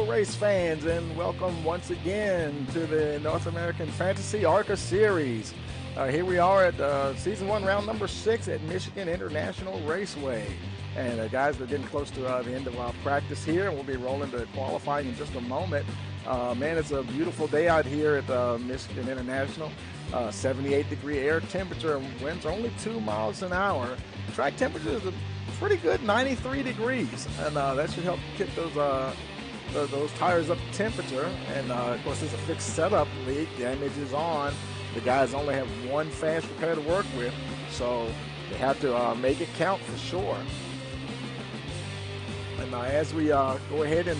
Hello, race fans, and welcome once again to the North American Fantasy ARCA Series. Here we are at Season 1, Round number 6 at Michigan International Raceway. And guys, we're getting close to the end of our practice here, and we'll be rolling to qualifying in just a moment. Man, it's a beautiful day out here at Michigan International. 78-degree air temperature, and winds only 2 miles an hour. Track temperature is a pretty good 93 degrees, and that should help get those tires up to temperature. And of course, it's a fixed setup league. Damage is on. The guys only have one fast repair to work with, so they have to make it count for sure. And as we go ahead and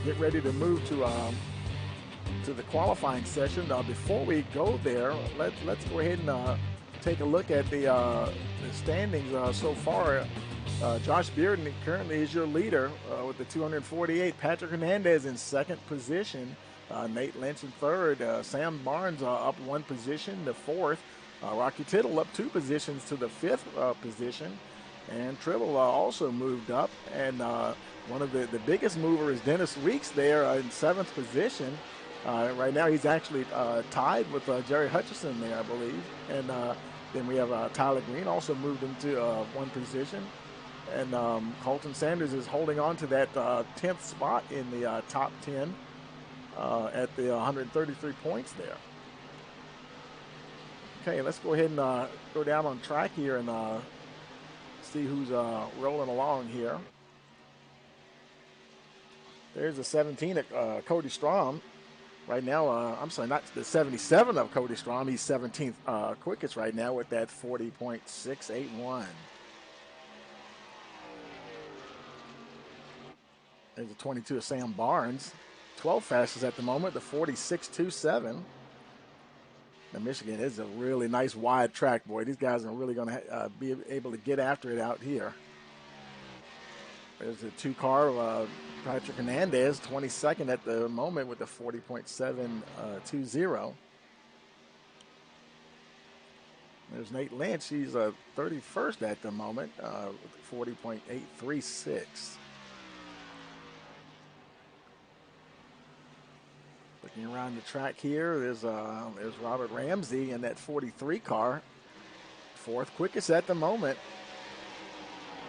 get ready to move to the qualifying session, before we go there, let's go ahead and take a look at the standings so far. Josh Bearden currently is your leader with the 248. Patrick Hernandez in second position. Nate Lynch in third. Sam Barnes up one position to fourth. Rocky Tittle up 2 positions to the fifth position. And Tribble also moved up. And one of the biggest mover is Dennis Weeks there in seventh position. Right now he's actually tied with Jerry Hutchison there, I believe. And then we have Tyler Green also moved into one position. And Colton Sanders is holding on to that 10th spot in the top 10 at the 133 points there. Okay, let's go ahead and go down on track here and see who's rolling along here. There's the 17 at Cody Strom. Right now, I'm sorry, not the 77 of Cody Strom. He's 17th quickest right now with that 40.681. There's the 22 of Sam Barnes. 12 fastest at the moment, the 46.27. Now, Michigan is a really nice wide track, boy. These guys are really going to be able to get after it out here. There's a 2-car, Patrick Hernandez, 22nd at the moment with a 40.720. There's Nate Lynch. He's 31st at the moment with 40.836. Looking around the track here, there's Robert Ramsey in that 43 car, fourth quickest at the moment.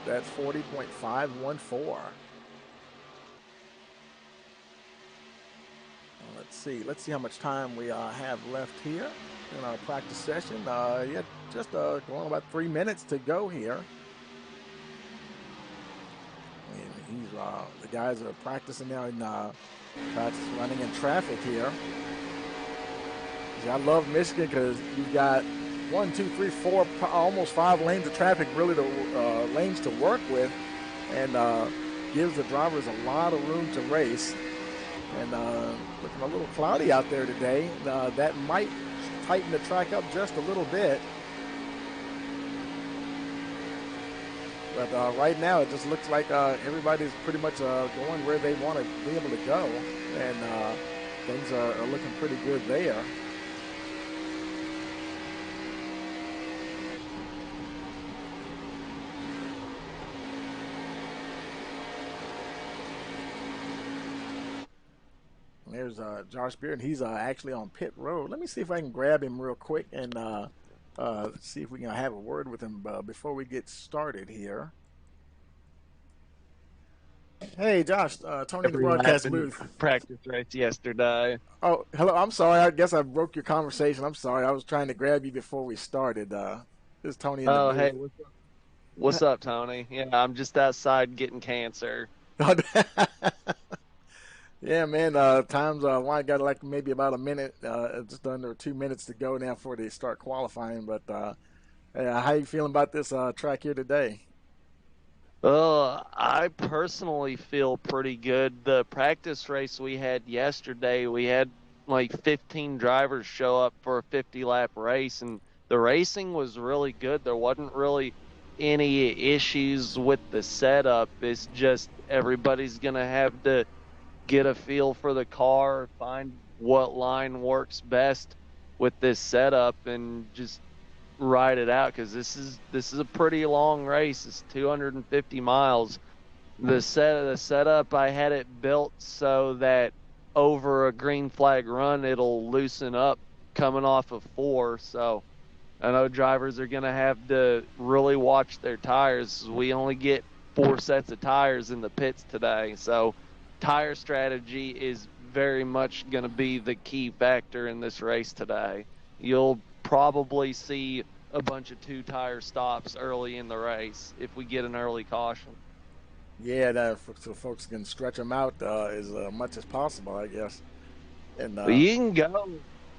That's 40.514. Let's see how much time we have left here in our practice session. Yeah, just going about 3 minutes to go here. And the guys are practicing now in practice running in traffic here. See, I love Michigan because you've got 1, 2, 3, 4, almost 5 lanes of traffic, really lanes to work with, and gives the drivers a lot of room to race. And looking a little cloudy out there today. That might tighten the track up just a little bit. But right now it just looks like everybody's pretty much going where they want to be able to go. And things are looking pretty good there. There's Josh Bearden. He's actually on pit road. Let me see if I can grab him real quick and see if we can have a word with him before we get started here. Hey, Josh, Tony in the broadcast booth. Practice race yesterday. Oh, hello. I'm sorry. I guess I broke your conversation. I'm sorry. I was trying to grab you before we started. This is Tony in the booth. Hey, what's up, Tony? Yeah, I'm just outside getting cancer. Yeah, man. Time's I got like maybe about a minute, just under 2 minutes to go now before they start qualifying. But how you feeling about this track here today? I personally feel pretty good. The practice race we had yesterday, we had like 15 drivers show up for a 50-lap race, and the racing was really good. There wasn't really any issues with the setup. It's just everybody's going to have to get a feel for the car, find what line works best with this setup, and just ride it out, because this is a pretty long race. It's 250 miles, The setup, I had it built so that over a green flag run it'll loosen up coming off of 4. So I know drivers are going to have to really watch their tires. We only get 4 sets of tires in the pits today. So tire strategy is very much going to be the key factor in this race today. You'll probably see a bunch of 2-tire stops early in the race if we get an early caution. Yeah, so folks can stretch them out as much as possible, I guess. And But you can go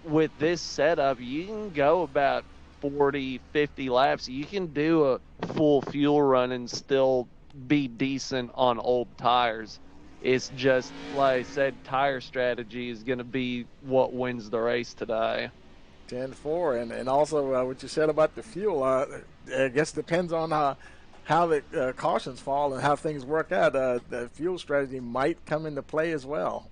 with this setup, you can go about 40, 50 laps. You can do a full fuel run and still be decent on old tires. It's just, like I said, tire strategy is going to be what wins the race today. 10-4, and also what you said about the fuel, I guess depends on how the cautions fall and how things work out. The fuel strategy might come into play as well.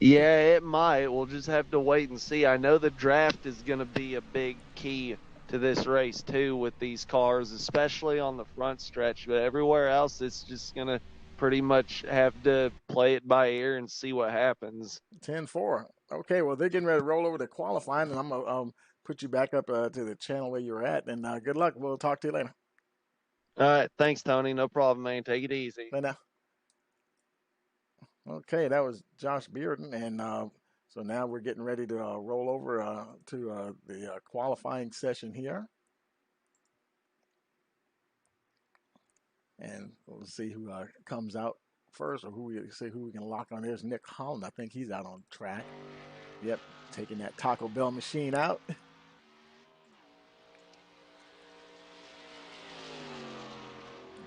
Yeah, it might. We'll just have to wait and see. I know the draft is going to be a big key to this race too with these cars, especially on the front stretch. But everywhere else, it's just going to pretty much have to play it by ear and see what happens. 10-4. Okay, well, they're getting ready to roll over to qualifying, and I'm going to put you back up to the channel where you're at. And good luck. We'll talk to you later. All right. Thanks, Tony. No problem, man. Take it easy. Bye now. Okay, that was Josh Bearden, and so now we're getting ready to roll over to the qualifying session here, and we'll see who comes out first, or who we can lock on. There's Nick Holland. I think he's out on track. Yep, taking that Taco Bell machine out.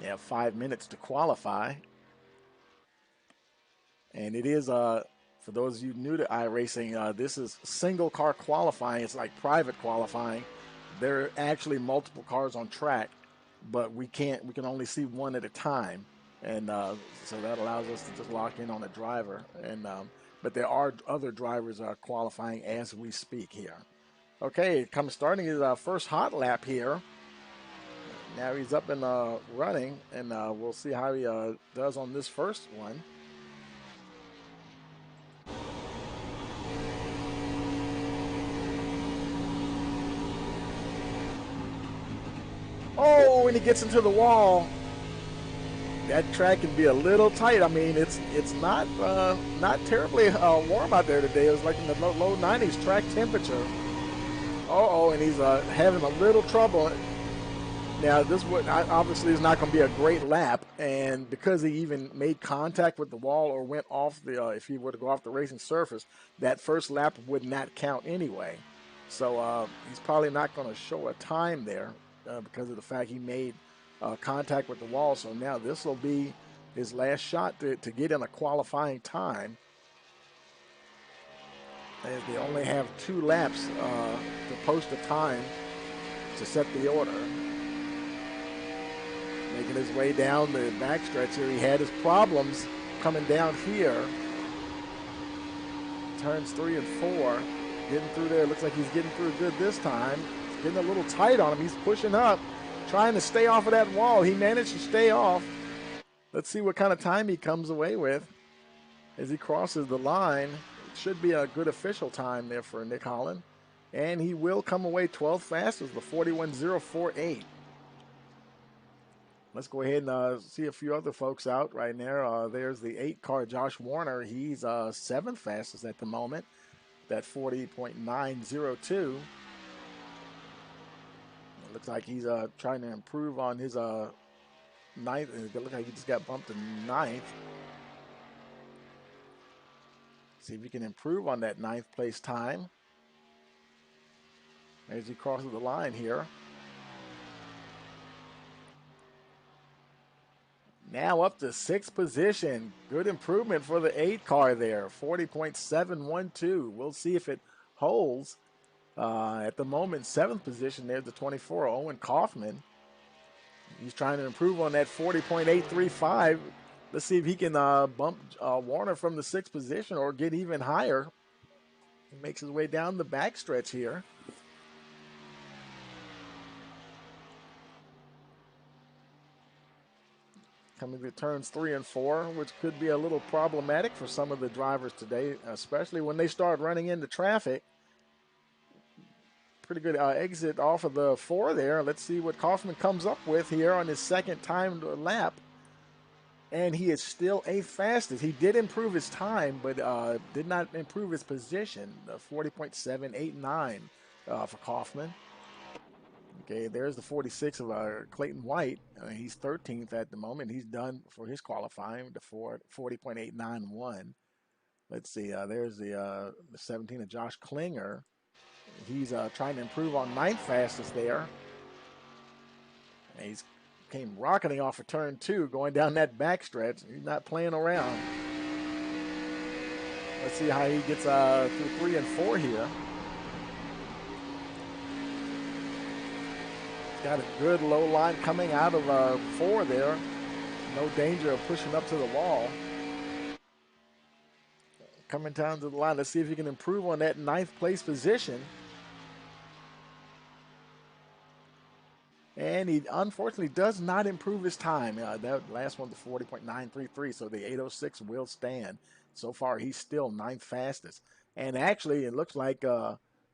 They have 5 minutes to qualify, and it is for those of you new to iRacing, this is single car qualifying. It's like private qualifying. There are actually multiple cars on track, but we can only see one at a time, and so that allows us to just lock in on a driver. And but there are other drivers qualifying as we speak here. Okay, starting his first hot lap here. Now he's up and running, and we'll see how he does on this first one. Oh, and he gets into the wall. That track can be a little tight. I mean, it's not terribly warm out there today. It was like in the low 90s track temperature. Oh, and he's having a little trouble. Now, this obviously is not going to be a great lap, and because he even made contact with the wall or went off the, if he were to go off the racing surface, that first lap would not count anyway. So he's probably not going to show a time there because of the fact he made contact with the wall. So now this will be his last shot to get in a qualifying time. As they only have 2 laps to post a time to set the order. Making his way down the backstretch here. He had his problems coming down here. Turns 3 and 4. Getting through there. Looks like he's getting through good this time. It's getting a little tight on him. He's pushing up, trying to stay off of that wall. He managed to stay off. Let's see what kind of time he comes away with as he crosses the line. It should be a good official time there for Nick Holland. And he will come away 12th fastest, the 41.048. Let's go ahead and see a few other folks out right there. There's the 8 car, Josh Warner. He's 7th fastest at the moment, that 40.902. It looks like he's trying to improve on his 9th. It looks like he just got bumped to 9th. See if he can improve on that 9th place time as he crosses the line here. Now up to 6th position. Good improvement for the 8 car there, 40.712. We'll see if it holds. At the moment, 7th position, there's the 24, Owen Kaufman. He's trying to improve on that 40.835. Let's see if he can bump Warner from the 6th position or get even higher. He makes his way down the backstretch here. coming to turns 3 and 4, which could be a little problematic for some of the drivers today, especially when they start running into traffic. Pretty good exit off of the 4 there. Let's see what Kaufman comes up with here on his second timed lap. And he is still a fastest. He did improve his time, but did not improve his position. 40.789 for Kaufman. Okay, there's the 46 of Clayton White. He's 13th at the moment. He's done for his qualifying, the 40.891. Let's see, there's the 17 of Josh Klinger. He's trying to improve on 9th fastest there. And he's came rocketing off of turn 2, going down that backstretch. He's not playing around. Let's see how he gets through 3 and 4 here. He's got a good low line coming out of 4 there. No danger of pushing up to the wall. Coming down to the line. Let's see if he can improve on that 9th place position. And he unfortunately does not improve his time. That last one, the 40.933, so the 806 will stand. So far, he's still 9th fastest. And actually, it looks like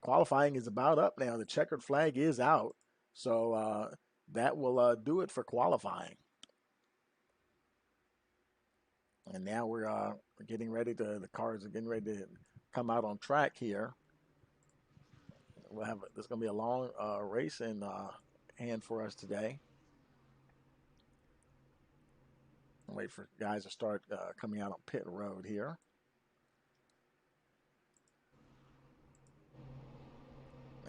qualifying is about up now. The checkered flag is out. So that will do it for qualifying. And now we're getting ready to, the cars are getting ready to come out on track here. We'll have, there's going to be a long race in hand for us today. I'll wait for guys to start coming out on pit road here.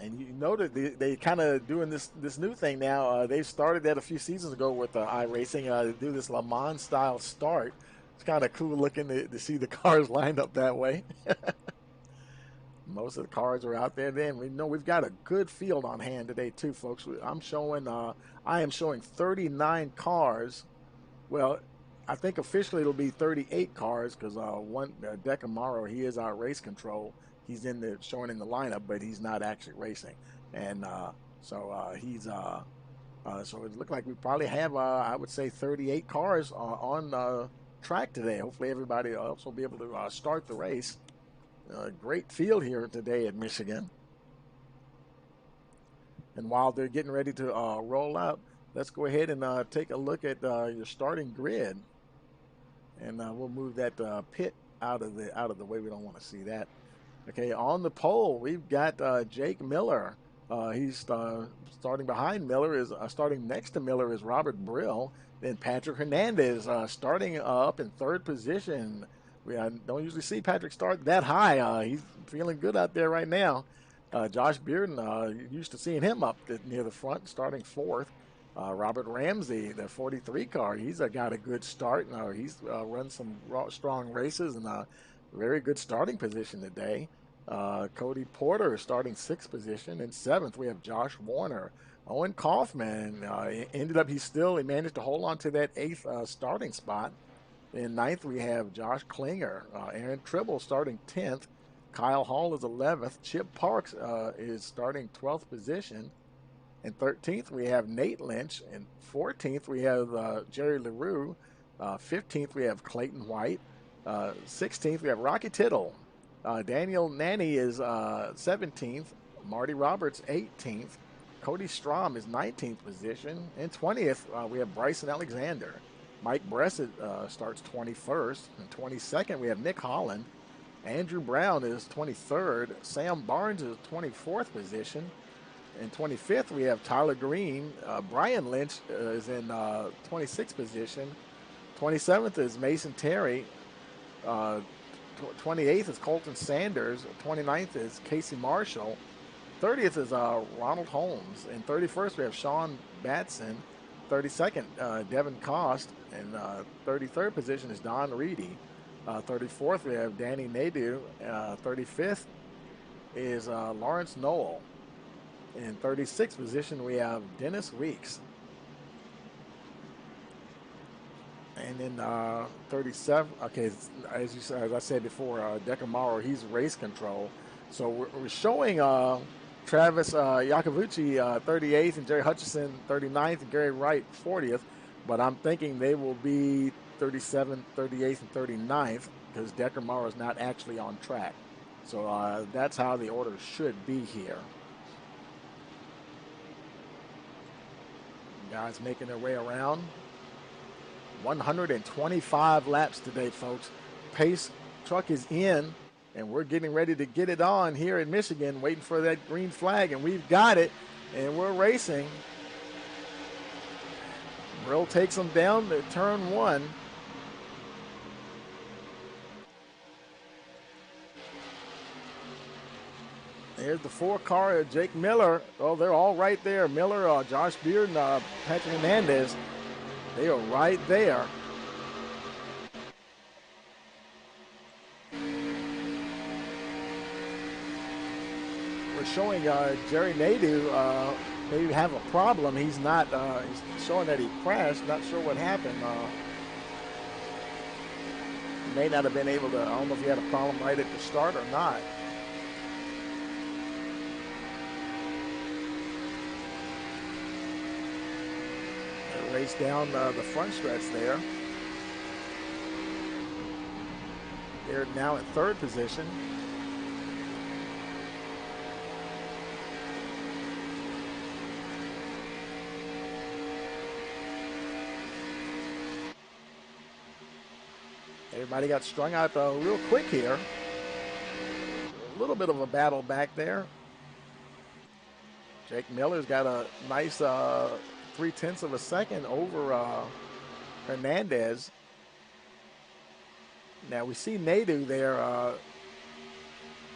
And you noted they kind of doing this new thing now. They started that a few seasons ago with iRacing. They do this Le Mans style start. It's kind of cool looking to see the cars lined up that way. Most of the cars are out there. Then we know we've got a good field on hand today too, folks. I am showing 39 cars. Well, I think officially it'll be 38 cars because one Decamaro, he is our race control. He's showing in the lineup, but he's not actually racing. And so it looked like we probably have I would say 38 cars on track today. Hopefully everybody else will be able to start the race. Great field here today at Michigan. And while they're getting ready to roll out, let's go ahead and take a look at your starting grid. And we'll move that pit out of the way. We don't want to see that. Okay, on the pole we've got Jake Miller. He's starting behind Miller. Starting next to Miller is Robert Brill. Then Patrick Hernandez starting up in 3rd position. We don't usually see Patrick start that high. He's feeling good out there right now. Josh Bearden, used to seeing him up near the front, starting 4th. Robert Ramsey, the 43 car, he's got a good start. He's run some strong races and a very good starting position today. Cody Porter starting 6th position. In 7th, we have Josh Warner. Owen Kaufman he managed to hold on to that 8th starting spot. In 9th, we have Josh Klinger. Aaron Tribble starting 10th. Kyle Hall is 11th. Chip Parks is starting 12th position. In 13th, we have Nate Lynch. In 14th, we have Jerry LaRue. 15th, we have Clayton White. 16th, we have Rocky Tittle. Daniel Nanny is 17th. Marty Roberts, 18th. Cody Strom is 19th position. In 20th, we have Bryson Alexander. Mike Bressett starts 21st. In 22nd, we have Nick Holland. Andrew Brown is 23rd. Sam Barnes is 24th position. In 25th, we have Tyler Green. Brian Lynch is in 26th position. 27th is Mason Terry. 28th is Colton Sanders. 29th is Casey Marshall. 30th is Ronald Holmes. And 31st, we have Sean Batson. 32nd, Devin Cost. And 33rd position is Don Reedy. 34th, we have Danny Nadeau. 35th is Lawrence Knoll. In 36th position, we have Dennis Weeks. And in 37, okay, as I said before, Decamaro, he's race control. So we're showing Travis Iacovucci 38th and Jerry Hutchison 39th and Gary Wright 40th. but I'm thinking they will be 37th, 38th, and 39th because Decker Mara is not actually on track. So that's how the order should be here. Guys making their way around. 125 laps today, folks. Pace truck is in, and we're getting ready to get it on here in Michigan, waiting for that green flag, and we've got it, and we're racing. Brill takes them down to turn one. There's the 4 car, Jake Miller. Oh, they're all right there. Miller, Josh Beard, and Patrick Hernandez. They are right there. We're showing Jerry Nadeau maybe have a problem. He's not, he's showing that he crashed. Not sure what happened. He may not have been able to, I don't know if he had a problem right at the start or not. Race down the front stretch there. They're now in 3rd position. Everybody got strung out real quick here. A little bit of a battle back there. Jake Miller's got a nice 0.3 of a second over Hernandez. Now we see Nadeau there.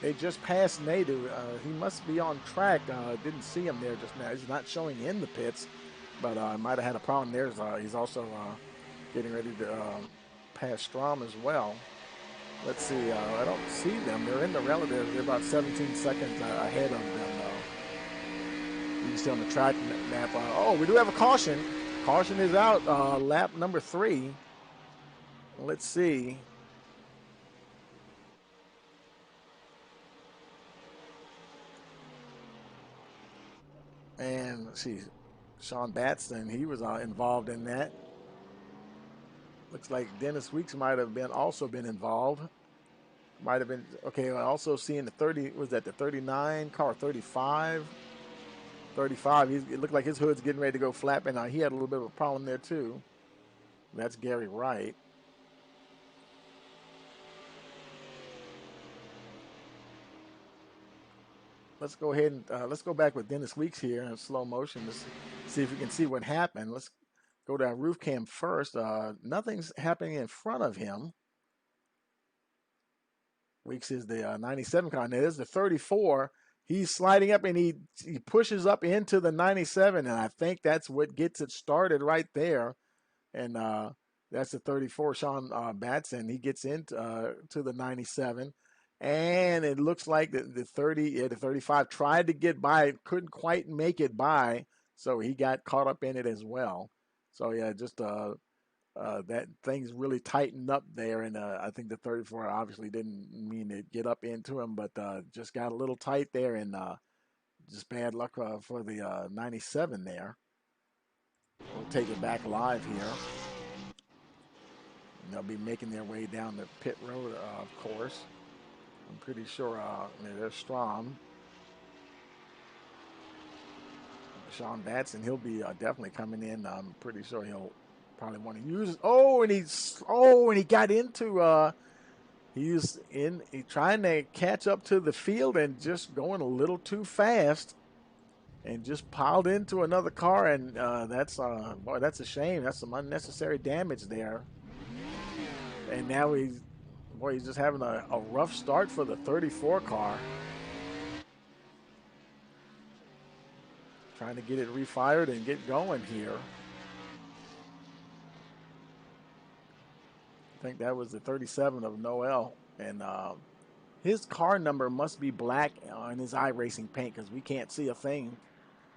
They just passed Nadeau. He must be on track. Didn't see him there just now. He's not showing in the pits, but might have had a problem there. He's also getting ready to pass Strom as well. Let's see. I don't see them. They're in the relative. They're about 17 seconds ahead of them. You can see on the track map. Oh, we do have a caution. Caution is out. Lap number 3. Let's see. And let's see. Sean Batson, he was involved in that. Looks like Dennis Weeks might have also been involved. Might have been. Okay, I also seeing the 30. Was that the 39 car? 35. 35. It looked like his hood's getting ready to go flapping. He had a little bit of a problem there too. That's Gary Wright. Let's go ahead and let's go back with Dennis Weeks here in slow motion. Let's see if we can see what happened. Let's go to our roof cam first. Nothing's happening in front of him. Weeks is the 97 car. Now there's the 34. He's sliding up and he pushes up into the 97, and I think that's what gets it started right there. And that's the 34, Sean Batson. He gets into to the 97, and it looks like the 35 tried to get by, couldn't quite make it by, so he got caught up in it as well. So yeah, just that things really tightened up there, and I think the 34 obviously didn't mean to get up into him, but just got a little tight there, and just bad luck for the 97 there. We'll take it back live here. And they'll be making their way down the pit road, of course. I'm pretty sure there's Strom. Sean Batson, he'll be definitely coming in. I'm pretty sure he'll probably want to use it. And he got into he's trying to catch up to the field and just going a little too fast and just piled into another car, and that's a shame. That's some unnecessary damage there. And now he's just having a rough start for the 34 car. Trying to get it refired and get going here. I think that was the 37 of Noel, and his car number must be black on his iRacing paint because we can't see a thing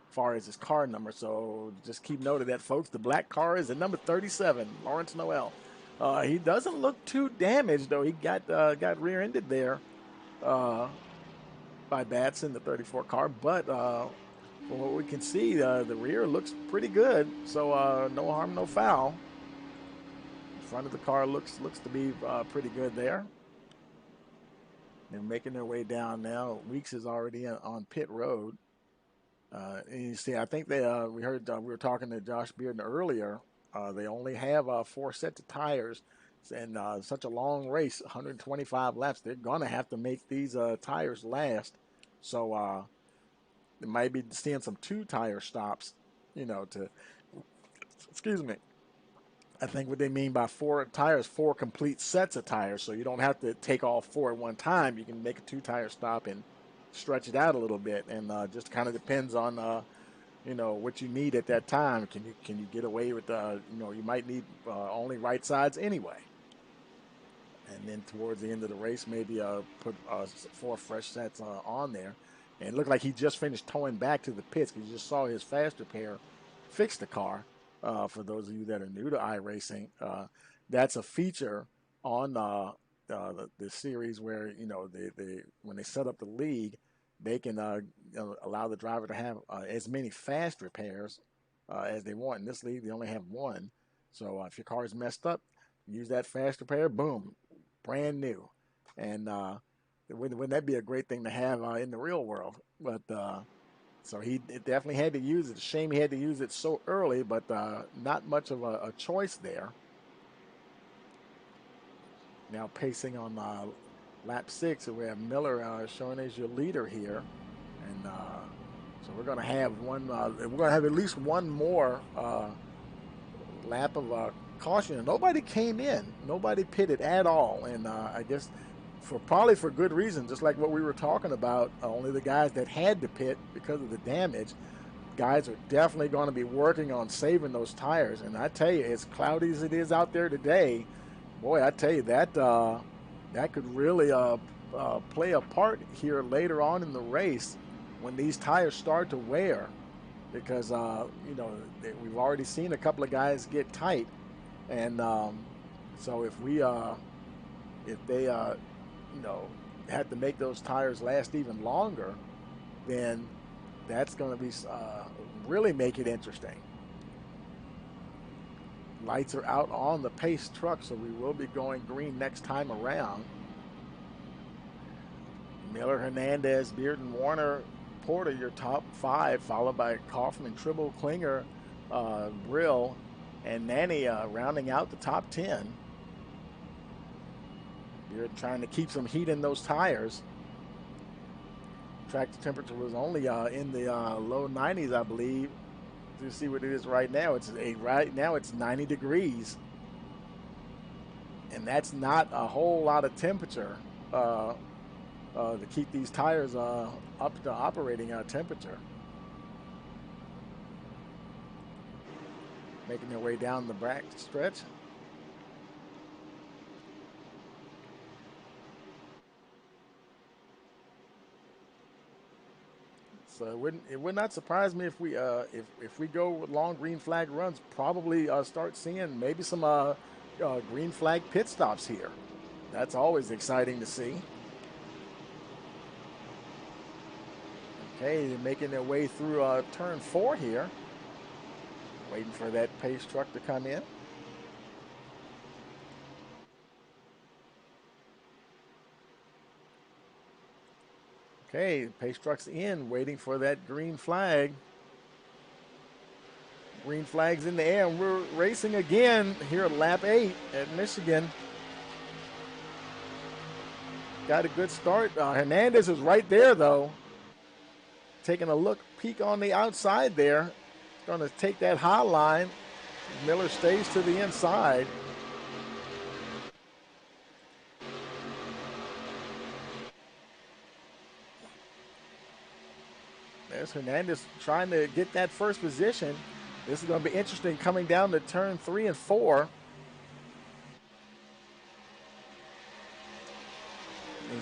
as far as his car number. So just keep note of that, folks. The black car is the number 37, Lawrence Noel. He doesn't look too damaged though. He got rear-ended there by Batson, the 34 car, but From what we can see, the rear looks pretty good. So no harm, no foul. The front of the car looks to be pretty good there. They're making their way down now. Weeks is already on pit road. And you see, I think they we heard we were talking to Josh Bearden earlier. They only have 4 sets of tires, and such a long race, 125 laps. They're gonna have to make these tires last. So they might be seeing some 2 tire stops. To excuse me. I think what they mean by 4 tires, 4 complete sets of tires. So you don't have to take all 4 at one time. You can make a 2 tire stop and stretch it out a little bit, and just kind of depends on what you need at that time. Can you get away with you might need only right sides anyway. And then towards the end of the race, maybe put 4 fresh sets on there. And it looked like he just finished towing back to the pits because you just saw his fast repair fix the car. For those of you that are new to iRacing, that's a feature on the series where they when they set up the league, they can allow the driver to have as many fast repairs as they want. In this league, they only have one. So if your car is messed up, use that fast repair, boom, brand new. And wouldn't that be a great thing to have in the real world? But so he definitely had to use it. Shame he had to use it so early, but not much of a choice there. Now pacing on lap 6, we have Miller showing as your leader here. And so we're going to have we're going to have at least one more lap of caution. Nobody came in. Nobody pitted at all. And I guess probably for good reason, just like what we were talking about, only the guys that had to pit because of the damage. Guys are definitely going to be working on saving those tires. And I tell you, as cloudy as it is out there today, boy, I tell you, that could really play a part here later on in the race when these tires start to wear. Because, we've already seen a couple of guys get tight. And so if they had to make those tires last even longer, then that's going to be really make it interesting. Lights are out on the pace truck, so we will be going green next time around. Miller, Hernandez, Bearden, Warner, Porter, your top 5, followed by Kaufman, Tribble, Klinger, Brill, and Nanny rounding out the top 10. You're trying to keep some heat in those tires. Track temperature was only in the low 90s, I believe. You see what it is right now. Right now it's 90 degrees, and that's not a whole lot of temperature to keep these tires up to operating temperature. Making their way down the back stretch. So it would not surprise me if we go with long green flag runs. Probably start seeing maybe some green flag pit stops here. That's always exciting to see. Okay, they're making their way through turn 4 here. Waiting for that pace truck to come in. Okay, pace truck's in, waiting for that green flag. Green flag's in the air, and we're racing again here at lap 8 at Michigan. Got a good start. Hernandez is right there, though. Taking a peek on the outside there. Going to take that high line. Miller stays to the inside. There's Hernandez trying to get that first position. This is going to be interesting coming down to turn 3 and 4.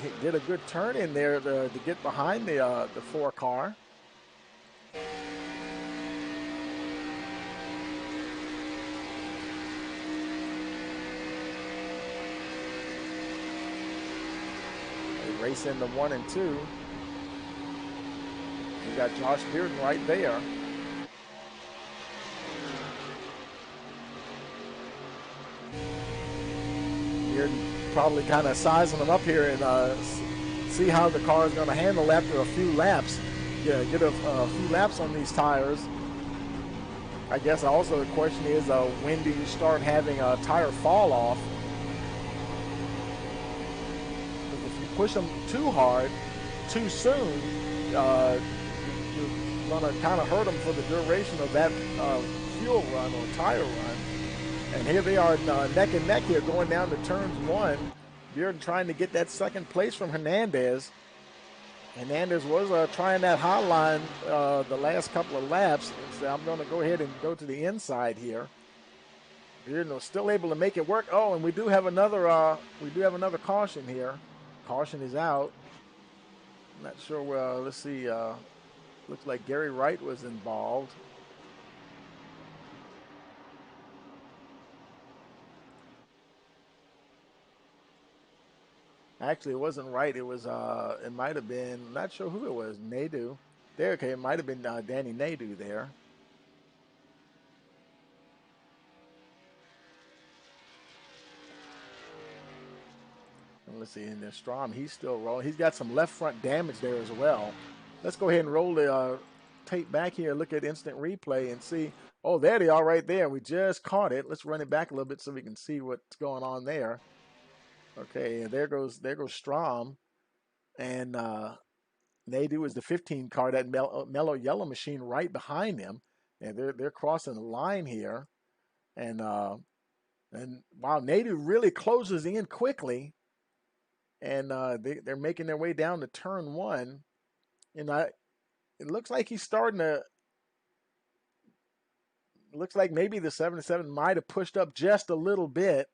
He did a good turn in there to get behind the 4 car. They race into 1 and 2. You got Josh Bearden right there. Bearden probably kind of sizing them up here and see how the car is going to handle after a few laps. Yeah, get a few laps on these tires. I guess also the question is, when do you start having a tire fall off? If you push them too hard, too soon, you're going to kind of hurt them for the duration of that fuel run or tire run. And here they are neck and neck here going down to turns one. Bearden trying to get that second place from Hernandez. Hernandez was trying that hot line the last couple of laps. So I'm going to go ahead and go to the inside here. Bearden was still able to make it work. Oh, and we do have another caution here. Caution is out. I'm not sure. Let's see. Looks like Gary Wright was involved. Actually, it wasn't Wright. It was. It might have been. Not sure who it was. Nadeau. There. Okay. It might have been Danny Nadeau there. And let's see. In there, Strom. He's still rolling. He's got some left front damage there as well. Let's go ahead and roll the tape back here. Look at instant replay and see. Oh, there they are right there. We just caught it. Let's run it back a little bit so we can see what's going on there. Okay, there goes Strom, and Nadeau is the 15 car, that mellow yellow machine right behind him, and they're crossing the line here, and wow, Nadeau really closes in quickly, and they're making their way down to turn one, and it looks like he's starting to. Looks like maybe the 77 might have pushed up just a little bit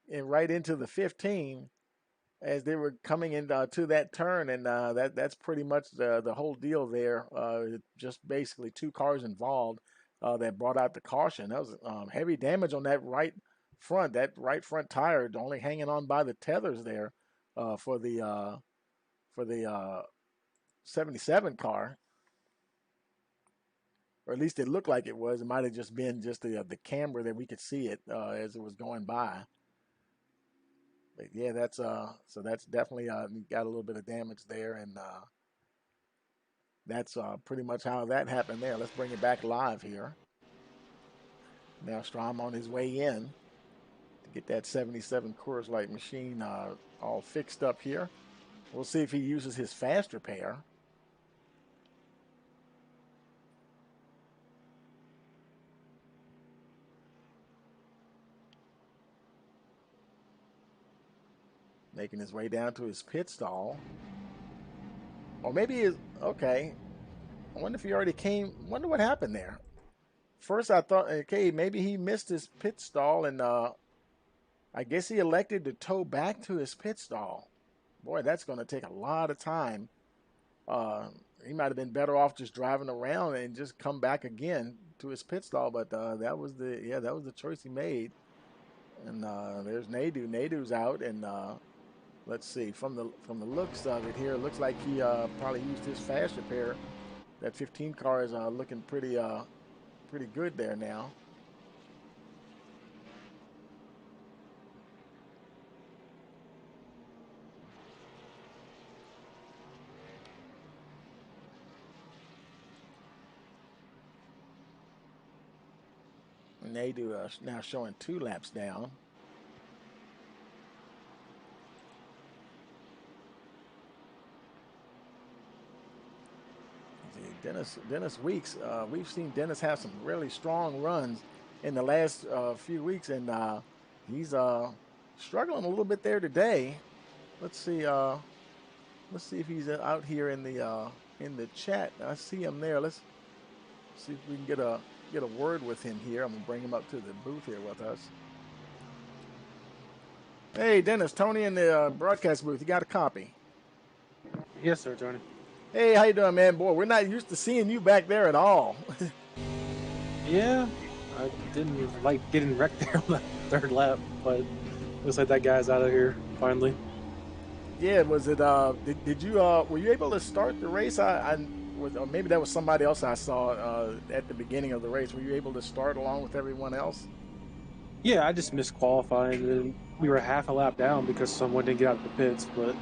and right into the 15 as they were coming into to that turn, and that's pretty much the whole deal there. Just basically two cars involved that brought out the caution. That was heavy damage on that right front tire, only hanging on by the tethers there for the 77 car. Or at least it looked like it was. It might have just been just the camera that we could see it as it was going by. But yeah, that's so that's definitely got a little bit of damage there, and that's pretty much how that happened there. Let's bring it back live here. Now Strom on his way in to get that 77 Coors Light machine all fixed up here. We'll see if he uses his fast repair. Making his way down to his pit stall. Or maybe he's okay. I wonder if he already came. Wonder what happened there. First I thought, okay, maybe he missed his pit stall, and I guess he elected to tow back to his pit stall. Boy, that's going to take a lot of time. He might have been better off just driving around and just come back again to his pit stall, but that was the choice he made. And there's Nadeau. Nadeau's out, and let's see, from the looks of it here, it looks like he probably used his fast repair. That 15 car is looking pretty good there now. Nadeau now showing 2 laps down. Dennis Weeks, we've seen Dennis have some really strong runs in the last few weeks, and he's struggling a little bit there today. Let's see if he's out here in the chat. I see him there. Let's see if we can get a word with him here. I'm gonna bring him up to the booth here with us. Hey, Dennis, Tony in the broadcast booth. You got a copy? Yes, sir, Tony. Hey, how you doing, man? Boy, we're not used to seeing you back there at all. Yeah, I didn't like getting wrecked there on the third lap, but looks like that guy's out of here finally. Yeah, was it? Did you? Were you able to start the race? I or maybe that was somebody else I saw at the beginning of the race. Were you able to start along with everyone else? Yeah, I just missed qualifying, and we were half a lap down because someone didn't get out of the pits. But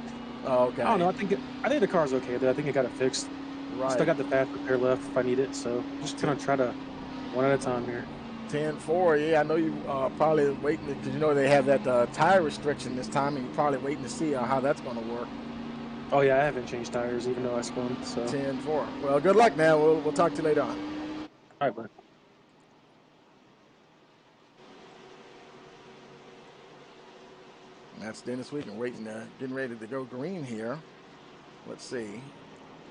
Oh, okay. I don't know. I think the car's okay. I think I got it fixed. Right. Still got the fast repair left if I need it. So just gonna try to one at a time here. 10-4. Yeah, I know you probably waiting because you know they have that tire restriction this time, and you're probably waiting to see how that's going to work. Oh yeah, I haven't changed tires even though I spun. So 10-4. Well, good luck, man. We'll talk to you later on. all right, bud. That's Dennis Weekend waiting, getting ready to go green here. Let's see.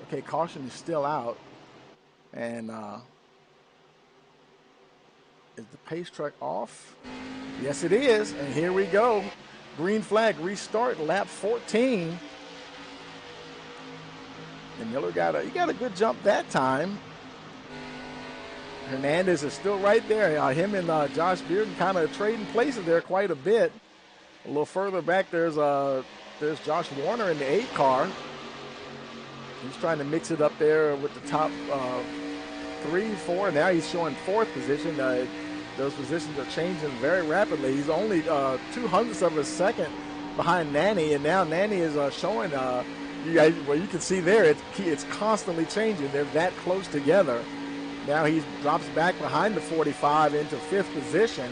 Okay, caution is still out, and is the pace truck off? Yes, it is, and here we go. Green flag, restart, lap 14. And Miller got a good jump that time. Hernandez is still right there. Him and Josh Bearden kind of trading places there quite a bit. A little further back, there's Josh Warner in the 8 car. He's trying to mix it up there with the top 3, 4. Now he's showing 4th position. Those positions are changing very rapidly. He's only 0.02 of a second behind Nanny, and now Nanny is showing. You can see there, it's constantly changing. They're that close together. Now he drops back behind the 45 into 5th position.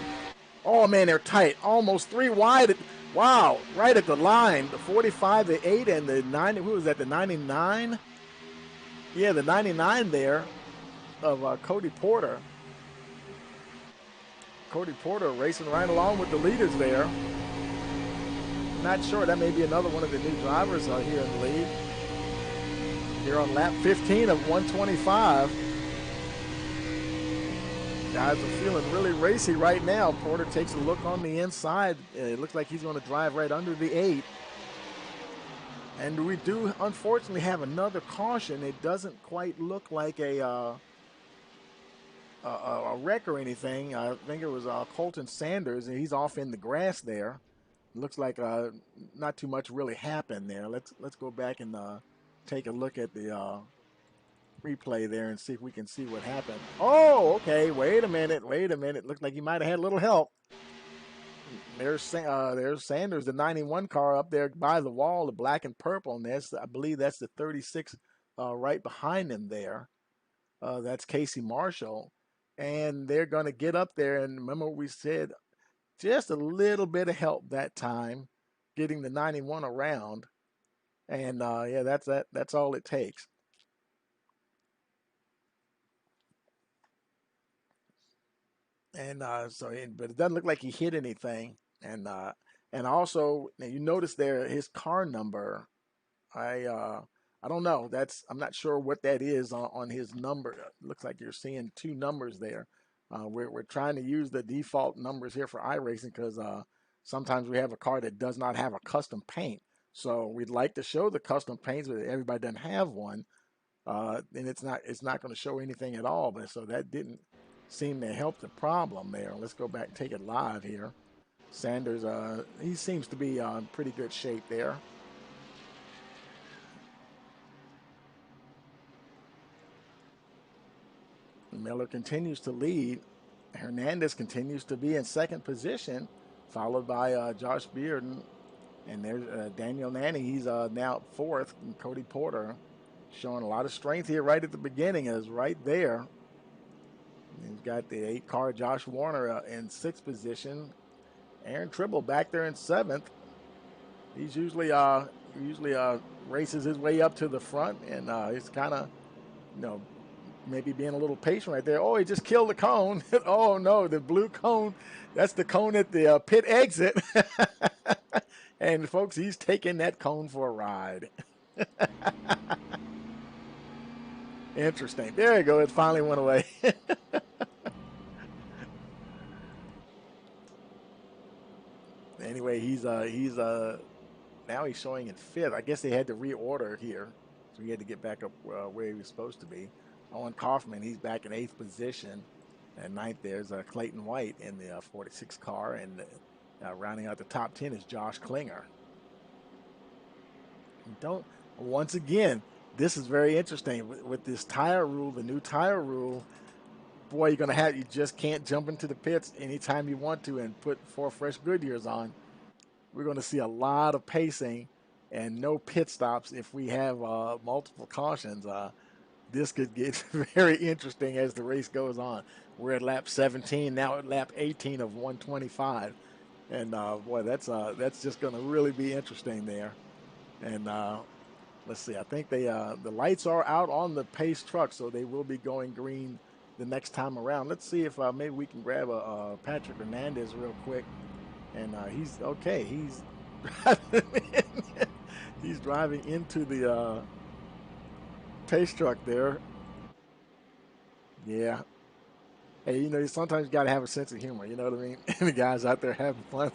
Oh, man, they're tight. Almost 3 wide. Wow, right at the line. The 45, the 8, and the 90. Who was that, the 99? Yeah, the 99 there of Cody Porter. Cody Porter racing right along with the leaders there. Not sure. That may be another one of the new drivers here in the lead. Here on lap 15 of 125. Guys are feeling really racy right now. Porter takes a look on the inside. It looks like he's going to drive right under the 8. And we do, unfortunately, have another caution. It doesn't quite look like a wreck or anything. I think it was Colton Sanders, and he's off in the grass there. Looks like not too much really happened there. Let's go back and take a look at the replay there and see if we can see what happened. Oh, okay. Wait a minute. Looks like he might have had a little help. There's Sanders, the 91 car up there by the wall, the black and purple, and I believe that's the 36 right behind him there. That's Casey Marshall, and they're going to get up there. And remember what we said, just a little bit of help that time, getting the 91 around, and yeah, that's all it takes. And but it doesn't look like he hit anything. And also you notice there his car number. I don't know. I'm not sure what that is on his number. It looks like you're seeing 2 numbers there. We're trying to use the default numbers here for iRacing because sometimes we have a car that does not have a custom paint. So we'd like to show the custom paints, but everybody doesn't have one. And it's not going to show anything at all. But so that didn't seem to help the problem there. Let's go back, take it live here. Sanders, he seems to be in pretty good shape there. Miller continues to lead. Hernandez continues to be in 2nd position, followed by Josh Bearden. And there's Daniel Nanny. He's now 4th. And Cody Porter showing a lot of strength here right at the beginning is right there. He's got the 8 car Josh Warner in 6th position. Aaron Tribble back there in 7th. He's usually races his way up to the front, and he's kind of, maybe being a little patient right there. Oh, he just killed the cone. Oh no, the blue cone. That's the cone at the pit exit. And folks, he's taking that cone for a ride. Interesting. There you go. It finally went away. Anyway, he's now he's showing in 5th. I guess they had to reorder here, so he had to get back up where he was supposed to be. Owen Kaufman, he's back in 8th position. And 9th, there's Clayton White in the 46 car, and rounding out the top 10 is Josh Klinger. Once again, this is very interesting with this tire rule, the new tire rule. Boy, you just can't jump into the pits anytime you want to and put 4 fresh Goodyears on. We're going to see a lot of pacing and no pit stops if we have multiple cautions. This could get very interesting as the race goes on. We're at lap 17 now, at lap 18 of 125, and boy, that's just going to really be interesting there. And let's see, I think the lights are out on the pace truck, so they will be going green the next time around. Let's see if maybe we can grab a Patrick Hernandez real quick. And he's okay. He's driving into the pace truck there. Yeah. Hey, sometimes you got to have a sense of humor. You know what I mean? The guys out there having fun.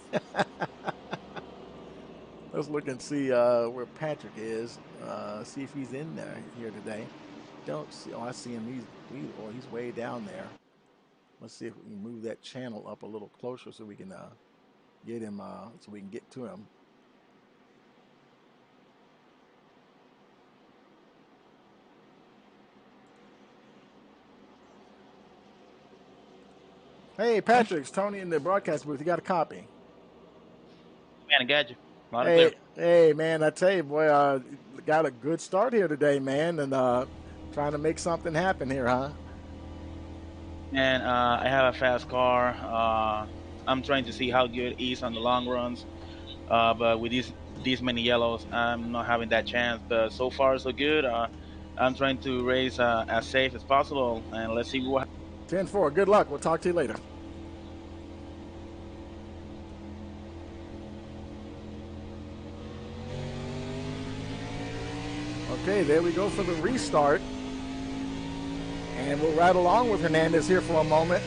Let's look and see where Patrick is. See if he's in there here today. Don't see. Oh, I see him. He's way down there. Let's see if we can move that channel up a little closer so we can get him. So we can get to him. Hey, Patrick, it's Tony in the broadcast booth. You got a copy? Man, I got you. Hey, man, I tell you, boy, got a good start here today, man, and trying to make something happen here, huh? And I have a fast car. I'm trying to see how good it is on the long runs. But with these many yellows, I'm not having that chance. But so far, so good. I'm trying to race as safe as possible, and let's see what. 10-4. Good luck. We'll talk to you later. Okay, there we go for the restart. And we'll ride along with Hernandez here for a moment.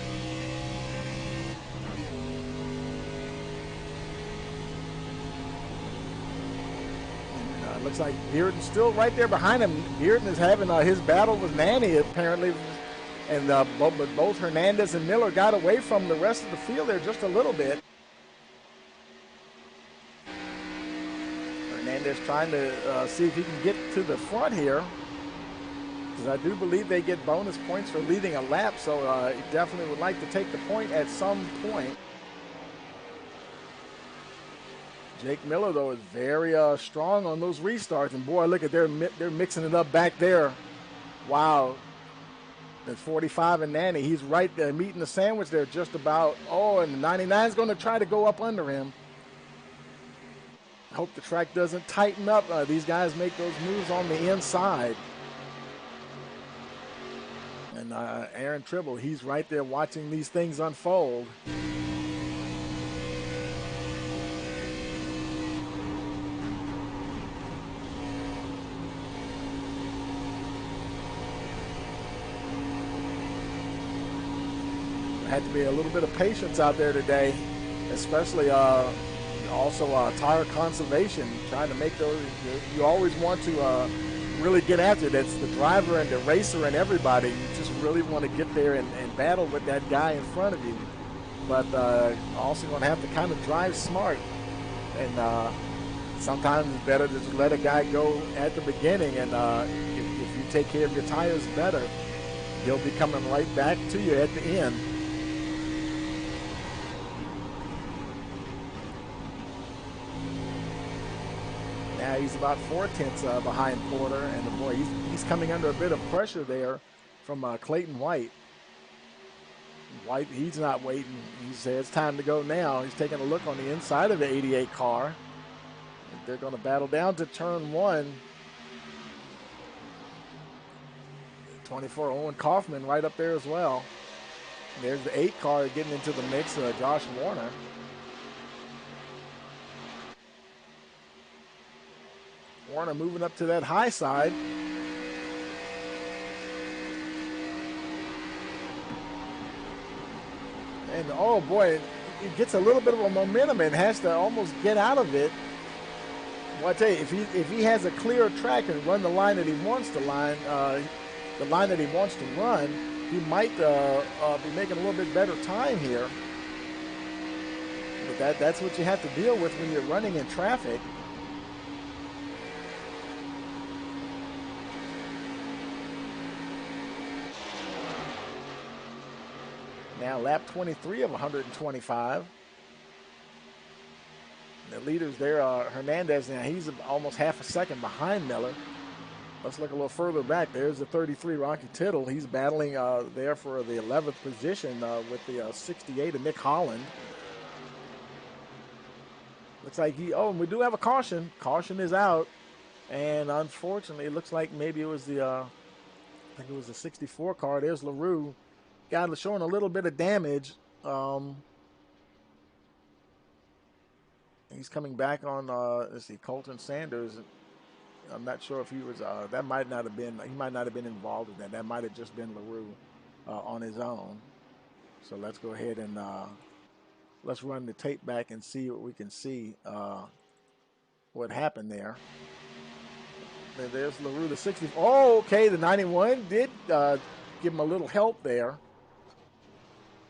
Looks like Bearden's still right there behind him. Bearden is having his battle with Nanny, apparently. And both Hernandez and Miller got away from the rest of the field there just a little bit. Hernandez trying to see if he can get to the front here, because I do believe they get bonus points for leading a lap, so he definitely would like to take the point at some point. Jake Miller, though, is very strong on those restarts, and boy, look at they're mixing it up back there. Wow. At 45 and Nanny, he's right there meeting the sandwich there just about. Oh, and the 99 is going to try to go up under him. Hope the track doesn't tighten up. These guys make those moves on the inside. And Aaron Tribble, he's right there watching these things unfold. Had to be a little bit of patience out there today, especially also tire conservation, trying to make those. You always want to really get after it. It's the driver and the racer and everybody. You just really want to get there and battle with that guy in front of you. But also going to have to kind of drive smart. And sometimes it's better to just let a guy go at the beginning. And if you take care of your tires better, he'll be coming right back to you at the end. Now he's about 4/10 behind Porter, and boy, he's coming under a bit of pressure there from Clayton White. White, he's not waiting. He says it's time to go now. He's taking a look on the inside of the 88 car. They're going to battle down to turn 1. 24 Owen Kaufman right up there as well. And there's the 8 car getting into the mix, Josh Warner. Warner moving up to that high side. And oh boy, it gets a little bit of a momentum and has to almost get out of it. Well, I tell you, if he has a clear track and run the line that he wants to the line that he wants to run, he might be making a little bit better time here. But that's what you have to deal with when you're running in traffic. Now lap 23 of 125. The leaders there are Hernandez. Now he's almost half a second behind Miller. Let's look a little further back. There's the 33, Rocky Tittle. He's battling there for the 11th position with the 68 of Nick Holland. Looks like and we do have a caution. Caution is out. And unfortunately, it looks like maybe it was I think it was the 64 car. There's LaRue. Got showing a little bit of damage. He's coming back on, let's see, Colton Sanders. I'm not sure if he was, that might not have been, he might not have been involved in that. That might have just been LaRue on his own. So let's go ahead and let's run the tape back and see what we can see what happened there. There's LaRue, the 60. Oh, okay, the 91 did give him a little help there.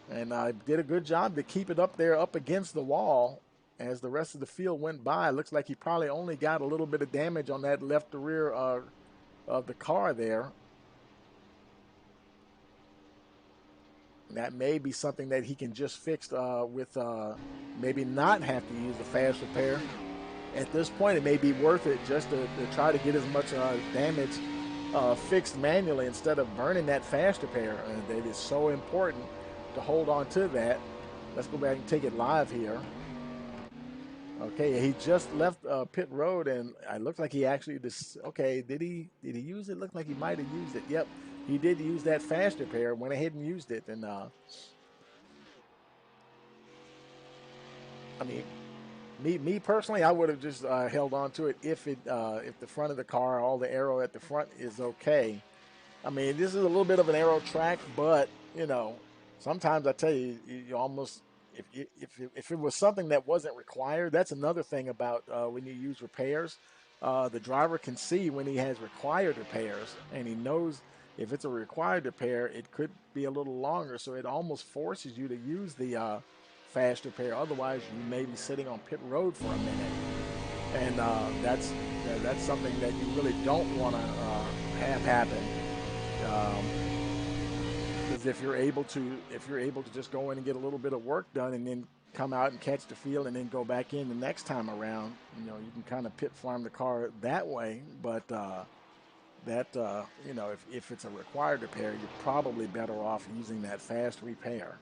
And did a good job to keep it up there up against the wall. As the rest of the field went by, it looks like he probably only got a little bit of damage on that left rear of the car there. That may be something that he can just fix with maybe not have to use the fast repair. At this point, it may be worth it just to try to get as much damage fixed manually instead of burning that fast repair. And it is so important to hold on to that. Let's go back and take it live here. Okay, he just left pit road, and it looks like he actually okay, did he use it? Looked like he might have used it. Yep, he did use that fast repair. Went ahead and used it, and I mean, me personally, I would have just held on to it if the front of the car, all the aero at the front is okay. I mean, this is a little bit of an aero track, but you know, sometimes I tell you, you almost. If it was something that wasn't required, that's another thing about when you use repairs. The driver can see when he has required repairs, and he knows if it's a required repair, it could be a little longer. So it almost forces you to use the fast repair. Otherwise, you may be sitting on pit road for a minute, and that's something that you really don't want to have happen. Because if you're able to just go in and get a little bit of work done and then come out and catch the field and then go back in the next time around, you know, you can kind of pit farm the car that way. But you know, if it's a required repair, you're probably better off using that fast repair.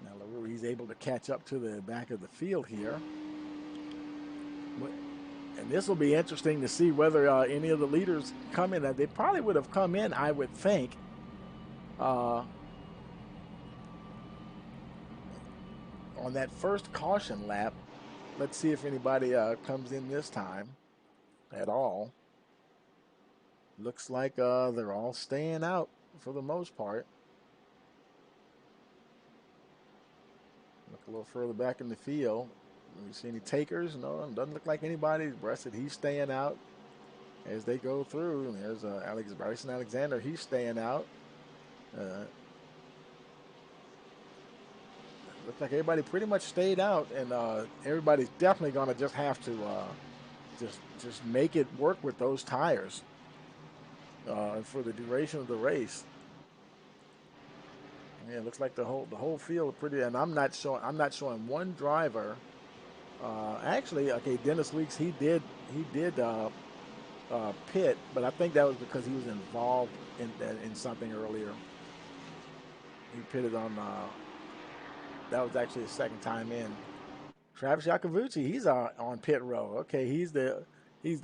Now LaRue, he's able to catch up to the back of the field here. And this will be interesting to see whether any of the leaders come in. They probably would have come in, I would think. On that first caution lap. Let's see if anybody comes in this time at all. Looks like they're all staying out for the most part. Look a little further back in the field. Do you see any takers? No, it doesn't look like anybody's breasted. He's staying out as they go through. And there's Bryson Alexander. He's staying out. Looks like everybody pretty much stayed out, and everybody's definitely going to just have to just make it work with those tires for the duration of the race. Yeah, it looks like the whole field pretty, and I'm not showing one driver. Actually, okay, Dennis Weeks he did pit, but I think that was because he was involved in something earlier. He pitted on. That was actually his second time in. Travis Iacovucci, he's on pit row. Okay, he's the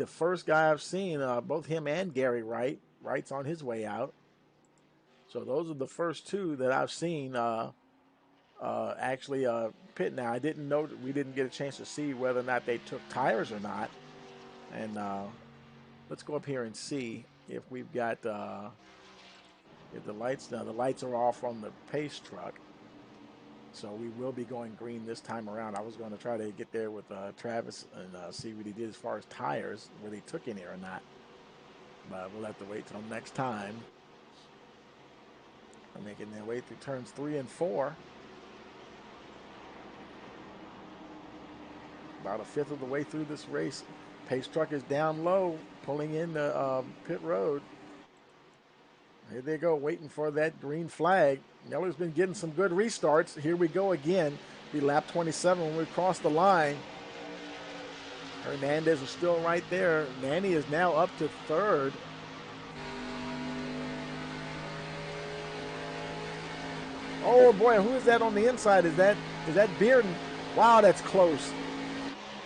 first guy I've seen. Both him and Gary Wright. Wright's on his way out. So those are the first two that I've seen actually pit. Now I didn't know that we didn't get a chance to see whether or not they took tires or not. And let's go up here and see if we've got if the lights. Now the lights are off on the pace truck. So we will be going green this time around. I was going to try to get there with Travis and see what he did as far as tires, whether he took any or not. But we'll have to wait till next time. They're making their way through turns 3 and 4. About a fifth of the way through this race. Pace truck is down low, pulling in the pit road. Here they go, waiting for that green flag. Miller's been getting some good restarts. Here we go again. Be lap 27 when we cross the line. Hernandez is still right there. Nanny is now up to third. Oh boy, who is that on the inside? Is that Bearden? Wow, that's close.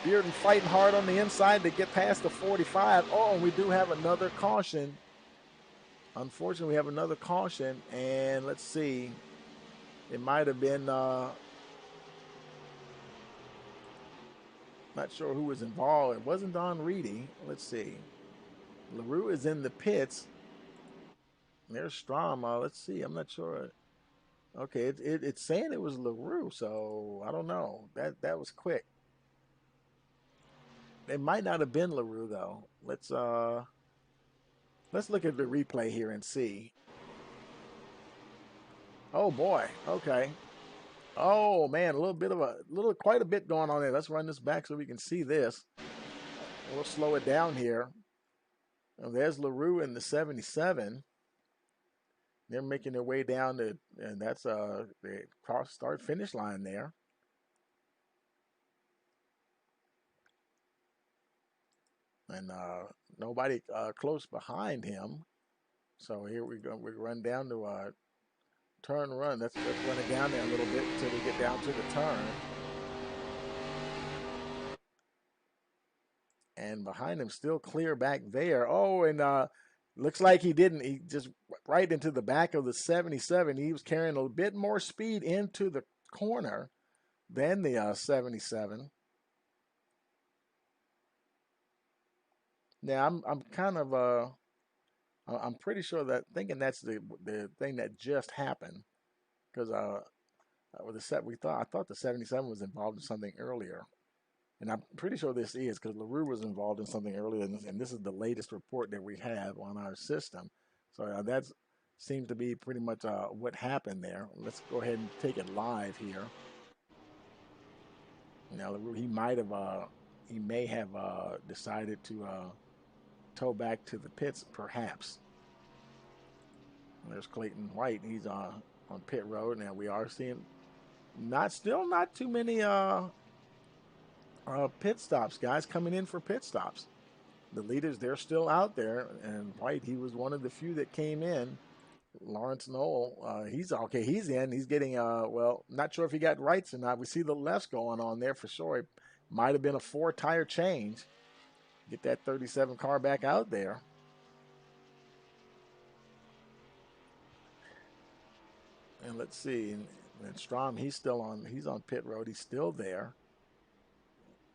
Bearden fighting hard on the inside to get past the 45. Oh, and we do have another caution. Unfortunately, we have another caution, and let's see. It might have been, not sure who was involved. It wasn't Don Reedy. Let's see. LaRue is in the pits. There's Strom. Let's see. I'm not sure. Okay, it's saying it was LaRue, so I don't know. That was quick. It might not have been LaRue though. Let's look at the replay here and see. Oh boy. Okay. Oh man, quite a bit going on there. Let's run this back so we can see this. We'll slow it down here. Oh, there's LaRue in the 77. They're making their way down to, and that's the cross start finish line there. And nobody close behind him. So here we go. We run down to turn run. Let's run it down there a little bit until we get down to the turn. And behind him, still clear back there. Oh, and looks like he didn't. He just right into the back of the 77. He was carrying a bit more speed into the corner than the 77. Now I'm kind of I'm pretty sure that thinking that's the thing that just happened because with the set I thought the 77 was involved in something earlier. And I'm pretty sure this is because LaRue was involved in something earlier, and this is the latest report that we have on our system. So that seems to be pretty much what happened there. Let's go ahead and take it live here. Now LaRue, he may have decided to tow back to the pits, perhaps. There's Clayton White. He's on pit road. Now we are seeing still not too many pit stops, guys coming in for pit stops. The leaders, they're still out there, and White, he was one of the few that came in. Lawrence Knoll, he's okay. He's in. He's getting well, not sure if he got rights or not. We see the lefts going on there for sure. It might have been a 4-tire change. Get that 37 car back out there. And let's see. And Strom, he's on pit road. He's still there.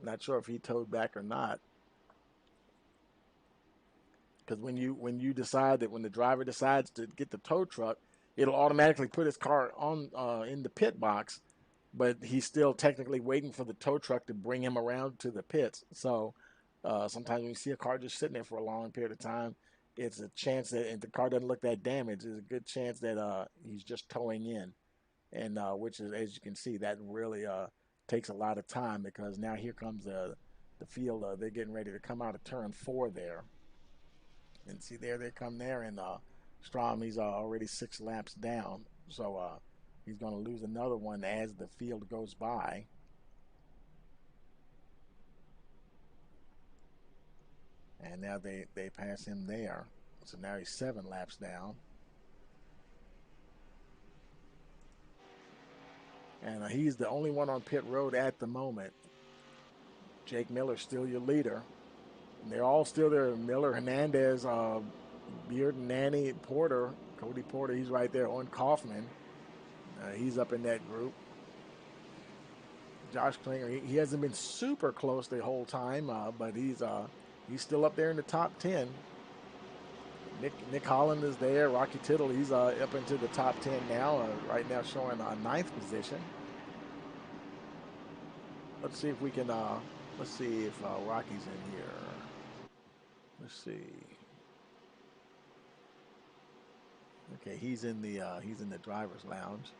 Not sure if he towed back or not. Because when you decide that when the driver decides to get the tow truck, it'll automatically put his car on in the pit box, but he's still technically waiting for the tow truck to bring him around to the pits. So sometimes when you see a car just sitting there for a long period of time, it's a chance that if the car doesn't look that damaged, there's a good chance that he's just towing in, and which is, as you can see, that really takes a lot of time because now here comes the field. They're getting ready to come out of turn 4 there. And see, there they come there, and Strom, he's already 6 laps down. So he's going to lose another one as the field goes by. And now they pass him there. So now he's 7 laps down. And he's the only one on pit road at the moment. Jake Miller still your leader. And they're all still there. Miller, Hernandez, Beard, Nanny, Porter, Cody Porter, he's right there on Kaufman. He's up in that group. Josh Klinger, he hasn't been super close the whole time, but he's still up there in the top 10. Nick Holland is there. Rocky Tittle, he's up into the top 10 now, right now showing 9th position. Let's see if we can, let's see if Rocky's in here. Let's see. Okay, he's in the driver's lounge.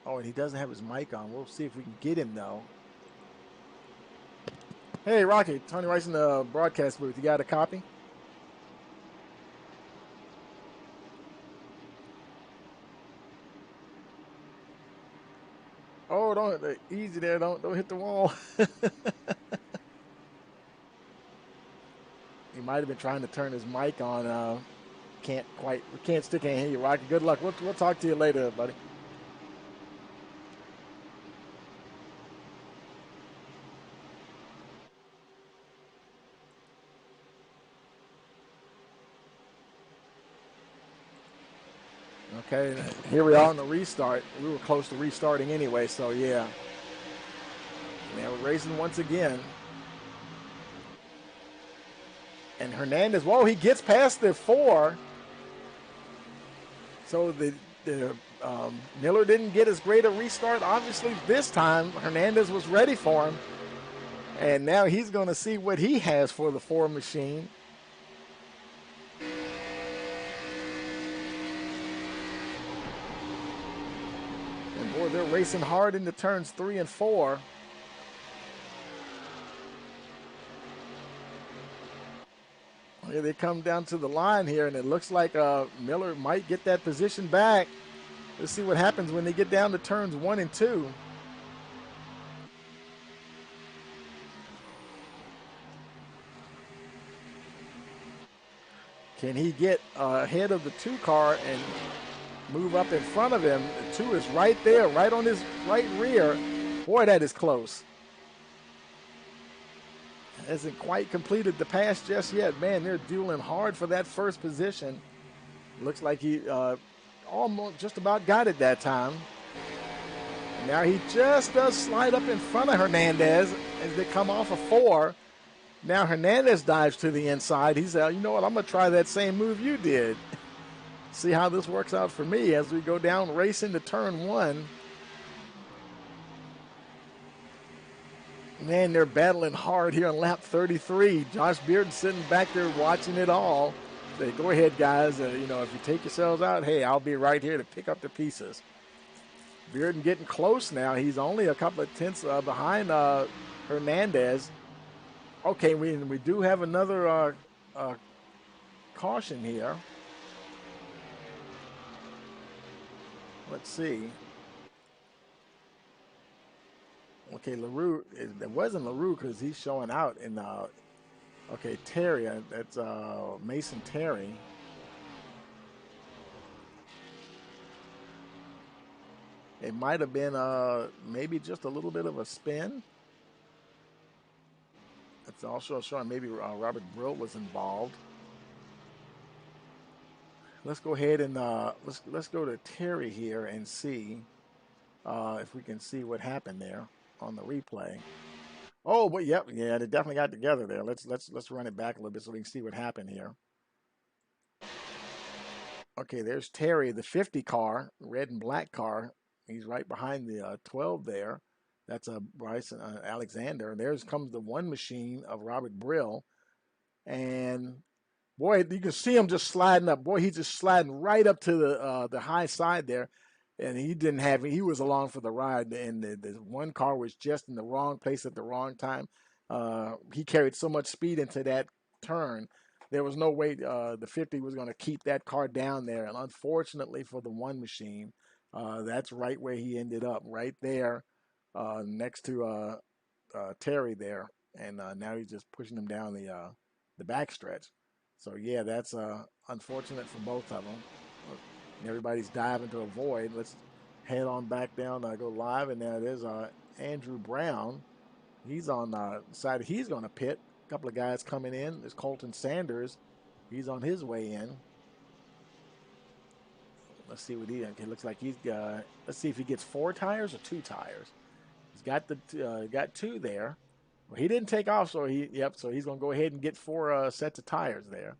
Oh, and he doesn't have his mic on. We'll see if we can get him though. Hey, Rocky, Tony Rice in the broadcast booth. You got a copy? Oh, don't easy there. Don't hit the wall. He might have been trying to turn his mic on. Can't quite. We can't still can't hear you, Rocky. Good luck. We'll talk to you later, buddy. Okay, here we are on the restart. We were close to restarting anyway, so yeah. Now we're racing once again. And Hernandez, whoa, he gets past the 4. So the Miller didn't get as great a restart. Obviously, this time Hernandez was ready for him. And now he's going to see what he has for the 4 machine. And boy, they're racing hard into turns 3 and 4. Here they come down to the line here, and it looks like Miller might get that position back. Let's see what happens when they get down to turns 1 and 2. Can he get ahead of the 2 car and move up in front of him? The 2 is right there, right on his right rear. Boy, that is close. Hasn't quite completed the pass just yet. Man, they're dueling hard for that first position. Looks like he almost just about got it that time. Now he just does slide up in front of Hernandez as they come off a 4. Now Hernandez dives to the inside. He said, you know what, I'm going to try that same move you did. See how this works out for me as we go down racing to turn 1. Man, they're battling hard here on lap 33. Josh Bearden sitting back there watching it all. Say, go ahead, guys. If you take yourselves out, hey, I'll be right here to pick up the pieces. Bearden getting close now. He's only a couple of tenths behind Hernandez. Okay, we do have another caution here. Let's see. Okay, LaRue, it wasn't LaRue because he's showing out in, okay, Terry, that's Mason Terry. It might have been maybe just a little bit of a spin. It's also showing maybe Robert Brill was involved. Let's go ahead and let's go to Terry here and see if we can see what happened there on the replay. Oh, but yep, yeah, they definitely got together there. Let's run it back a little bit so we can see what happened here. Okay, there's Terry, the 50 car, red and black car. He's right behind the 12 there. That's Bryce Alexander. And there's comes the 1 machine of Robert Brill. And boy, you can see him just sliding up. Boy, he's just sliding right up to the high side there. And he was along for the ride. And the 1 car was just in the wrong place at the wrong time. He carried so much speed into that turn. There was no way the 50 was going to keep that car down there. And unfortunately for the 1 machine, that's right where he ended up, right there next to Terry there. And now he's just pushing him down the backstretch. So, yeah, that's unfortunate for both of them. Everybody's diving to avoid. Let's head on back down, go live. And now there's Andrew Brown. He's on the side. He's going to pit. A couple of guys coming in. There's Colton Sanders. He's on his way in. Let's see what it looks like. Let's see if he gets 4 tires or 2 tires. He's got got 2 there. Well, he didn't take off, so so he's going to go ahead and get 4 sets of tires there.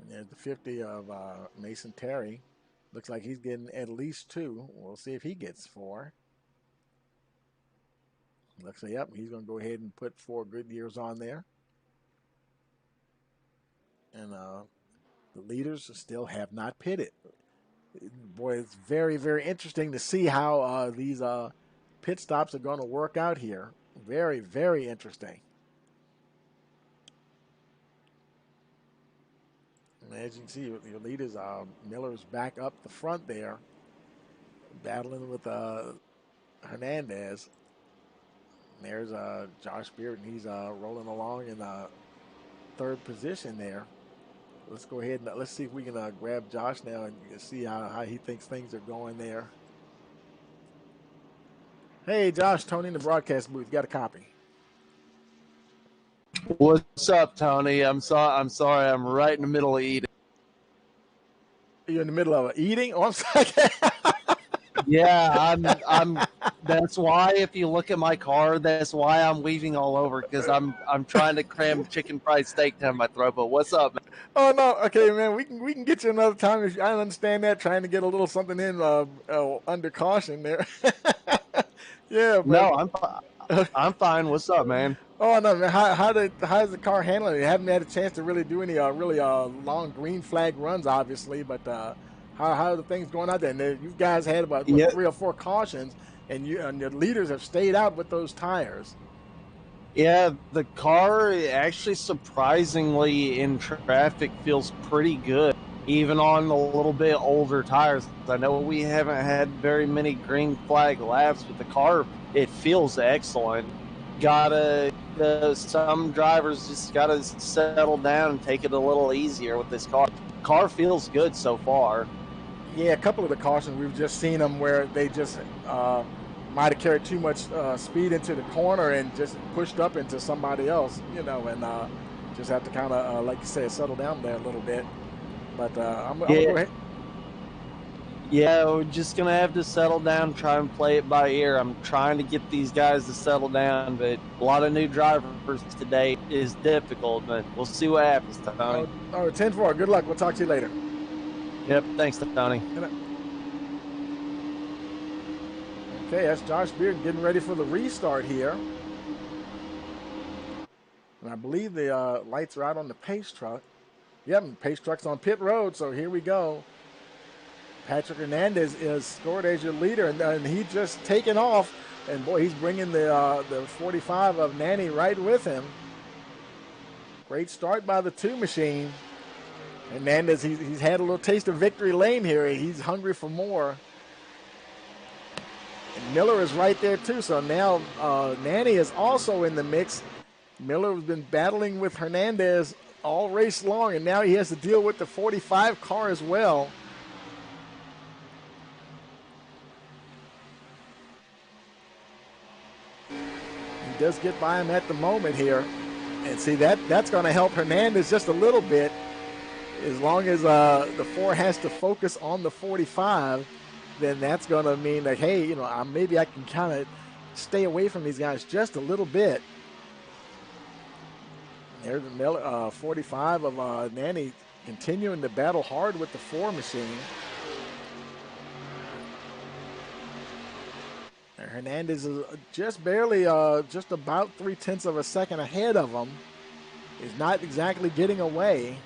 And there's the 50 of Mason Terry. Looks like he's getting at least 2. We'll see if he gets 4. Looks like, yep, he's going to go ahead and put 4 Goodyears on there. And the leaders still have not pitted. Boy, it's very, very interesting to see how these pit stops are going to work out here. Very, very interesting. as you can see, your leaders, Miller's back up the front there, battling with Hernandez. And there's Josh Beard, and he's rolling along in third position there. Let's go ahead and let's see if we can grab Josh now and see how he thinks things are going there. Hey, Josh, Tony in the broadcast booth. Got a copy. What's up, Tony? I'm sorry. I'm right in the middle of eating. You're in the middle of eating? Oh, I'm sorry. Yeah, I'm. That's why if you look at my car, that's why I'm weaving all over, because I'm trying to cram chicken fried steak down my throat. But what's up, man? Oh no, okay, man. We can get you another time. I understand that. Trying to get a little something in under caution there. Yeah, but No, I'm fine. What's up, man? oh no, man. How's the car handling it? You haven't had a chance to really do any really long green flag runs, obviously. But how are the things going out there? And you guys had about 3 or 4 cautions, and your leaders have stayed out with those tires. Yeah, the car actually surprisingly in traffic feels pretty good, even on the little bit older tires. I know we haven't had very many green flag laps, but the car, it feels excellent. Some drivers just gotta settle down and take it a little easier with this car. Car feels good so far. Yeah, a couple of the cautions we've just seen them where they just might have carried too much speed into the corner and just pushed up into somebody else, and just have to kind of, like you said, settle down there a little bit. But I'm going to go ahead. Yeah, we're just going to have to settle down, try and play it by ear. I'm trying to get these guys to settle down, but a lot of new drivers today is difficult, but we'll see what happens, Tony. All right, 10-4. Good luck. We'll talk to you later. Yep, thanks, Tony. Okay, that's Josh Beard getting ready for the restart here. And I believe the lights are out on the pace truck. Yep, and pace truck's on pit road, so here we go. Patrick Hernandez is scored as your leader, and he just taken off. And boy, he's bringing the 45 of Nanny right with him. Great start by the 2 machine. Hernandez, he's had a little taste of victory lane here. He's hungry for more. And Miller is right there too. So now Nanny is also in the mix. Miller has been battling with Hernandez all race long, and now he has to deal with the 45 car as well. He does get by him at the moment here. And see, that's going to help Hernandez just a little bit. As long as the 4 has to focus on the 45, then that's going to mean that, hey, maybe I can kind of stay away from these guys just a little bit. There's the 45 of Nanny continuing to battle hard with the 4 machine. And Hernandez is just barely, just about 0.3 of a second ahead of him. He's not exactly getting away.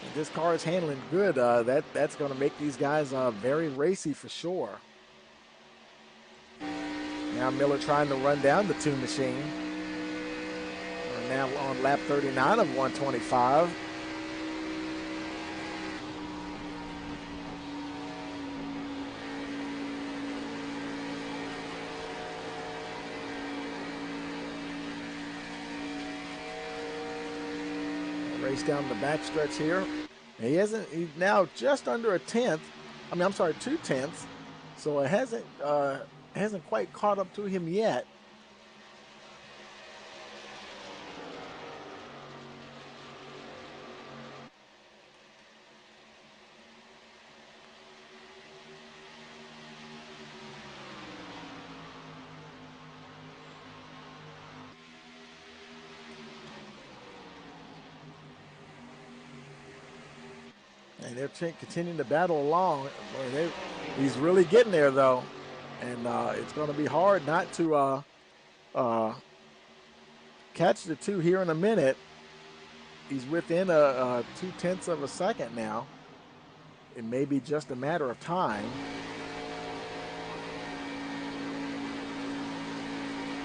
And this car is handling good. That's going to make these guys very racy for sure. Now Miller trying to run down the 2 machine. We're now on lap 39 of 125. Race down the backstretch here. He's now just under 1/10. I'm sorry, 2/10. So it hasn't quite caught up to him yet. And they're continuing to battle along. He's really getting there, though. And it's going to be hard not to catch the 2 here in a minute. He's within 0.2 of a second now. It may be just a matter of time.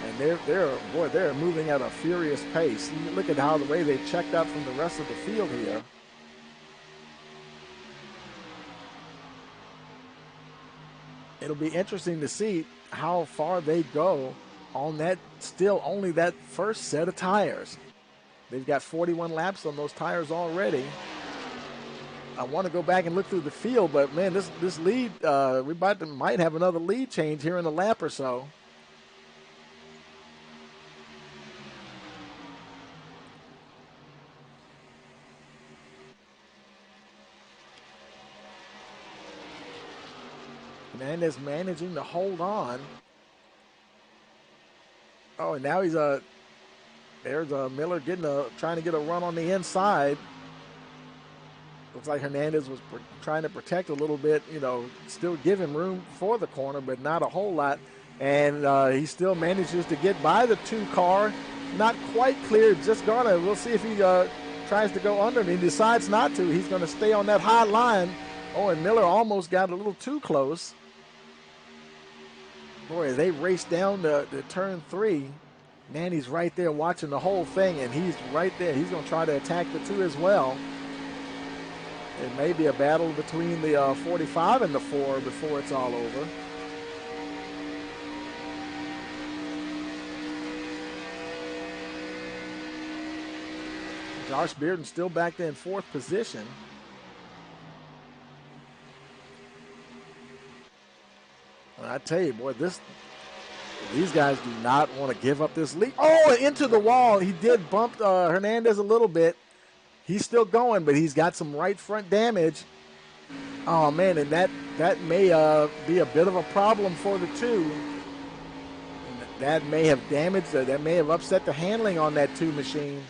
And they're moving at a furious pace. You look at how the way they checked out from the rest of the field here. It'll be interesting to see how far they go on that, still only that first set of tires. They've got 41 laps on those tires already. I want to go back and look through the field, but man, this lead, we might have another lead change here in a lap or so. Hernandez managing to hold on. Oh, and now there's Miller trying to get a run on the inside. Looks like Hernandez was trying to protect a little bit, still giving room for the corner, but not a whole lot. And he still manages to get by the 2 car. Not quite clear, just gonna. We'll see if he tries to go under, and he decides not to. He's going to stay on that high line. Oh, and Miller almost got a little too close. Boy, they race down to turn 3. Manny's right there watching the whole thing, and he's right there. He's going to try to attack the 2 as well. It may be a battle between the 45 and the 4 before it's all over. Josh Bearden still back there in 4th position. And I tell you, boy, these guys do not want to give up this lead. Oh, into the wall. He did bump Hernandez a little bit. He's still going, but he's got some right front damage. Oh, man, and that may be a bit of a problem for the 2. That may have damaged, that may have upset the handling on that 2 machine.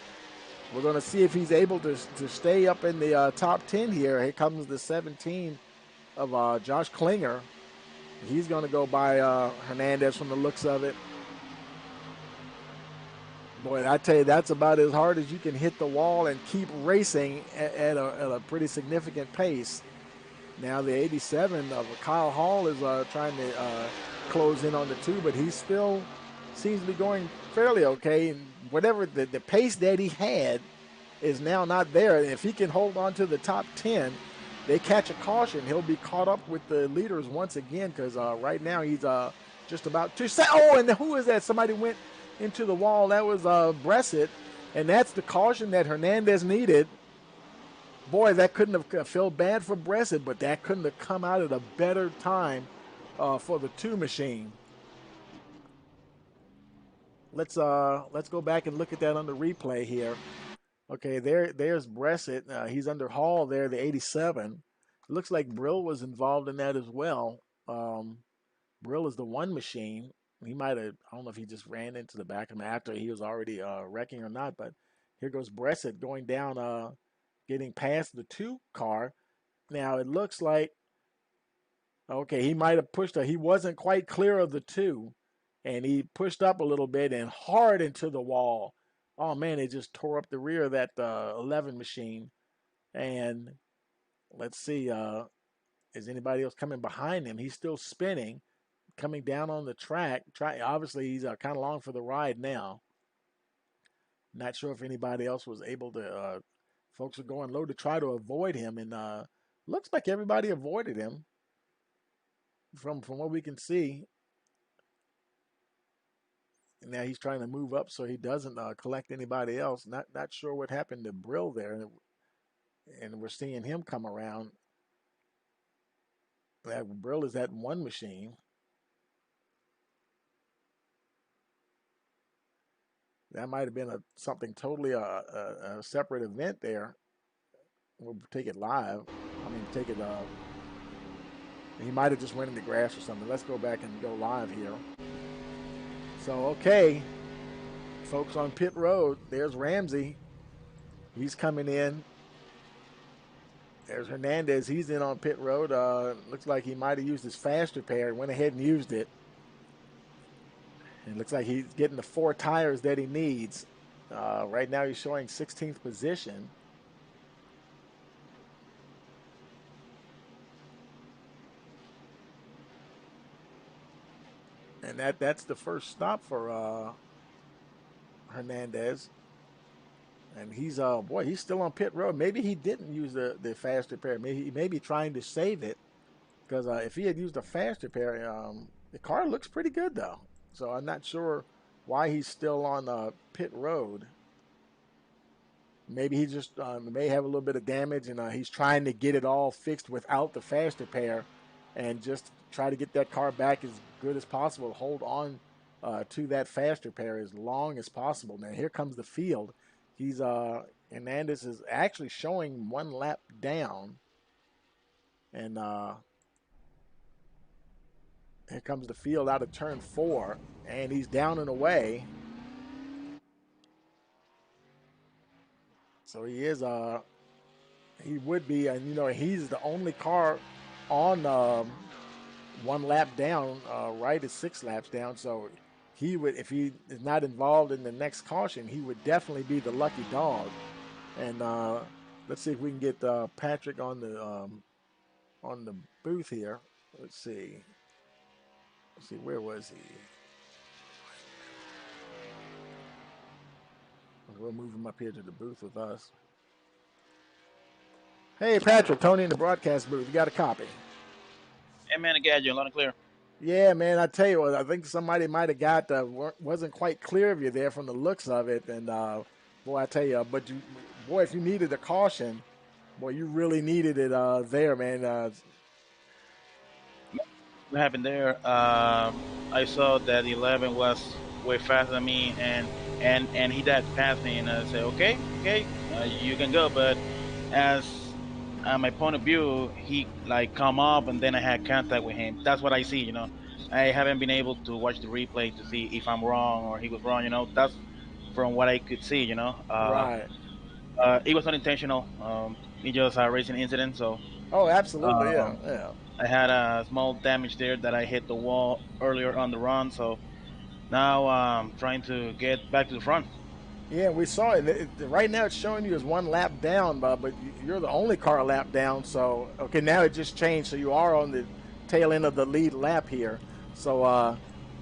We're going to see if he's able to stay up in the top 10 here. Here comes the 17 of Josh Klinger. He's going to go by Hernandez from the looks of it. Boy, I tell you, that's about as hard as you can hit the wall and keep racing at a pretty significant pace. Now the 87 of Kyle Hall is trying to close in on the 2, but he still seems to be going fairly okay. And whatever the pace that he had is now not there. If he can hold on to the top 10, they catch a caution, he'll be caught up with the leaders once again, because right now he's just about to say, oh, and who is that? Somebody went into the wall. That was Bressett, and that's the caution that Hernandez needed. Boy, that couldn't have felt bad for Bressett, but that couldn't have come out at a better time for the 2 machine. Let's go back and look at that on the replay here. Okay, there's Bressett. He's under Hall there, the 87. It looks like Brill was involved in that as well. Brill is the 1 machine. He might have, I don't know if he just ran into the back of him after he was already wrecking or not, but here goes Bressett going down, getting past the 2 car. Now it looks like, okay, he might have pushed, he wasn't quite clear of the 2, and he pushed up a little bit and hard into the wall. Oh, man, it just tore up the rear of that 11 machine. And let's see, is anybody else coming behind him? He's still spinning, coming down on the track. Obviously, he's kind of along for the ride now. Not sure if anybody else was able to, folks are going low to try to avoid him. And looks like everybody avoided him from what we can see. Now he's trying to move up so he doesn't collect anybody else. Not sure what happened to Brill there, and we're seeing him come around. That Brill is that 1 machine. That might have been something totally a separate event there. We'll take it live. Take it. He might have just went in the grass or something. Let's go back and go live here. So, okay, folks on pit road, there's Ramsey. He's coming in. There's Hernandez. He's in on pit road. Looks like he might have used his fast repair and went ahead and used it. And it looks like he's getting the 4 tires that he needs. Right now he's showing 16th position. And and that's the first stop for Hernandez. And he's boy, he's still on pit road. Maybe he didn't use the fast repair. Maybe he may be trying to save it because if he had used a fast repair, the car looks pretty good though. So I'm not sure why he's still on pit road. Maybe he just may have a little bit of damage, and he's trying to get it all fixed without the fast repair, and just try to get that car back as good as possible. Hold on to that fast repair as long as possible. Now here comes the field. He's Hernandez is actually showing one lap down, and here comes the field out of turn 4, and he's down and away. So he is he would be, and he's the only car on one lap down. Right is 6 laps down, so he would, if he is not involved in the next caution, he would definitely be the lucky dog. And let's see if we can get Patrick on the booth here. Let's see. Where was he? We'll move him up here to the booth with us. Hey, Patrick, Tony in the broadcast booth. You got a copy? Hey, man, I got you loud and clear. Yeah, man, I tell you what, I think somebody might have got wasn't quite clear of you there from the looks of it. And boy, I tell you, boy, if you needed a caution, boy, you really needed it there, man. What happened there? I saw that 11 was way faster than me, and he died past me, and I said, okay, you can go. But as my point of view, he like come up, and then I had contact with him. That's what I see. I haven't been able to watch the replay to see if I'm wrong or he was wrong. That's from what I could see. Right. It was not intentional. It just a racing incident. So. Oh, absolutely, yeah. I had a small damage there that I hit the wall earlier on the run, so now I'm trying to get back to the front. Yeah, we saw it. Right now it's showing you as one lap down, but you're the only car lap down. So, okay, now it just changed. So you are on the tail end of the lead lap here. So,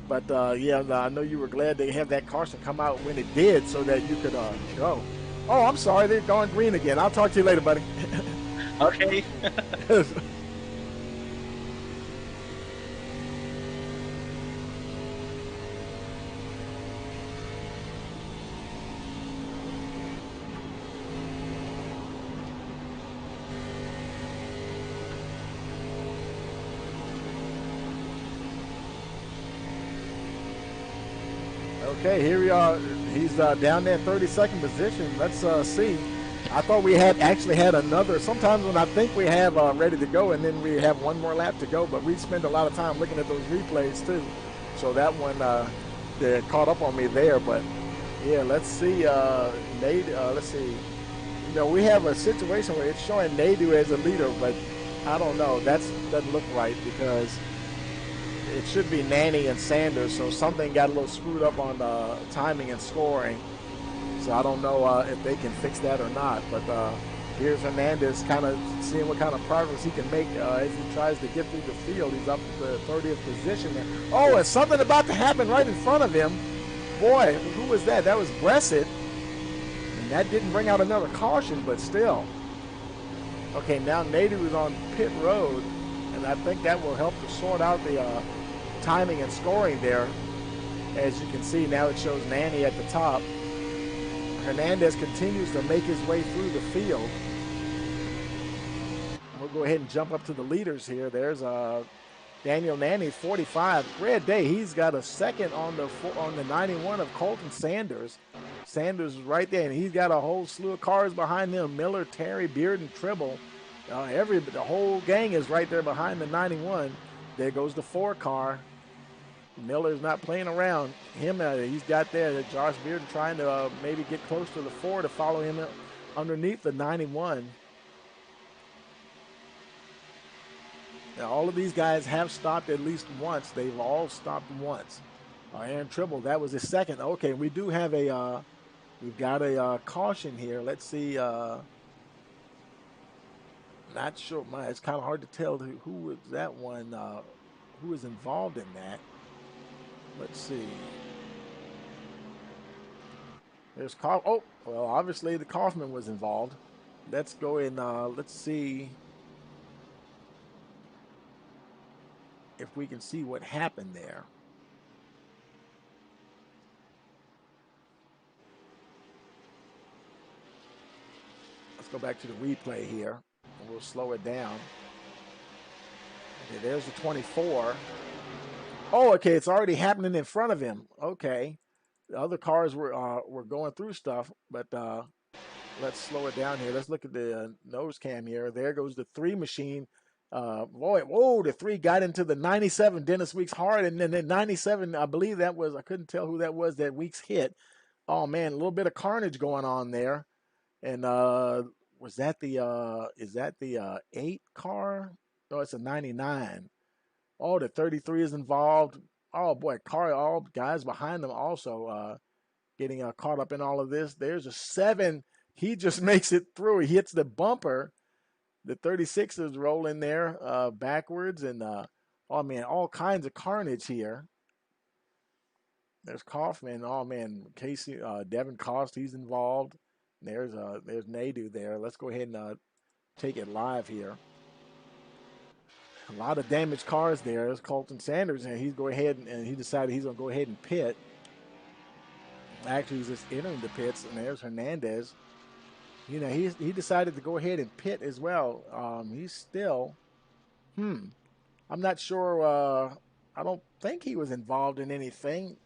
yeah, I know you were glad they had that caution come out when it did so that you could go. Oh, I'm sorry. They're going green again. I'll talk to you later, buddy. Okay. Okay, here we are. He's down there 32nd position. Let's see. I thought we had another. Sometimes when I think we have ready to go, and then we have one more lap to go, but we spend a lot of time looking at those replays too. So that one they caught up on me there. But yeah, let's see. Nate, let's see. We have a situation where it's showing Nadu as a leader, but I don't know. That doesn't look right because it should be Nanny and Sanders, so something got a little screwed up on timing and scoring. So I don't know if they can fix that or not. But here's Hernandez kind of seeing what kind of progress he can make as he tries to get through the field. He's up to the 30th position there. Oh, and something about to happen right in front of him. Boy, who was that? That was Bressett. And that didn't bring out another caution, but still. Okay, now Nadu is on pit road, and I think that will help to sort out the timing and scoring there. As you can see, now it shows Nanny at the top. Hernandez continues to make his way through the field. We'll go ahead and jump up to the leaders here. There's Daniel Nanny, 45. Red Day, he's got a second on the 91 of Colton Sanders. Sanders is right there, and he's got a whole slew of cars behind him. Miller, Terry, Beard, and Tribble. The whole gang is right there behind the 91. There goes the 4 car. Miller's not playing around. He's got there. Josh Beard trying to maybe get close to the 4 to follow him underneath the 91. Now, all of these guys have stopped at least once. They've all stopped once. Aaron Tribble, that was his second. Okay, we do have we've got a caution here. Let's see. Not sure. It's kind of hard to tell who was that one, who was involved in that. Let's see. There's oh, well, obviously the Kaufman was involved. Let's go in. Let's see if we can see what happened there. Let's go back to the replay here, and we'll slow it down. Okay, there's the 24. Oh, okay, it's already happening in front of him. Okay, the other cars were going through stuff, but let's slow it down here. Let's look at the nose cam here. There goes the 3 machine. Whoa, the 3 got into the 97 Dennis Weeks hard, and then the 97, I believe that was, I couldn't tell who that was that Weeks hit. Oh man, a little bit of carnage going on there. And was that the is that the 8 car? No, it's a 99. Oh, the 33 is involved. Oh boy, all guys behind them also getting caught up in all of this. There's a 7. He just makes it through. He hits the bumper. The 36 is rolling there backwards, and oh man, all kinds of carnage here. There's Kaufman. Oh man, Casey, Devin Cost, he's involved. There's Nadu there. Let's go ahead and take it live here. A lot of damaged cars there. There's Colton Sanders, and he's go ahead and he decided he's gonna go ahead and pit. Actually, he's just entering the pits, and there's Hernandez. You know, he decided to go ahead and pit as well. He's still, I'm not sure. I don't think he was involved in anything.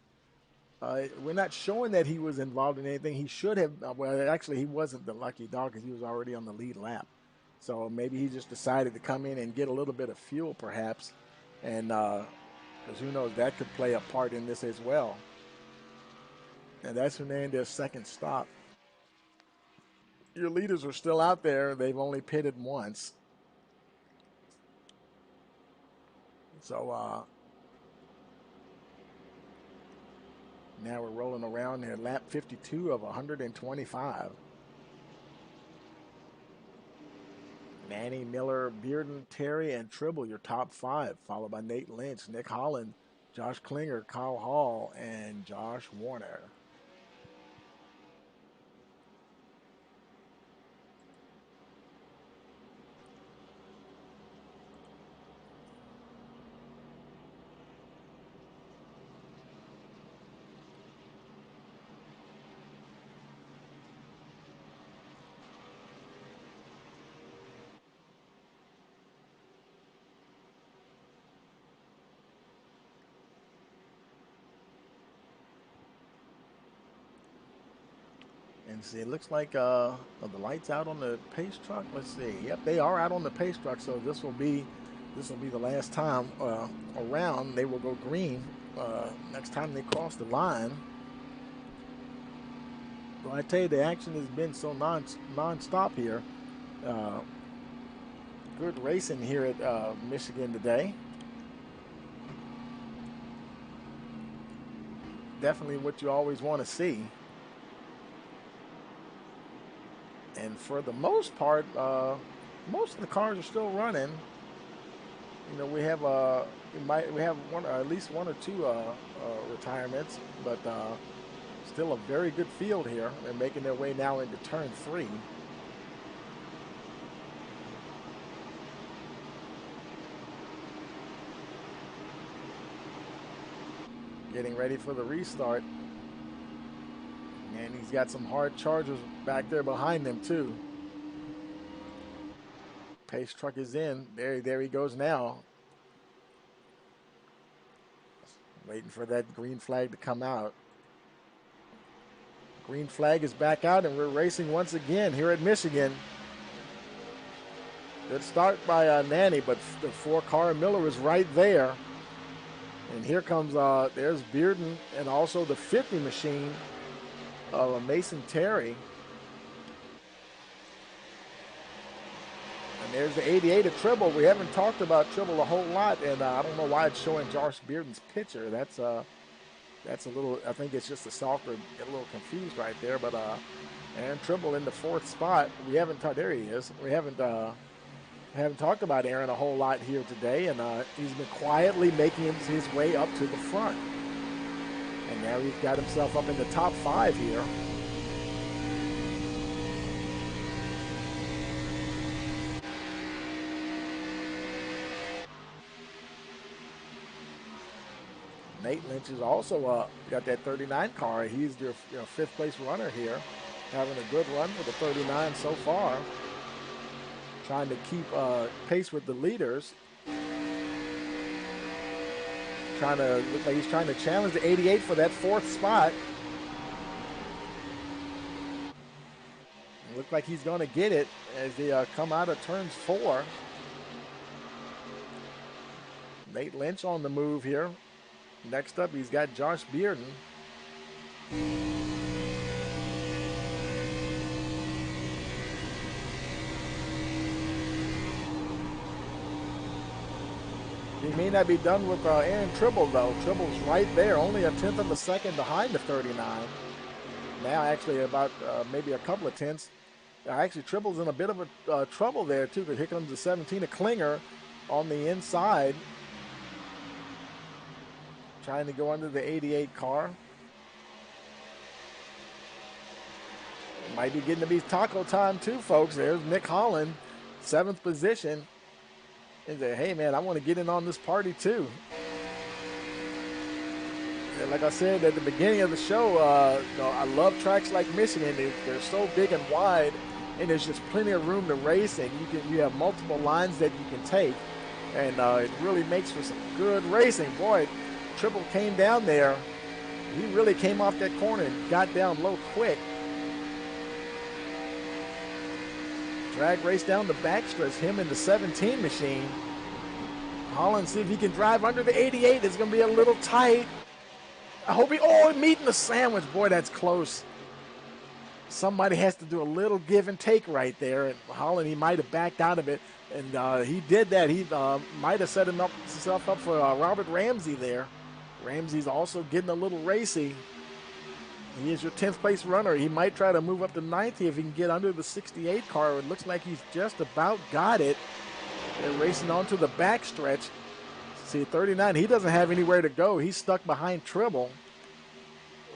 We're not showing that he was involved in anything. He should have. Well, actually, he wasn't the lucky dog because he was already on the lead lap. So maybe he just decided to come in and get a little bit of fuel, perhaps. And because who knows, that could play a part in this as well. And that's Hernandez's second stop. Your leaders are still out there. They've only pitted once. So now we're rolling around there, lap 52 of 125. Manny, Miller, Bearden, Terry, and Tribble, your top 5, followed by Nate Lynch, Nick Holland, Josh Klinger, Kyle Hall, and Josh Warner. And see, it looks like are the lights out on the pace truck. Let's see. Yep, they are out on the pace truck. So this will be the last time around. They will go green next time they cross the line. Well, I tell you, the action has been so non-stop here. Good racing here at Michigan today. Definitely what you always want to see. And for the most part, most of the cars are still running. You know, we have at least one or two retirements, but still a very good field here. They're making their way now into turn 3. Getting ready for the restart. And he's got some hard chargers back there behind them too. Pace truck is in. There he goes now. Waiting for that green flag to come out. Green flag is back out, and we're racing once again here at Michigan. Good start by Nanny, but the 4-car Miller is right there. And here comes, there's Bearden and also the 50 machine of Mason Terry. And there's the 88 of Tribble. We haven't talked about Tribble a whole lot, and I don't know why it's showing Josh Bearden's picture. That's a little, I think it's just a software, get a little confused right there. But Aaron Tribble in the 4th spot. We haven't talked, there he is. We haven't talked about Aaron a whole lot here today, and he's been quietly making his way up to the front. And now he's got himself up in the top 5 here. Nate Lynch is also got that 39 car. He's their 5th place runner here, having a good run for the 39 so far. Trying to keep pace with the leaders. Look like he's trying to challenge the 88 for that 4th spot. Look like he's going to get it as they come out of turns 4. Nate Lynch on the move here. Next up, he's got Josh Bearden. He may not be done with Aaron Tribble, though. Tribble's right there, only a 1/10 of a second behind the 39. Now, actually, about maybe a couple of tenths. Actually, Tribble's in a bit of a trouble there, too, because here comes the 17, a Klinger on the inside. Trying to go under the 88 car. Might be getting to be taco time too, folks. There's Nick Holland, 7th position. And say, hey man, I want to get in on this party too. And like I said at the beginning of the show, I love tracks like Michigan. They're so big and wide, and there's just plenty of room to race, and you have multiple lines that you can take, and it really makes for some good racing. Boy, Tribble came down there. He really came off that corner and got down low quick. Drag race down the backstretch, him and the 17 machine. Holland, see if he can drive under the 88. It's going to be a little tight. I hope meeting the sandwich. Boy, that's close. Somebody has to do a little give and take right there. And Holland, he might have backed out of it. And he did that. He might have set himself up for Robert Ramsey there. Ramsey's also getting a little racy. He is your 10th place runner. He might try to move up to 90 if he can get under the 68 car. It looks like he's just about got it. They're racing onto the backstretch. See, 39, he doesn't have anywhere to go. He's stuck behind Tribble.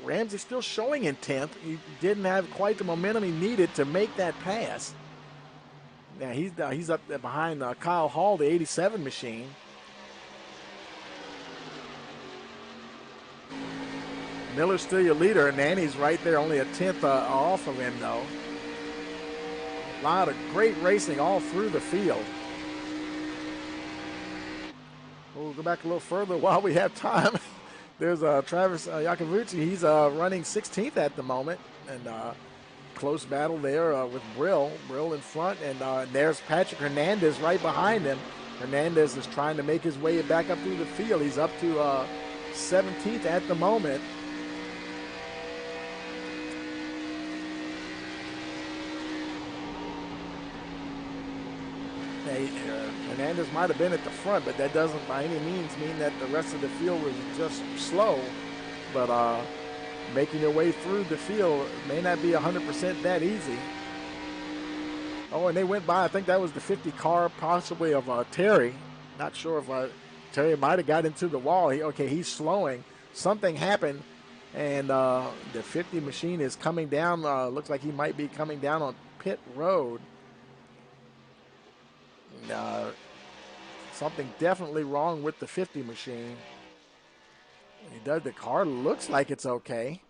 Ramsey still showing in 10th. He didn't have quite the momentum he needed to make that pass. Now he's up there behind Kyle Hall, the 87 machine. Miller's still your leader, and Nanny's right there, only a 10th off of him, though. A lot of great racing all through the field. We'll go back a little further while we have time. There's Travis Iacovucci. He's running 16th at the moment, and close battle there with Brill. Brill in front, and there's Patrick Hernandez right behind him. Hernandez is trying to make his way back up through the field. He's up to 17th at the moment. Hernandez might have been at the front, but that doesn't by any means mean that the rest of the field was just slow. But making your way through the field may not be 100% that easy. Oh, and they went by, I think that was the 50 car possibly of Terry. Not sure if Terry might have got into the wall. He's slowing. Something happened, and the 50 machine is coming down. Looks like he might be coming down on pit road. Something definitely wrong with the 50 machine. The car looks like it's okay.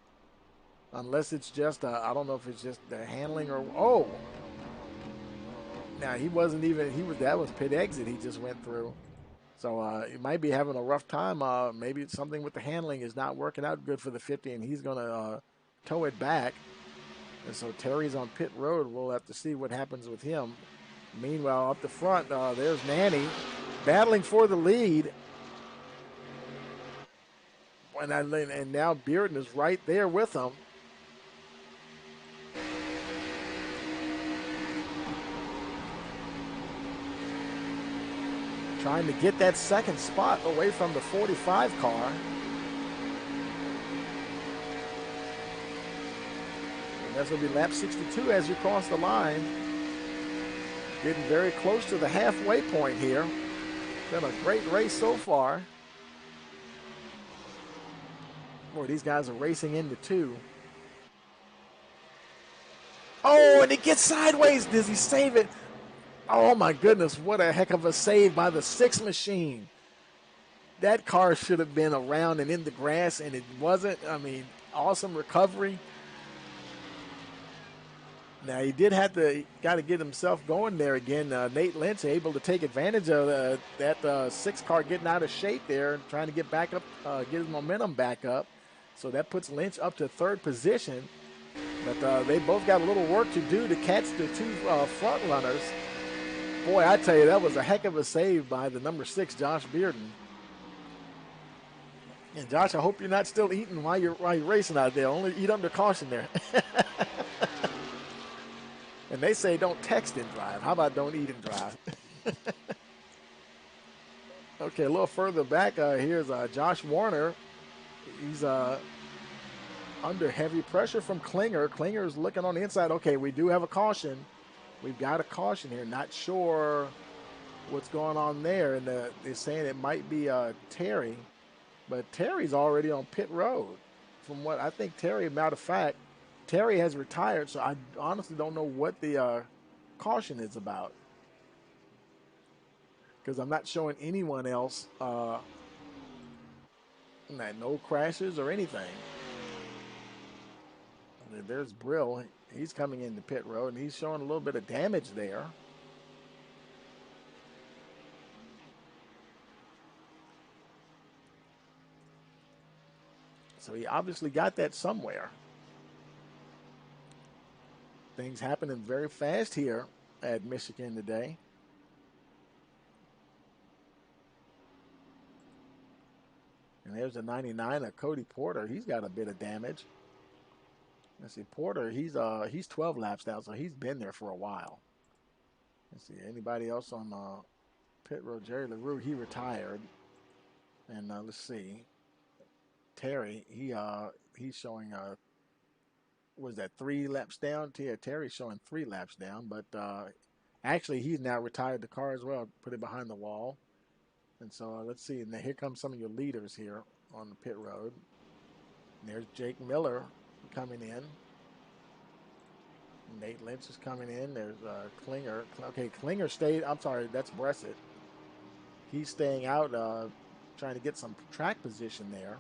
Unless it's just, I don't know if it's just the handling or, oh. Now he wasn't even, that was pit exit he just went through. So he might be having a rough time. Maybe it's something with the handling is not working out good for the 50, and he's going to tow it back. And so Terry's on pit road. We'll have to see what happens with him. Meanwhile, up the front, there's Nanny battling for the lead. And now Bearden is right there with him. Trying to get that second spot away from the 45 car. And that's going to be lap 62 as you cross the line. Getting very close to the halfway point here. Been a great race so far. Boy, these guys are racing into 2. Oh, and he gets sideways. Does he save it? Oh, my goodness. What a heck of a save by the 6 machine. That car should have been around and in the grass, and it wasn't. I mean, awesome recovery. Now, he did have to, got to get himself going there again. Nate Lynch able to take advantage of that 6 car getting out of shape there, trying to get back up, get his momentum back up. So that puts Lynch up to 3rd position. But they both got a little work to do to catch the 2 front runners. Boy, I tell you, that was a heck of a save by the number 6, Josh Bearden. And Josh, I hope you're not still eating while you're racing out there. Only eat under caution there. And they say don't text and drive. How about don't eat and drive? Okay, a little further back, here's Josh Warner. He's under heavy pressure from Klinger. Klinger's looking on the inside. Okay, we do have a caution. We've got a caution here. Not sure what's going on there. And they're saying it might be Terry. But Terry's already on pit road. From what I think Terry, matter of fact, Terry has retired, so I honestly don't know what the caution is about. Because I'm not showing anyone else no crashes or anything. There's Brill. He's coming into pit road, and he's showing a little bit of damage there. So he obviously got that somewhere. Things happening very fast here at Michigan today. And there's a 99 of Cody Porter. He's got a bit of damage. Let's see, Porter, he's 12 laps down, so he's been there for a while. Let's see, anybody else on pit road? Jerry LaRue, he retired. And let's see, Terry, he's showing was that 3 laps down? Terry's showing 3 laps down, but actually he's now retired the car as well, put it behind the wall. And so let's see, and here comes some of your leaders here on the pit road. And there's Jake Miller coming in. Nate Lynch is coming in. There's Klinger. Okay, Klinger stayed, I'm sorry, that's Bressett. He's staying out, trying to get some track position there.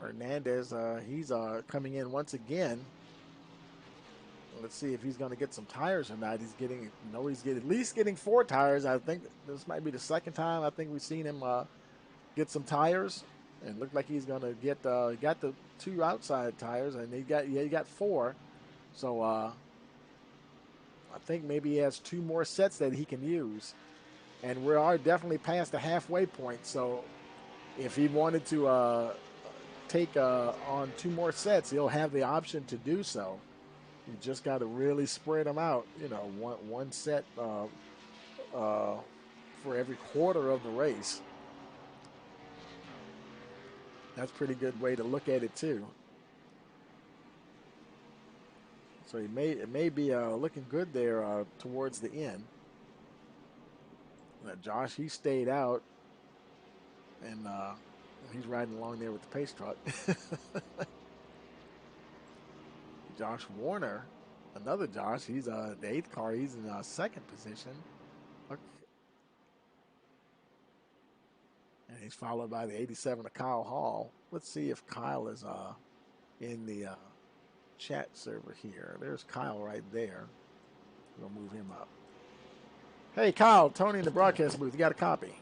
Hernandez, he's coming in once again. Let's see if he's going to get some tires or not. He's getting at least getting 4 tires. I think this might be the second time I think we've seen him get some tires, and looked like he's going to get got the 2 outside tires, and he got 4. So I think maybe he has 2 more sets that he can use, and we are definitely past the halfway point. So if he wanted to take on 2 more sets, he'll have the option to do so. You just got to really spread them out. One set for every quarter of the race. That's a pretty good way to look at it too. So it may be looking good there towards the end. Josh, he stayed out, and he's riding along there with the pace truck. Josh Warner, another Josh, he's the 8th car. He's in 2nd position. Okay. And he's followed by the 87 of Kyle Hall. Let's see if Kyle is in the chat server here. There's Kyle right there. We'll move him up. Hey, Kyle, Tony in the broadcast booth. You got a copy?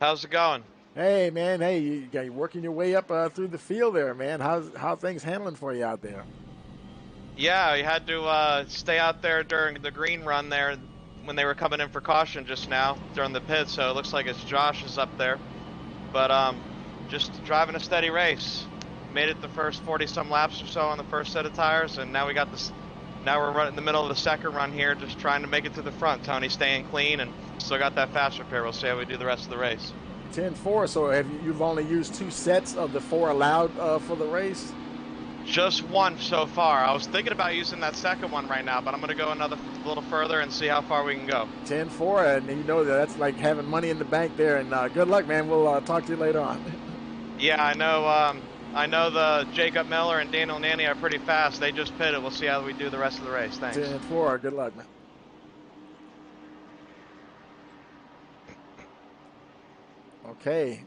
How's it going? Hey, man. Hey, you're working your way up through the field there, man. How things handling for you out there? Yeah, we had to stay out there during the green run there when they were coming in for caution just now during the pit, so it looks like it's Josh is up there. But just driving a steady race. Made it the first 40-some laps or so on the first set of tires, and now we got this. Now we're running in the middle of the second run here, just trying to make it to the front. Tony's staying clean, and still got that fast repair. We'll see how we do the rest of the race. 10-4, so you've only used 2 sets of the 4 allowed for the race? Just one so far. I was thinking about using that second one right now, but I'm going to go another little further and see how far we can go. 10-4, and you know that's like having money in the bank there. And good luck, man. We'll talk to you later on. Yeah, I know. I know the Jacob Miller and Daniel Nanny are pretty fast. They just pitted. We'll see how we do the rest of the race. Thanks. 10-4. Good luck, man. Okay,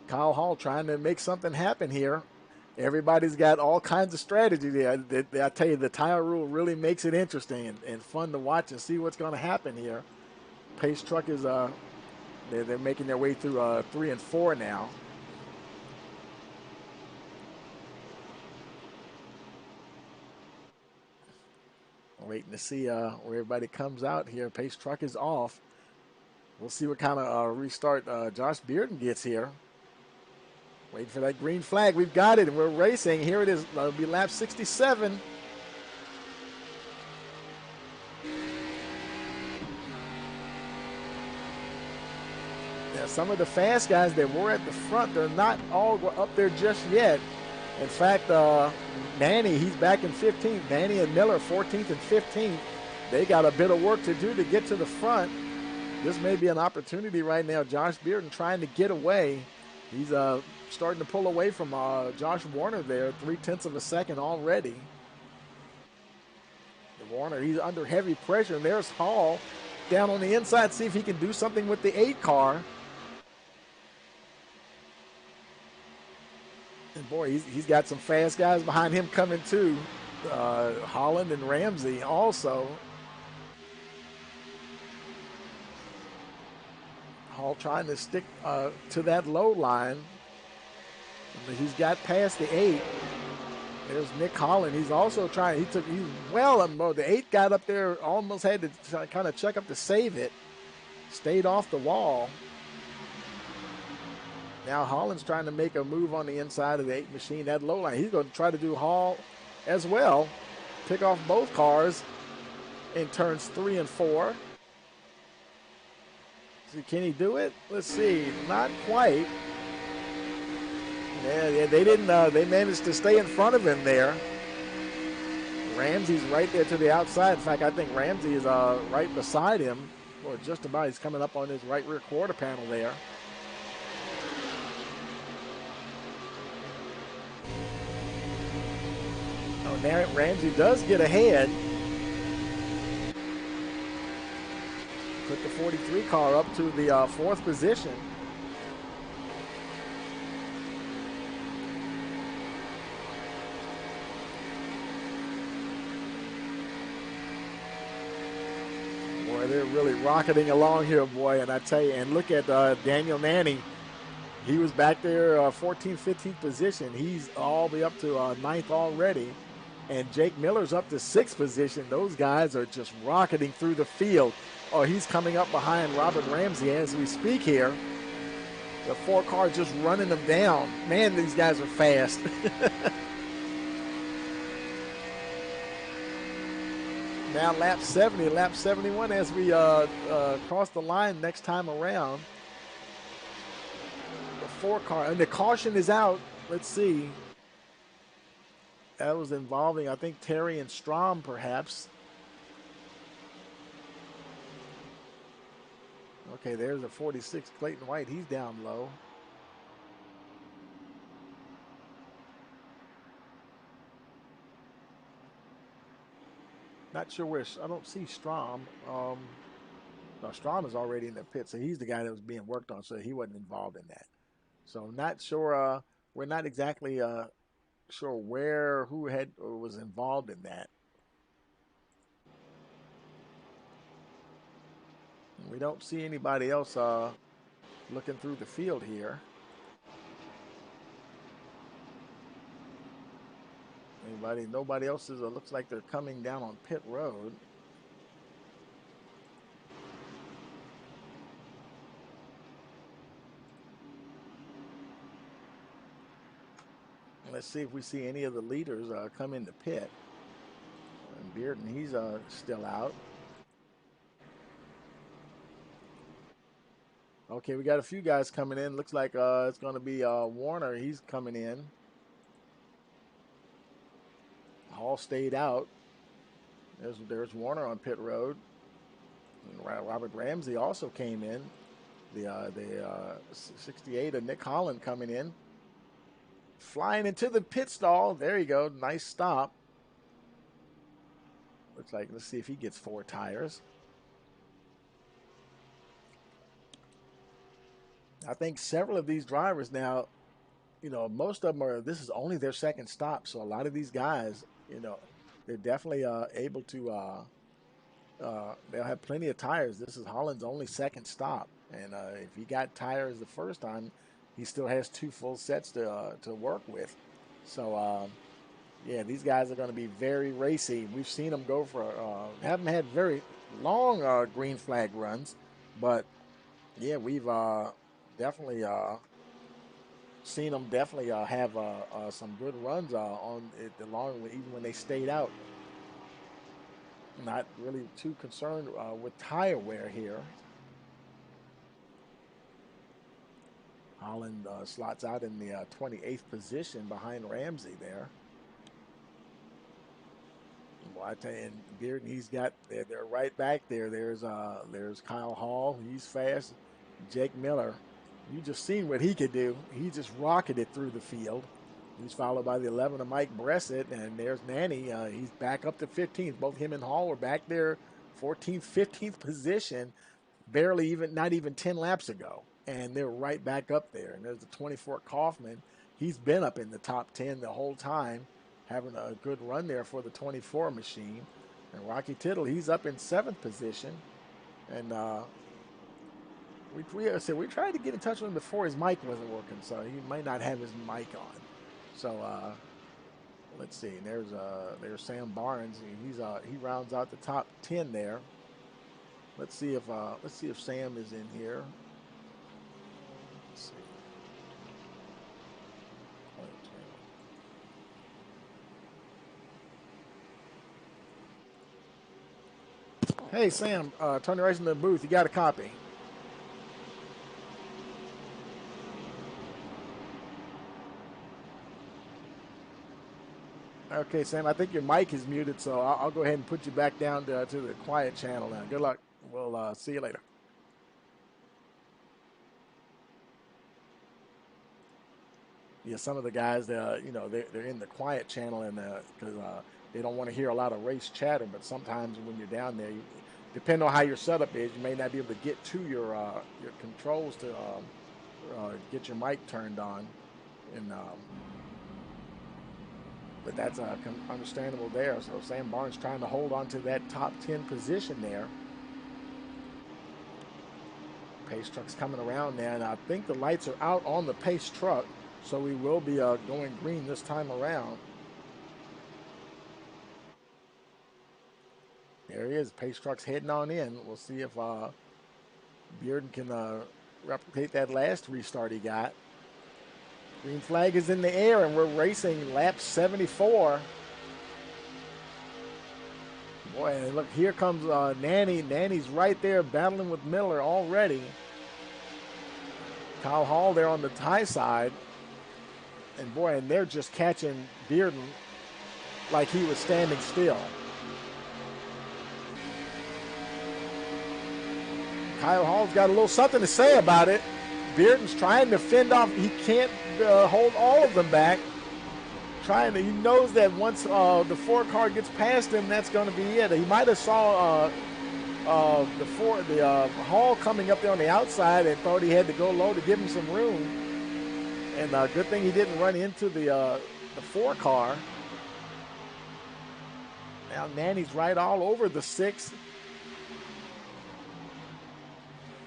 Kyle Hall trying to make something happen here. Everybody's got all kinds of strategy there. I tell you, the tire rule really makes it interesting and fun to watch and see what's going to happen here. Pace truck is they're making their way through 3 and 4 now. Waiting to see where everybody comes out here. Pace truck is off. We'll see what kind of restart Josh Bearden gets here. Waiting for that green flag. We've got it, and we're racing. Here it is. It'll be lap 67. Yeah, some of the fast guys that were at the front, they're not all up there just yet. In fact, Nanny, he's back in 15th. Nanny and Miller, 14th and 15th. They got a bit of work to do to get to the front. This may be an opportunity right now. Josh Bearden trying to get away. He's starting to pull away from Josh Warner there, 0.3 of a second already. Warner, he's under heavy pressure. And there's Hall down on the inside, see if he can do something with the 8 car. And boy, he's got some fast guys behind him coming too. Holland and Ramsey also. Hall trying to stick to that low line. He's got past the 8. There's Nick Holland. He's also trying. He's well. The 8 got up there, almost had to kind of check up to save it. Stayed off the wall. Now Holland's trying to make a move on the inside of the 8 machine. That low line. He's going to try to do Hall as well. Pick off both cars in turns 3 and 4. See, can he do it? Let's see. Not quite. Yeah, they didn't. They managed to stay in front of him there. Ramsey's right there to the outside. In fact, I think Ramsey is right beside him, or just about. He's coming up on his right rear quarter panel there. Oh, now Ramsey does get ahead. Put the 43 car up to the 4th position. Boy, they're really rocketing along here, boy. And I tell you, and look at Daniel Nanny. He was back there 14th, 15th position. He's all the way up to 9th already. And Jake Miller's up to 6th position. Those guys are just rocketing through the field. Oh, he's coming up behind Robert Ramsey as we speak here. The 4 car just running them down. Man, these guys are fast. Now lap 70, lap 71 as we cross the line next time around. The 4 car, and the caution is out. Let's see. That was involving, I think, Terry and Strom, perhaps. Okay, there's a 46, Clayton White. He's down low. Not sure where, I don't see Strom. No, Strom is already in the pit, so he's the guy that was being worked on, so he wasn't involved in that. So not sure, we're not exactly sure who was involved in that. We don't see anybody else looking through the field here. Nobody else is. Looks like they're coming down on pit road. Let's see if we see any of the leaders come into pit. And Bearden, he's still out. Okay, we got a few guys coming in. Looks like it's going to be Warner. He's coming in. Hall stayed out. There's Warner on pit road. And Robert Ramsey also came in. The 68 of Nick Holland coming in. Flying into the pit stall. There you go. Nice stop. Looks like, let's see if he gets 4 tires. I think several of these drivers now, most of them this is only their second stop. So a lot of these guys, they're definitely able to, they'll have plenty of tires. This is Holland's only second stop. And if he got tires the first time, he still has 2 full sets to work with. So, yeah, these guys are going to be very racy. We've seen them go for, haven't had very long green flag runs, but yeah, we've definitely seen them definitely have some good runs on it along with, even when they stayed out. Not really too concerned with tire wear here. Holland slots out in the 28th position behind Ramsey there. Well, I tell you, and Bearden, he's got, they're right back there. There's Kyle Hall, he's fast. Jake Miller, you just seen what he could do. He just rocketed through the field. He's followed by the 11 of Mike Bressett, and there's Nanny. He's back up to 15th. Both him and Hall were back there, 14th, 15th position, not even 10 laps ago. And they're right back up there. And there's the 24 Kaufman. He's been up in the top 10 the whole time, having a good run there for the 24 machine. And Rocky Tittle, he's up in 7th position. And we tried to get in touch with him before his mic wasn't working, so he might not have his mic on. So let's see. There's Sam Barnes. He rounds out the top 10 there. Let's see if Sam is in here. Let's see. Hey Sam, Tony Rice in the booth. You got a copy? Okay, Sam, I think your mic is muted, so I'll go ahead and put you back down to the quiet channel now. Good luck. We'll see you later. Yeah, some of the guys, they're in the quiet channel, and because they don't want to hear a lot of race chatter. But sometimes when you're down there, depending on how your setup is, you may not be able to get to your controls to get your mic turned on, and but that's understandable there. So Sam Barnes trying to hold on to that top 10 position there. Pace truck's coming around now, and I think the lights are out on the pace truck, so we will be going green this time around. There he is. Pace truck's heading on in. We'll see if Bearden can replicate that last restart he got. Green flag is in the air, and we're racing lap 74. Boy, and look, here comes Nanny. Nanny's right there battling with Miller already. Kyle Hall there on the high side. And boy, and they're just catching Bearden like he was standing still. Kyle Hall's got a little something to say about it. Bearden's trying to fend off. He can't hold all of them back. He knows that once the 4 car gets past him, that's going to be it. He might have saw the Hall coming up there on the outside and thought he had to go low to give him some room. And good thing he didn't run into the 4 car. Now Nanny's right all over the 6.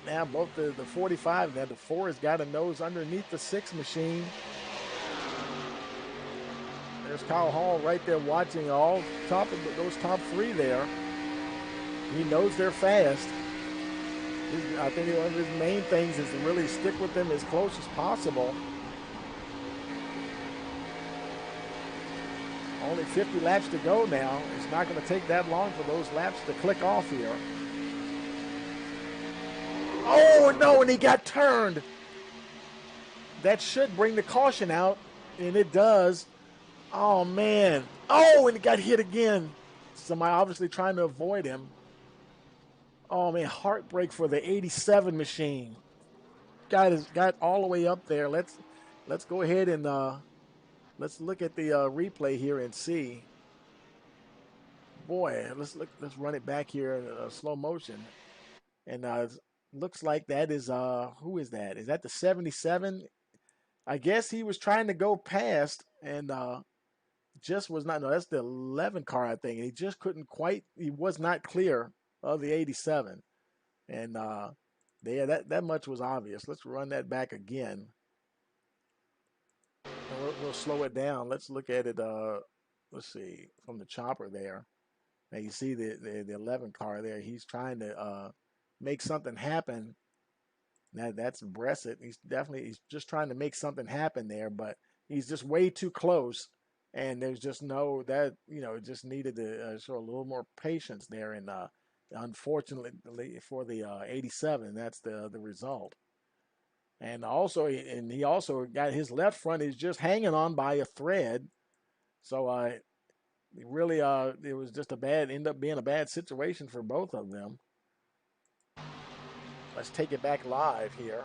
Now both the 45, now the 4 has got a nose underneath the 6 machine. There's Kyle Hall right there watching all top of those top 3 there. He knows they're fast. I think one of his main things is to really stick with them as close as possible. Only 50 laps to go now. It's not going to take that long for those laps to click off here. Oh, no, and he got turned. That should bring the caution out, and it does. Oh, man. Oh, and he got hit again. Somebody obviously trying to avoid him. Oh, man, heartbreak for the 87 machine. Got all the way up there. Let's go ahead and let's look at the replay here and see. Boy, let's run it back here in slow motion. And looks like that is who is that? Is that the 77? I guess he was trying to go past and just was not. No, that's the 11 car, I think. He just couldn't quite. He was not clear of the 87, and yeah, that much was obvious. Let's run that back again. And we'll slow it down. Let's look at it. Let's see from the chopper there. Now you see the 11 car there. He's trying to make something happen. Now that's Bressett. He's just trying to make something happen there, but he's just way too close. And there's just no that it just needed to show a little more patience there. And unfortunately for the 87, that's the result. And also, he also got his left front is just hanging on by a thread. So really, it was just end up being a bad situation for both of them. Let's take it back live here.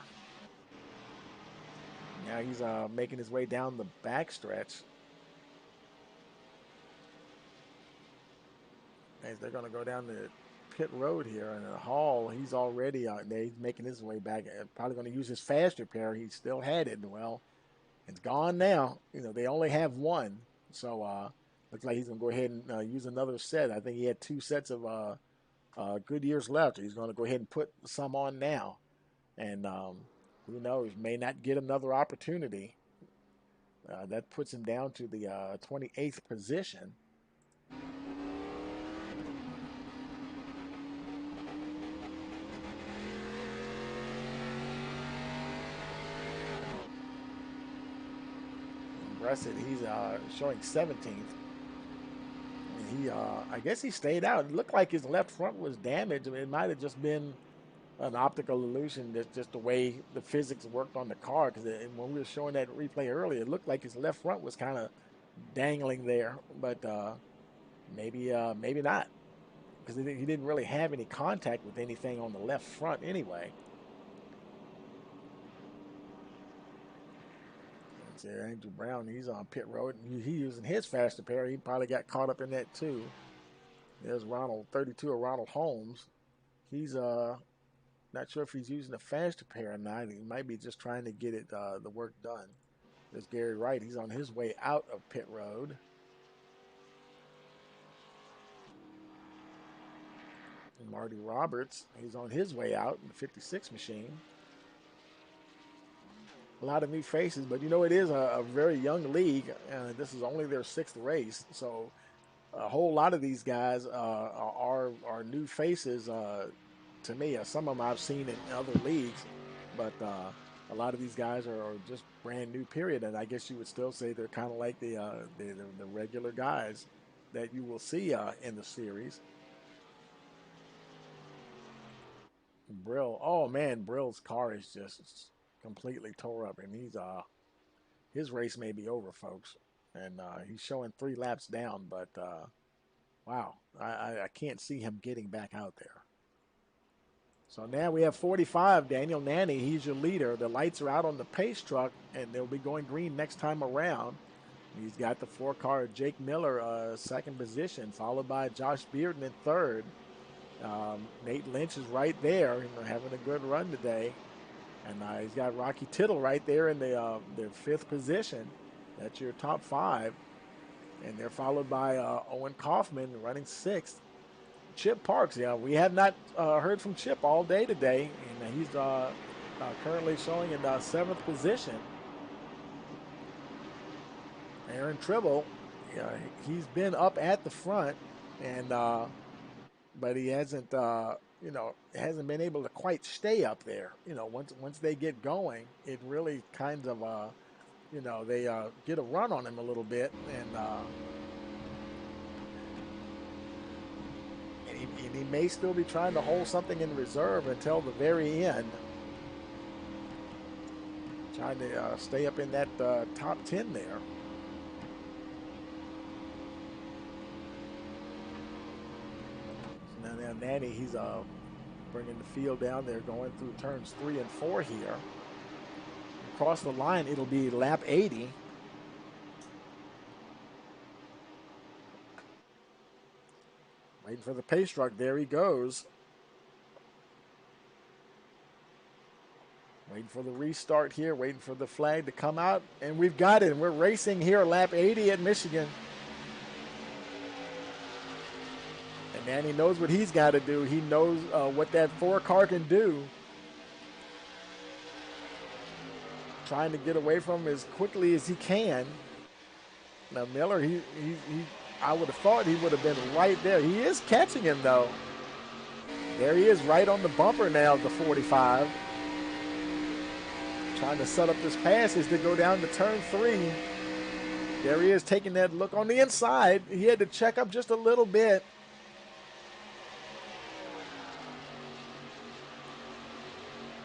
Now he's making his way down the backstretch. As they're going to go down the pit road here, and Hall, he's already he's making his way back. Probably going to use his fast repair. He still had it. Well, it's gone now. They only have one, so looks like he's going to go ahead and use another set. I think he had 2 sets of Goodyears left. He's going to go ahead and put some on now, and who knows, may not get another opportunity. That puts him down to the 28th position. Bressett, he's showing 17th. And he, I guess he stayed out. It looked like his left front was damaged. I mean, it might have just been an optical illusion, that's just the way the physics worked on the car. Because when we were showing that replay earlier, it looked like his left front was kind of dangling there. But maybe not, because he didn't really have any contact with anything on the left front anyway. Andrew Brown, he's on pit road, and he's using his fast repair. He probably got caught up in that too. There's Ronald, 32 of Ronald Holmes. He's not sure if he's using a fast repair or not. He might be just trying to get it the work done. There's Gary Wright. He's on his way out of pit road. And Marty Roberts, he's on his way out in the 56 machine. A lot of new faces, but it is a very young league. This is only their 6th race, so a whole lot of these guys are new faces to me. Some of them I've seen in other leagues, but a lot of these guys are just brand new. Period, and I guess you would still say they're kind of like the regular guys that you will see in the series. Brill, oh man, Brill's car is just completely tore up, and his race may be over, folks. And he's showing 3 laps down, but wow, I can't see him getting back out there. So now we have 45, Daniel Nanny. He's your leader. The lights are out on the pace truck, and they'll be going green next time around. He's got the 4-car Jake Miller 2nd position, followed by Josh Bearden in 3rd. Nate Lynch is right there, having a good run today. And he's got Rocky Tittle right there in the 5th position. That's your top 5. And they're followed by Owen Kaufman running 6th. Chip Parks, we have not heard from Chip all day today. And he's currently showing in 7th position. Aaron Tribble, he's been up at the front, and but he hasn't hasn't been able to quite stay up there. Once they get going, it really kind of they get a run on him a little bit, and he may still be trying to hold something in reserve until the very end, trying to stay up in that top 10 there. Nanny, he's bringing the field down there, going through turns 3 and 4 here. Across the line, it'll be lap 80. Waiting for the pace truck. There he goes. Waiting for the restart here, waiting for the flag to come out, and we've got it. We're racing here, lap 80 at Michigan. And Nanny knows what he's got to do. He knows what that 4 car can do. Trying to get away from him as quickly as he can. Now Miller, I would have thought he would have been right there. He is catching him though. There he is, right on the bumper now of the 45. Trying to set up this pass as they go down to turn 3. There he is taking that look on the inside. He had to check up just a little bit.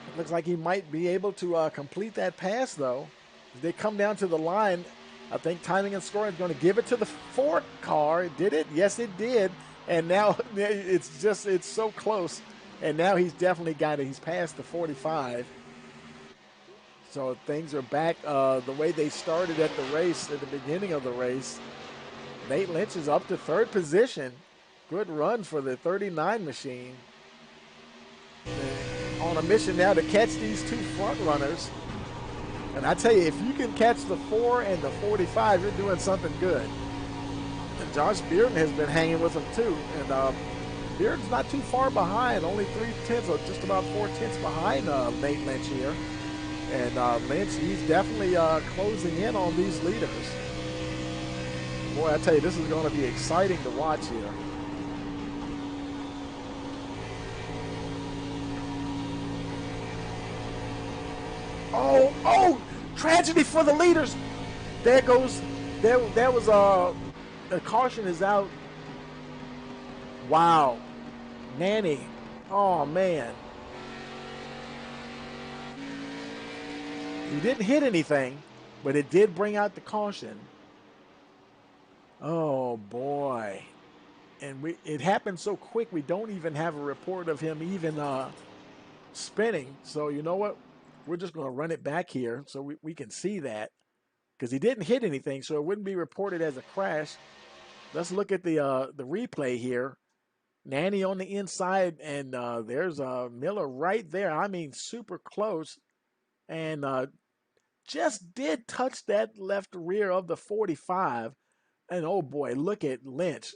It looks like he might be able to complete that pass though. As they come down to the line, I think Timing and Scoring is going to give it to the 4 car. Did it? Yes, it did. And now it's so close. And now he's definitely got it. He's past the 45. So things are back the way they started at the race, at the beginning of the race. Nate Lynch is up to 3rd position. Good run for the 39 machine. On a mission now to catch these 2 front runners. And I tell you, if you can catch the 4 and the 45, you're doing something good. And Josh Bearden has been hanging with them too. And Bearden's not too far behind, only 3/10, or just about 4/10 behind Nate Lynch here. And Lynch, he's definitely closing in on these leaders. Boy, I tell you, this is going to be exciting to watch here. Oh, tragedy for the leaders. There goes, there was the caution is out. Wow. Nanny. Oh, man. He didn't hit anything, but it did bring out the caution. Oh, boy. And it happened so quick, we don't even have a report of him even spinning. So you know what? We're just going to run it back here so we can see that. Because he didn't hit anything, so it wouldn't be reported as a crash. Let's look at the replay here. Nanny on the inside, and there's Miller right there. I mean, super close. And just did touch that left rear of the 45. And oh boy, look at Lynch.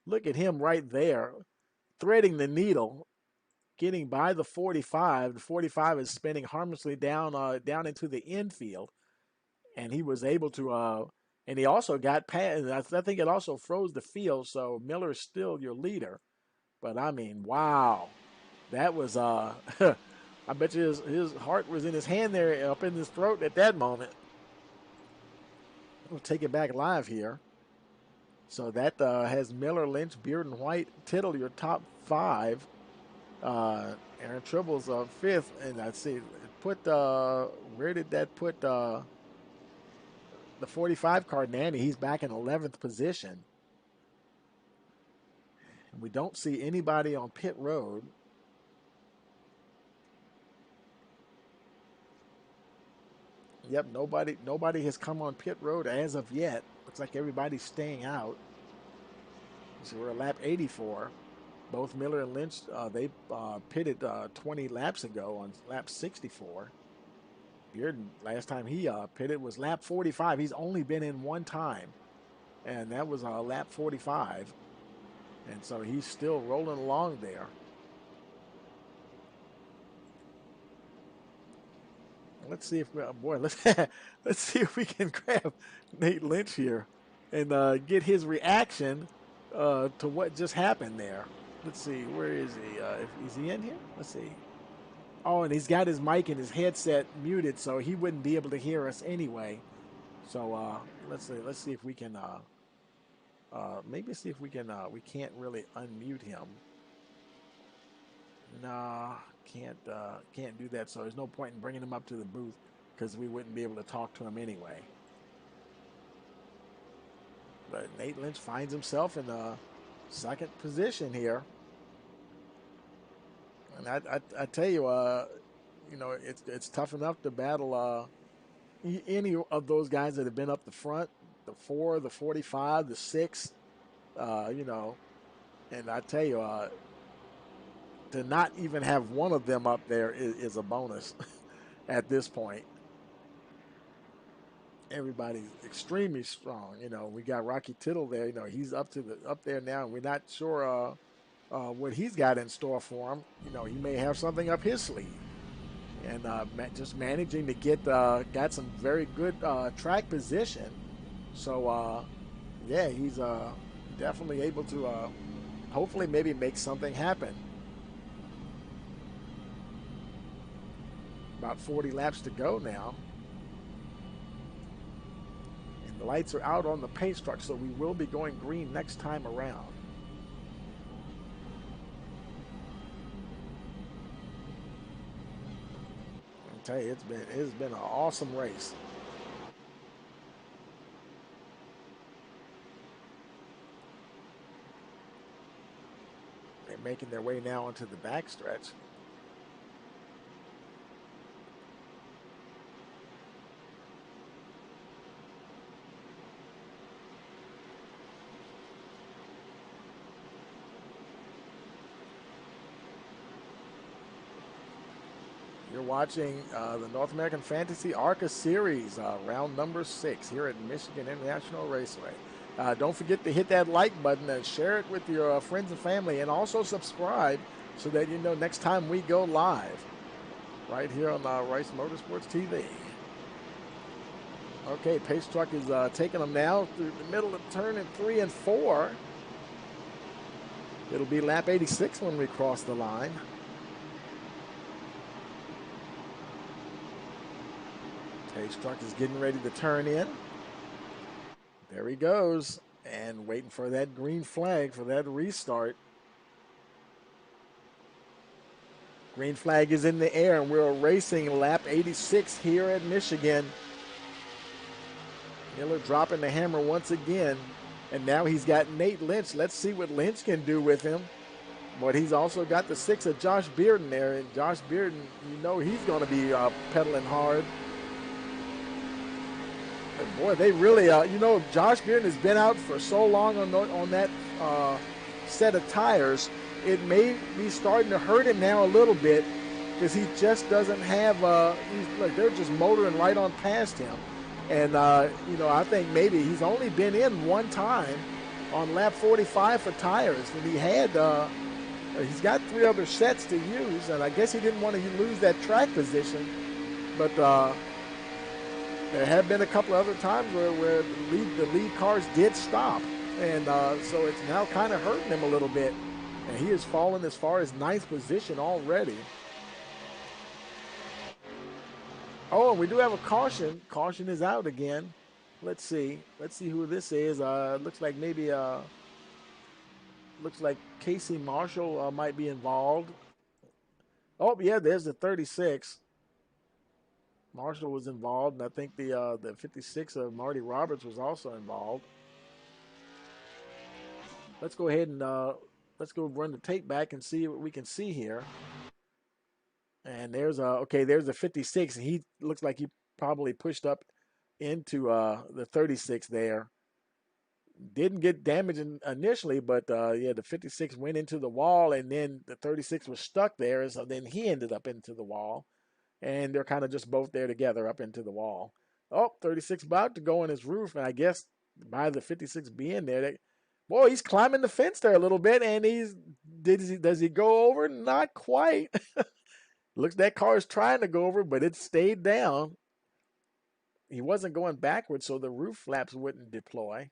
Look at him right there, threading the needle, getting by the 45. The 45 is spinning harmlessly down into the infield. And he was able to, and he also got past, I think it also froze the field, so Miller's still your leader. But I mean, wow. That was, I bet you his heart was in his hand there, up in his throat at that moment. We'll take it back live here. So that has Miller, Lynch, Bearden, White, Tittle, your top 5. Aaron Tribble's 5th, and let's see, where did that put the 45 car, Nanny? He's back in 11th position. And we don't see anybody on pit road. Yep, nobody has come on pit road as of yet. Looks like everybody's staying out. So we're at lap 84. Both Miller and Lynch, they pitted 20 laps ago on lap 64. Bearden, last time he pitted was lap 45. He's only been in one time, and that was lap 45. And so he's still rolling along there. Let's see if let's see if we can grab Nate Lynch here and get his reaction to what just happened there. Let's see, where is he? Is he in here? Let's see. Oh, and he's got his mic and his headset muted, so he wouldn't be able to hear us anyway. So let's see if we can maybe see if we can we can't really unmute him. Nah, can't do that. So there's no point in bringing him up to the booth because we wouldn't be able to talk to him anyway. But Nate Lynch finds himself in the 2nd position here. And I tell you, you know, it's tough enough to battle any of those guys that have been up the front, the 4, the 45, the 6, you know. And I tell you, to not even have one of them up there is a bonus at this point. Everybody's extremely strong. You know, we got Rocky Tittle there. You know, he's up there now, and we're not sure what he's got in store for him. You know, he may have something up his sleeve, and just managing to get got some very good track position. So yeah, he's definitely able to hopefully maybe make something happen. About 40 laps to go now. And the lights are out on the pace truck, so we will be going green next time around. I tell you, it's been an awesome race. They're making their way now into the backstretch. You're watching the North American Fantasy ARCA Series, round number 6 here at Michigan International Raceway. Don't forget to hit that like button and share it with your friends and family, and also subscribe so that you know next time we go live right here on Rice Motorsports TV. Okay, pace truck is taking them now through the middle of turn in 3 and 4. It'll be lap 86 when we cross the line. Pace truck is getting ready to turn in. There he goes, and waiting for that green flag for that restart. Green flag is in the air, and we're racing lap 86 here at Michigan. Miller dropping the hammer once again, and now he's got Nate Lynch. Let's see what Lynch can do with him. But he's also got the 6 of Josh Bearden there, and Josh Bearden, you know he's going to be pedaling hard. But boy, they really, you know, Josh Bearden has been out for so long on that set of tires. It may be starting to hurt him now a little bit because he just doesn't have, look, they're just motoring right on past him. And, you know, I think maybe he's only been in one time on lap 45 for tires. And he had, he's got 3 other sets to use, and I guess he didn't want to lose that track position. But there have been a couple of other times where the lead cars did stop. And so it's now kind of hurting him a little bit. And he has fallen as far as 9th position already. Oh, and we do have a caution. Caution is out again. Let's see. Let's see who this is. Looks like maybe looks like Casey Marshall might be involved. Oh, yeah, there's the 36. Marshall was involved, and I think the 56 of Marty Roberts was also involved. Let's go ahead and let's go run the tape back and see what we can see here. And there's there's the 56. He looks like he probably pushed up into the 36 there. Didn't get damage initially, but yeah, the 56 went into the wall, and then the 36 was stuck there, so then he ended up into the wall, and they're kind of just both there together up into the wall. Oh, 36 about to go on his roof, and I guess by the 56 being there, boy, he's climbing the fence there a little bit, and does he go over? Not quite. Looks that car is trying to go over, but it stayed down. He wasn't going backwards, so the roof flaps wouldn't deploy.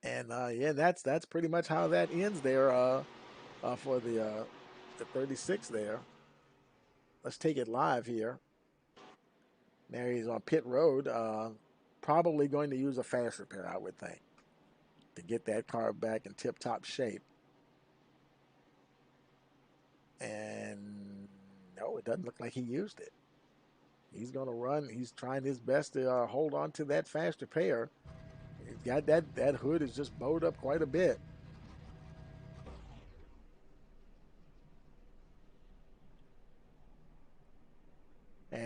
And yeah, that's pretty much how that ends there for the 36 there. Let's take it live here. There he's on pit road. Probably going to use a fast repair, I would think, to get that car back in tip-top shape. And no, it doesn't look like he used it. He's going to run. He's trying his best to hold on to that fast repair. He's got that hood is just bowed up quite a bit.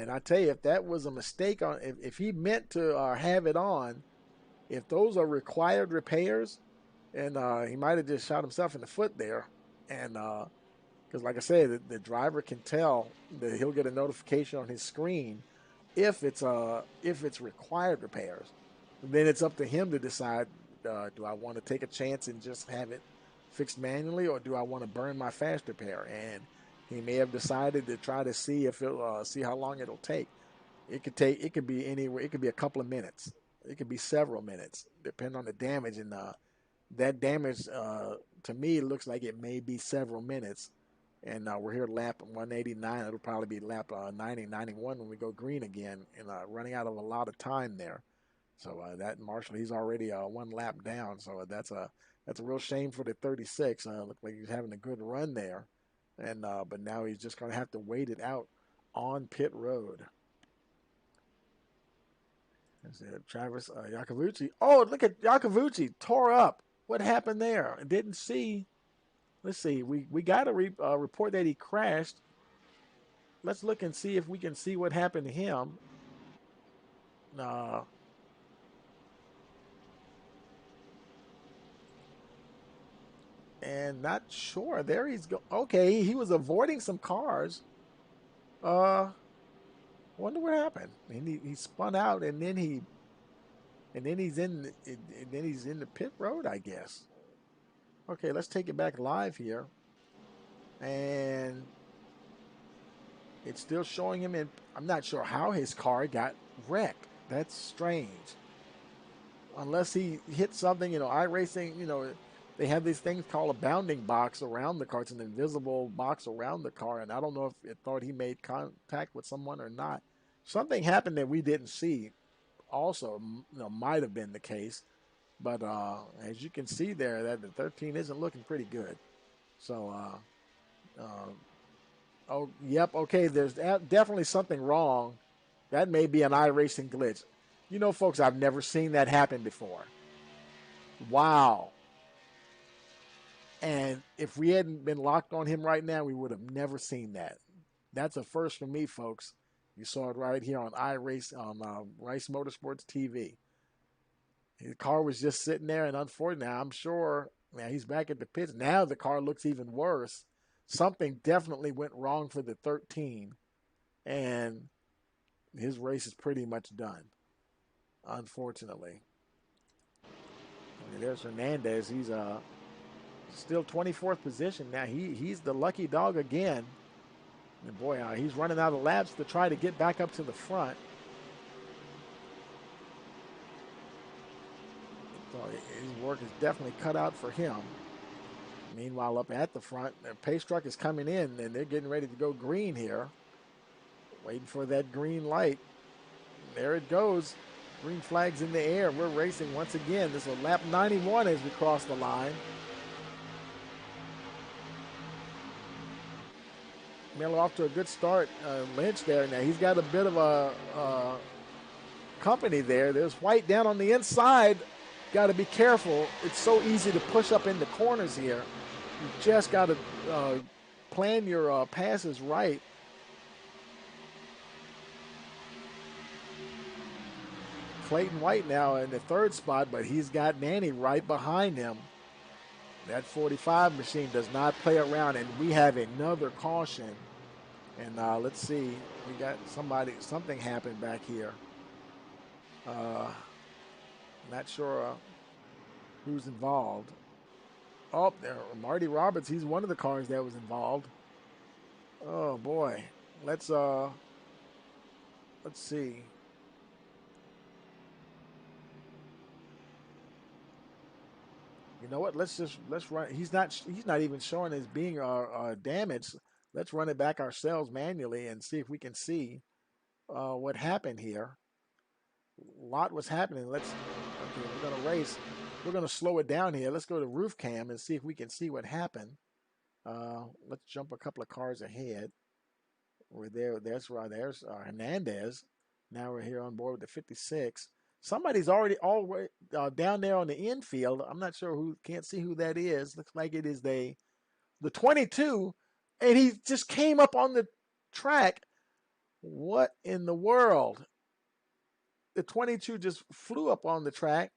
And I tell you, if that was a mistake on, if he meant to have it on, if those are required repairs, and he might have just shot himself in the foot there, and because like I said, the driver can tell that he'll get a notification on his screen if it's required repairs. Then it's up to him to decide: do I want to take a chance and just have it fixed manually, or do I want to burn my fast repair? And he may have decided to try to see if it see how long it'll take. It could be anywhere. It could be a couple of minutes. It could be several minutes, depending on the damage. And that damage, to me, looks like it may be several minutes. And we're here at lap 189. It'll probably be lap 90, 91 when we go green again, and running out of a lot of time there. So that Marshall, he's already one lap down. So that's a real shame for the 36. Looked like he's having a good run there, and but now he's just going to have to wait it out on pit road. Travis Yakovucci. Oh, look at Yakovucci, tore up. What happened there? I didn't see. Let's see. We got a report that he crashed. Let's look and see if we can see what happened to him. And not sure. There he's go. Okay, he was avoiding some cars. Wonder what happened. And he spun out, and then he's in the pit road, I guess. Okay, let's take it back live here, and it's still showing him in. I'm not sure how his car got wrecked. That's strange. Unless he hit something, iRacing, they have these things called a bounding box around the car. It's an invisible box around the car, and I don't know if it thought he made contact with someone or not. Something happened that we didn't see. Also, might have been the case, but as you can see there, that the 13 isn't looking pretty good. So, oh, yep, okay. There's definitely something wrong. That may be an iRacing glitch. Folks, I've never seen that happen before. Wow. And if we hadn't been locked on him right now, we would have never seen that. That's a first for me, folks. You saw it right here on iRace on Rice Motorsports TV. His car was just sitting there, and unfortunately, I'm sure now he's back at the pits. Now the car looks even worse. Something definitely went wrong for the 13, and his race is pretty much done, unfortunately. There's Hernandez. He's still 24th position now. He's the lucky dog again. And boy, he's running out of laps to try to get back up to the front. So his work is definitely cut out for him. Meanwhile, up at the front, the pace truck is coming in, and they're getting ready to go green here. Waiting for that green light. There it goes. Green flag's in the air. We're racing once again. This is lap 91 as we cross the line. Miller off to a good start. Lynch there. Now he's got a bit of a company there. There's White down on the inside. Got to be careful. It's so easy to push up in the corners here. You just got to plan your passes right. Clayton White now in the third spot, but he's got Nanny right behind him. That 45 machine does not play around, and we have another caution. And let's see, we got something happened back here. Not sure who's involved. Oh, there, Marty Roberts. He's one of the cars that was involved. Oh boy, let's see. You know what? Let's run. He's not even showing as being damaged. Let's run it back ourselves manually and see if we can see what happened here. A lot was happening. Okay, we're gonna race. We're gonna slow it down here. Let's go to roof cam and see if we can see what happened. Let's jump a couple of cars ahead. We're there. There's Hernandez. Now we're here on board with the 56. Somebody's already down there on the infield. I'm not sure who. Can't see who that is. Looks like it is the 22, and he just came up on the track What in the world? The 22 just flew up on the track,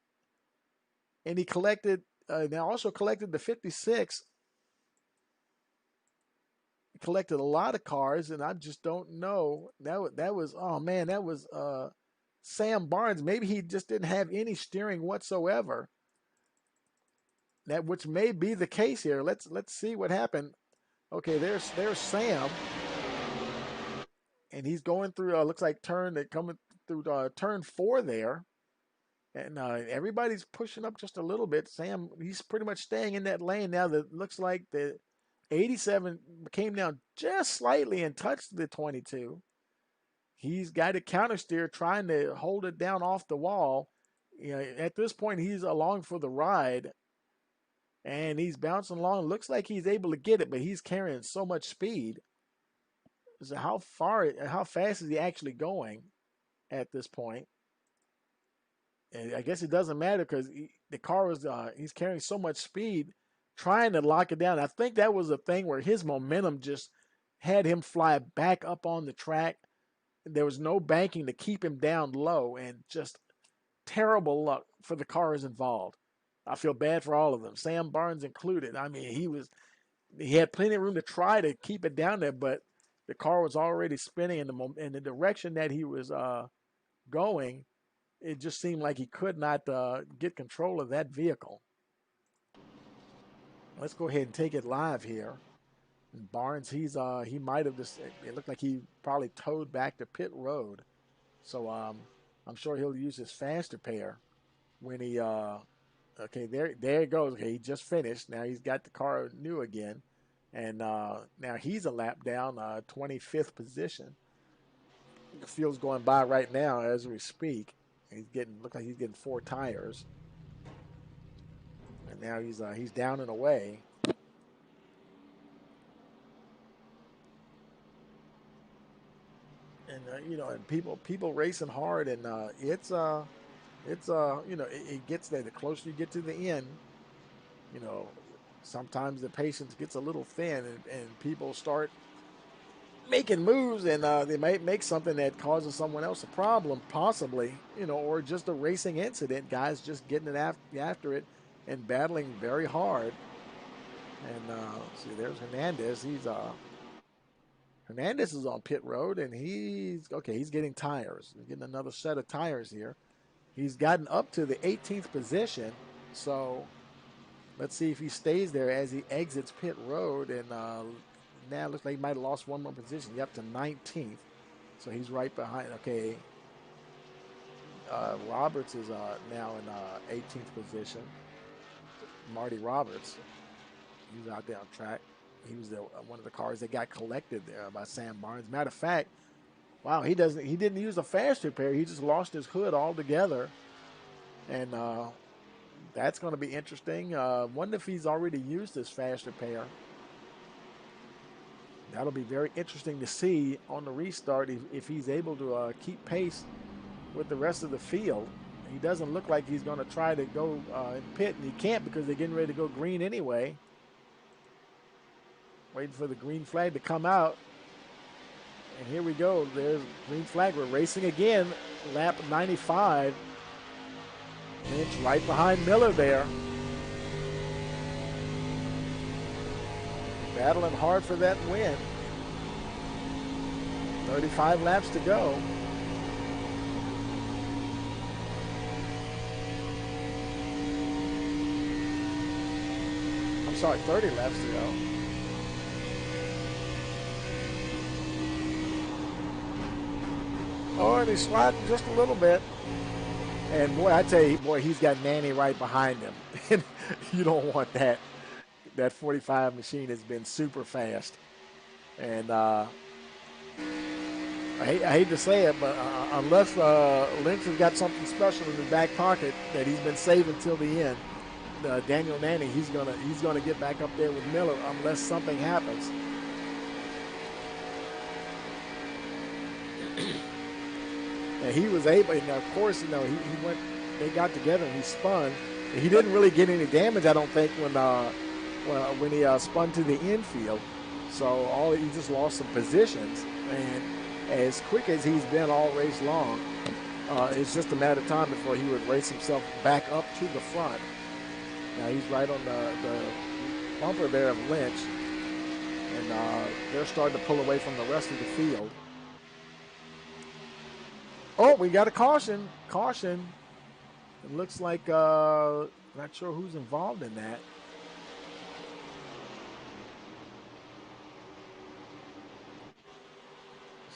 and he collected. Now also collected the 56. He collected a lot of cars, and I just don't know. That was oh man, that was Sam Barnes. Maybe he just didn't have any steering whatsoever. That which may be the case here. Let's see what happened. Okay, there's Sam, and he's going through. Looks like coming through turn 4 there, and everybody's pushing up just a little bit. Sam, he's pretty much staying in that lane now. That looks like the 87 came down just slightly and touched the 22. He's got a counter steer trying to hold it down off the wall. You know, at this point, he's along for the ride, and he's bouncing along. Looks like he's able to get it, but he's carrying so much speed. So how fast is he actually going at this point? And I guess it doesn't matter because the car was he's carrying so much speed, trying to lock it down. I think that was a thing where his momentum just had him fly back up on the track. There was no banking to keep him down low, and just terrible luck for the cars involved. I feel bad for all of them, Sam Barnes included. I mean, he had plenty of room to try to keep it down there, but the car was already spinning in the direction that he was going. It just seemed like he could not get control of that vehicle. Let's go ahead and take it live here. And Barnes, he might have just. It looked like he probably towed back to pit road, so I'm sure he'll use his faster pair when he. Okay, there it goes. Okay, he just finished. Now he's got the car new again, and now he's a lap down, 25th position. The field's going by right now as we speak. Look like he's getting 4 tires, and now he's down and away. And and people racing hard, and it gets there. The closer you get to the end, sometimes the patience gets a little thin, and people start making moves, and they might make something that causes someone else a problem, possibly, or just a racing incident. Guys just getting it after it and battling very hard. And see, there's Hernandez. Hernandez is on pit road, and he's getting tires. He's getting another set of tires here. He's gotten up to the 18th position, so let's see if he stays there as he exits pit road. And now it looks like he might have lost one more position. He's up to 19th, so he's right behind. Okay, Roberts is now in 18th position. Marty Roberts, he's out there on track. He was one of the cars that got collected there by Sam Barnes. Matter of fact, wow, he didn't use a fast repair. He just lost his hood altogether, and that's going to be interesting. Wonder if he's already used his fast repair. That'll be very interesting to see on the restart if he's able to keep pace with the rest of the field. He doesn't look like he's going to try to go and pit, and he can't because they're getting ready to go green anyway. Waiting for the green flag to come out. And here we go. There's green flag. We're racing again. Lap 95. Lynch right behind Miller there. Battling hard for that win. 35 laps to go. I'm sorry, 30 laps to go. Oh, and he's sliding just a little bit. And boy, I tell you, he's got Manny right behind him. And you don't want that. That 45 machine has been super fast. And I hate to say it, but unless Lynch has got something special in his back pocket that he's been saving till the end, Daniel Nanny, he's gonna get back up there with Miller unless something happens. And he was able, and of course, he went. They got together and he spun. And he didn't really get any damage, I don't think, when he spun to the infield. So he just lost some positions, and as quick as he's been all race long. It's just a matter of time before he would race himself back up to the front. Now he's right on the bumper there of Lynch, and they're starting to pull away from the rest of the field. Oh, we got a caution. Caution. It looks like, not sure who's involved in that.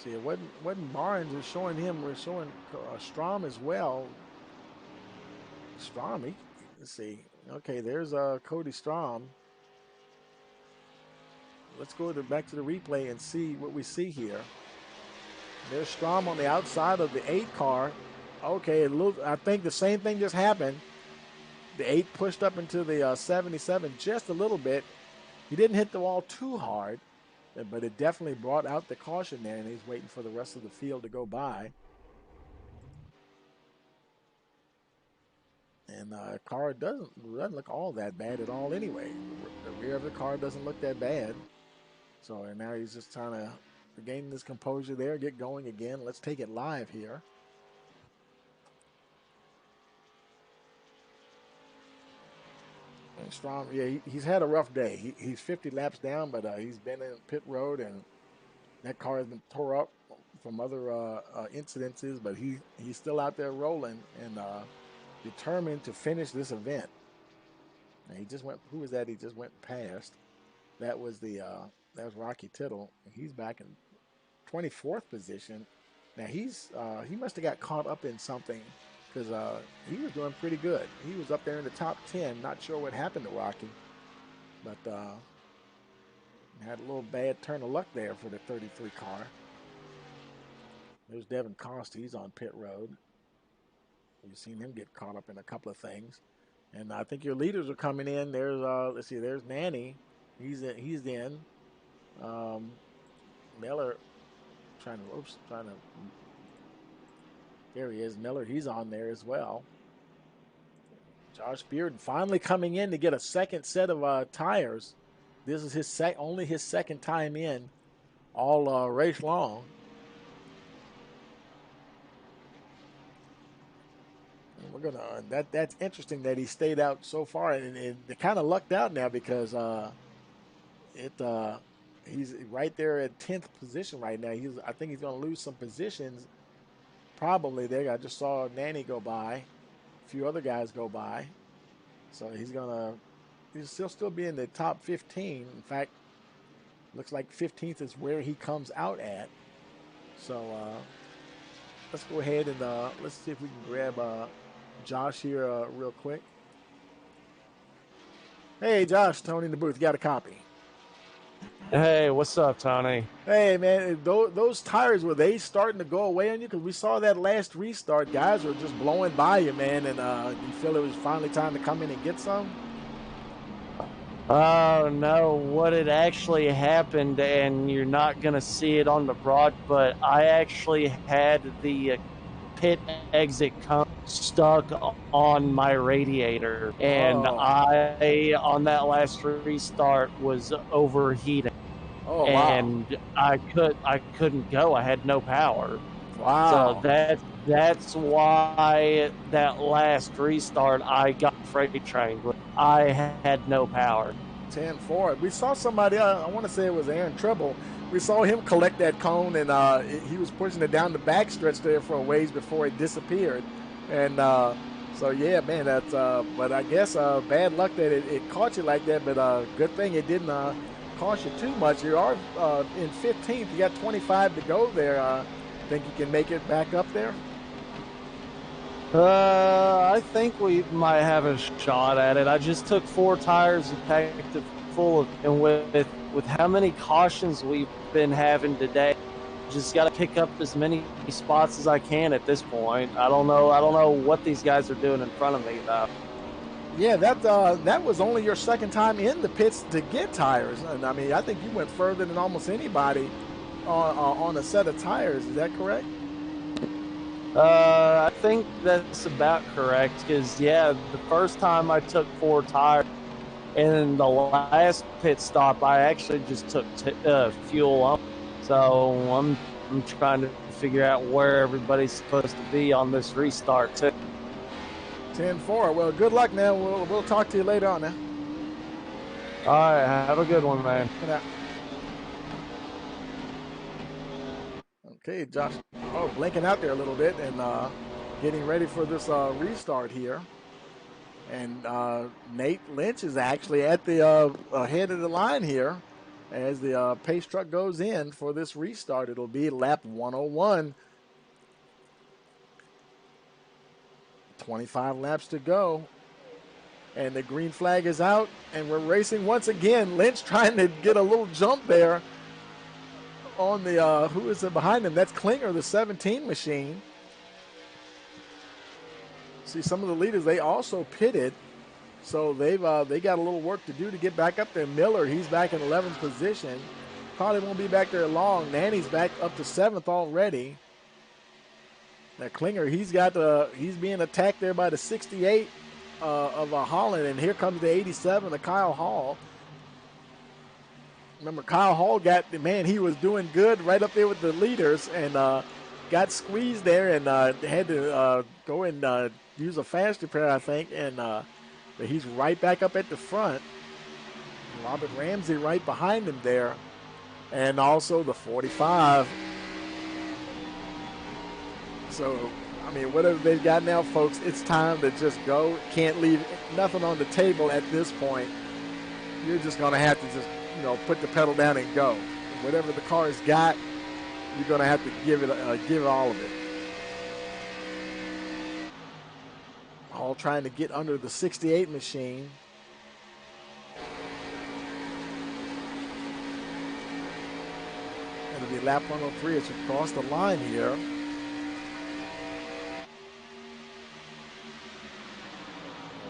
See, it wasn't Barnes. We're showing him. We're showing Strom as well. Strom, let's see. Okay, there's Cody Strom. Let's go back to the replay and see what we see here. There's Strom on the outside of the 8 car. Okay, I think the same thing just happened. The 8 pushed up into the 77 just a little bit. He didn't hit the wall too hard, but it definitely brought out the caution there, and he's waiting for the rest of the field to go by. And the car doesn't look all that bad at all anyway. The rear of the car doesn't look that bad. So, and now he's just trying to regain his composure there, get going again. Let's take it live here. And Strom, yeah, he's had a rough day. He's 50 laps down, but he's been in pit road, and that car has been tore up from other incidences, but he's still out there rolling and determined to finish this event. And he just went, who was that he just went past? That was that was Rocky Tittle. He's back in 24th position. Now he must have got caught up in something, because he was doing pretty good. He was up there in the top 10. Not sure what happened to Rocky, but had a little bad turn of luck there for the 33 car. There's Devin Costa. He's on pit road. You've seen him get caught up in a couple of things. And I think your leaders are coming in. There's let's see, there's Nanny. He's in. Miller there he is. Miller, he's on there as well. Josh Beard finally coming in to get a second set of tires. This is his only his second time in all race long. And we're gonna that's interesting that he stayed out so far, and they kind of lucked out now, because he's right there at 10th position right now. I think he's going to lose some positions probably there. I just saw Nanny go by, a few other guys go by, so he'll still be in the top 15. In fact, looks like 15th is where he comes out at. So let's go ahead and let's see if we can grab Josh here real quick. Hey Josh, Tony in the booth, you got a copy? Hey, what's up, Tony? Hey, man, those tires, were they starting to go away on you? Because we saw that last restart. Guys were just blowing by you, man, and you feel it was finally time to come in and get some? Oh, no, what had actually happened, and you're not going to see it on the broad, but I actually had the pit exit cone stuck on my radiator, and I, on that last restart, was overheating. Oh, wow. And I couldn't go. I had no power. Wow. So that's why that last restart I got freight trained with. I had no power. 10-4. We saw somebody, I want to say it was Aaron Treble. We saw him collect that cone, and he was pushing it down the backstretch there for a ways before it disappeared. And so, yeah, man, that's, but I guess bad luck that it caught you like that, but good thing it didn't cost you too much. You are in 15th. You got 25 to go there. Think you can make it back up there? I think we might have a shot at it. I just took 4 tires and packed it full of, and with how many cautions we've been having today, just got to pick up as many spots as I can at this point. I don't know what these guys are doing in front of me though. Yeah, that was only your second time in the pits to get tires, and I mean, I think you went further than almost anybody on a set of tires. Is that correct? I think that's about correct, because yeah, the first time I took 4 tires, and the last pit stop I actually just took fuel on. So I'm trying to figure out where everybody's supposed to be on this restart too. 10-4. Well, good luck now. We'll talk to you later on now. All right, have a good one, man. Good night. Okay, Josh. Oh, blinking out there a little bit and getting ready for this restart here. And Nate Lynch is actually at the head of the line here as the pace truck goes in for this restart. It'll be lap 101. 25 laps to go. And the green flag is out, and we're racing once again. Lynch trying to get a little jump there on the, who is it behind him? That's Klinger, the 17 machine. See, some of the leaders, they also pitted. So they got a little work to do to get back up there. Miller, he's back in 11th position. Probably won't be back there long. Nanny's back up to 7th already. Now Klinger, he's being attacked there by the 68 of Holland, and here comes the 87 of Kyle Hall. Remember, Kyle Hall he was doing good right up there with the leaders, and got squeezed there and had to go and use a fast repair, I think, and but he's right back up at the front. Robert Ramsey right behind him there, and also the 45. So, I mean, whatever they've got now, folks, it's time to just go. Can't leave nothing on the table at this point. You're just going to have to just, put the pedal down and go. Whatever the car's got, you're going to have to give it all of it. All trying to get under the 68 machine. It'll be lap 103 as we cross the line here.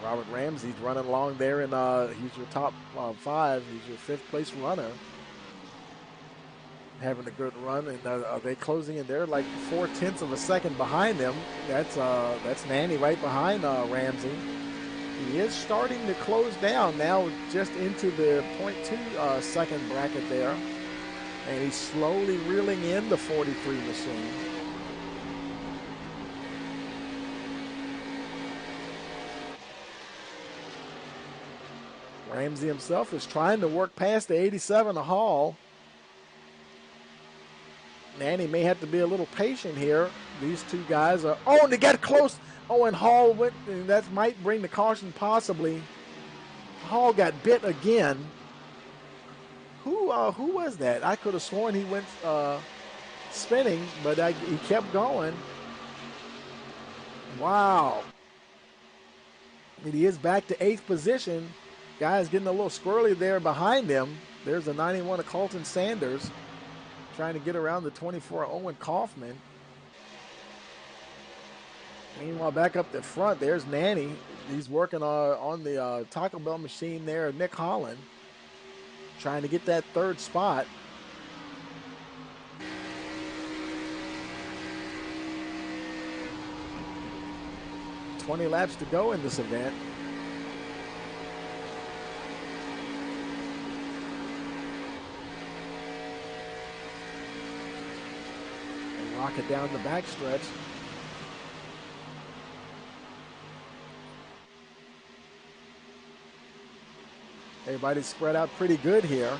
Robert Ramsey's running along there, and he's your top 5. He's your 5th place runner. Having a good run, and are they closing in there like 0.4 of a second behind them? That's Nanny right behind Ramsey. He is starting to close down now, just into the 0.2 second bracket there, and he's slowly reeling in the 43 machine. Ramsey himself is trying to work past the 87 of Hall. Nanny may have to be a little patient here. These two guys are, and they got close. And Hall went, and that might bring the caution possibly. Hall got bit again. Who was that? I could have sworn he went spinning, but he kept going. Wow. And he is back to 8th position. Guys getting a little squirrely there behind him. There's the 91 of Colton Sanders trying to get around the 24 of Owen Kaufman. Meanwhile, back up the front, there's Nanny. He's working on the Taco Bell machine there, Nick Holland, trying to get that 3rd spot. $20 laps to go in this event. Rocket down the backstretch. Everybody's spread out pretty good here.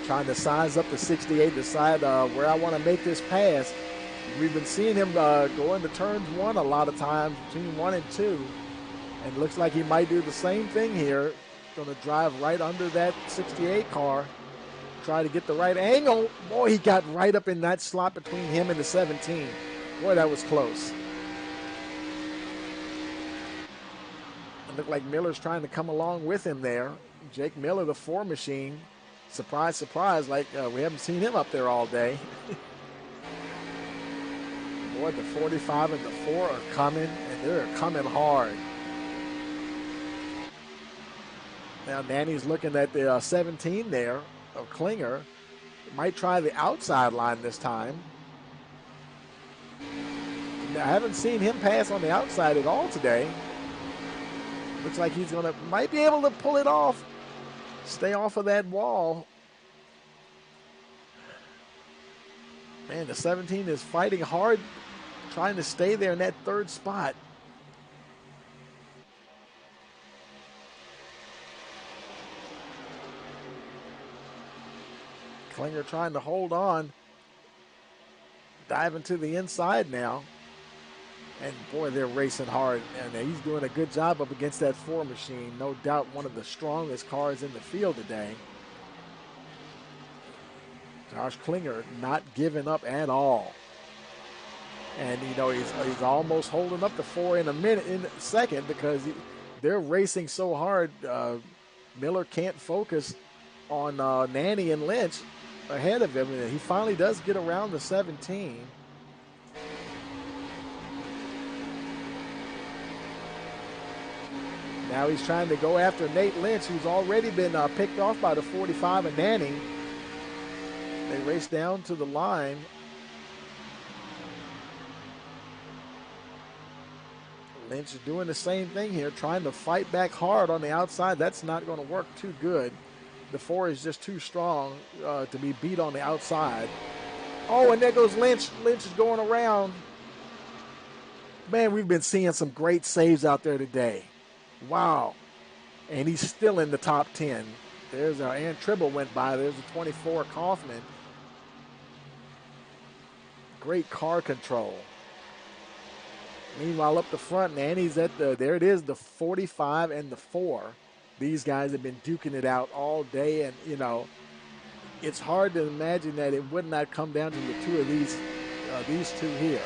Trying to size up the 68, decide where I want to make this pass. We've been seeing him go into turns 1 a lot of times, between 1 and 2. And it looks like he might do the same thing here. Going to drive right under that 68 car. Try to get the right angle. Boy, he got right up in that slot between him and the 17. Boy, that was close. It looked like Miller's trying to come along with him there. Jake Miller, the 4 machine. Surprise, surprise, like we haven't seen him up there all day. Boy, the 45 and the 4 are coming, and they're coming hard. Now Nanny's looking at the 17 there of Klinger. Might try the outside line this time. I haven't seen him pass on the outside at all today. Looks like he's might be able to pull it off. Stay off of that wall. Man, the 17 is fighting hard, trying to stay there in that third spot. Klinger trying to hold on. Diving to the inside now. And boy, they're racing hard. And he's doing a good job up against that 4 machine. No doubt one of the strongest cars in the field today. Josh Klinger not giving up at all. And, you know, he's almost holding up the 4 in a second because they're racing so hard. Miller can't focus on Nanny and Lynch ahead of him. And he finally does get around the 17. Now he's trying to go after Nate Lynch, who's already been picked off by the 45 of Nanny. They race down to the line. Lynch is doing the same thing here, trying to fight back hard on the outside. That's not going to work too good. The 4 is just too strong to be beat on the outside. Oh, and there goes Lynch. Lynch is going around. Man, we've been seeing some great saves out there today. Wow. And he's still in the top 10. There's Aaron Tribble went by. There's a 24 Kaufman. Great car control. Meanwhile, up the front, Nanny's at there it is, the 45 and the 4. These guys have been duking it out all day, and, you know, it's hard to imagine that it would not come down to the two of these two here.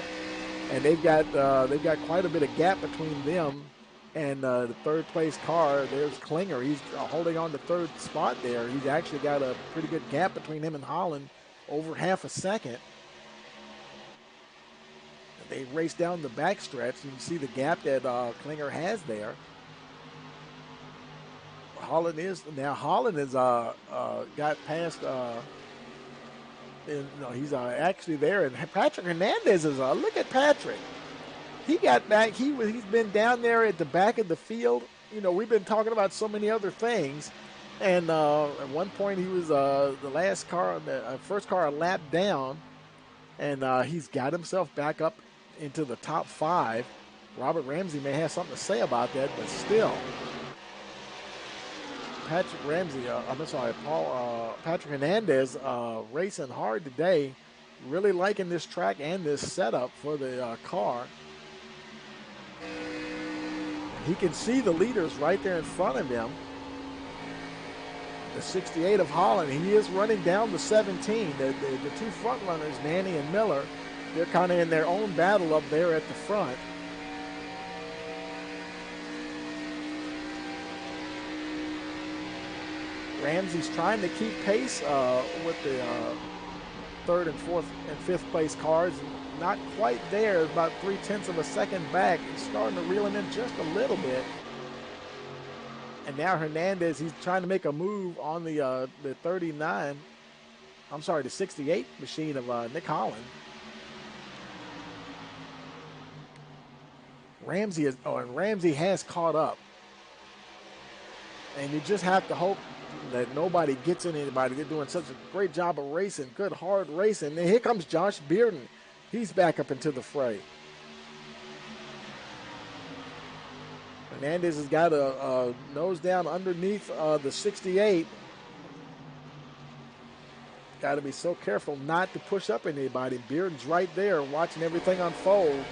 And they've got quite a bit of gap between them and the third place car. There's Klinger. He's holding on to third spot there. He's actually got a pretty good gap between him and Holland, over half a second. They race down the backstretch. You can see the gap that Klinger has there. Holland has got past. He's actually there, and Patrick Hernandez is. Look at Patrick. He got back. He's been down there at the back of the field. You know, we've been talking about so many other things, and at one point he was the last car, the first car a lap down, and he's got himself back up into the top 5. Robert Ramsey may have something to say about that, but still. Patrick Hernandez racing hard today. Really liking this track and this setup for the car. He can see the leaders right there in front of him. The 68 of Holland, he is running down the 17. The two front runners, Nanny and Miller, they're kind of in their own battle up there at the front. Ramsey's trying to keep pace with the third and fourth and fifth place cars. Not quite there, about 0.3 of a second back. He's starting to reel him in just a little bit. And now Hernandez, he's trying to make a move on the 68 machine of Nick Holland. Ramsey has caught up. And you just have to hope that nobody gets in anybody. They're doing such a great job of racing, good hard racing. And here comes Josh Bearden. He's back up into the fray. Hernandez has got a nose down underneath the 68. Got to be so careful not to push up anybody. Bearden's right there watching everything unfold.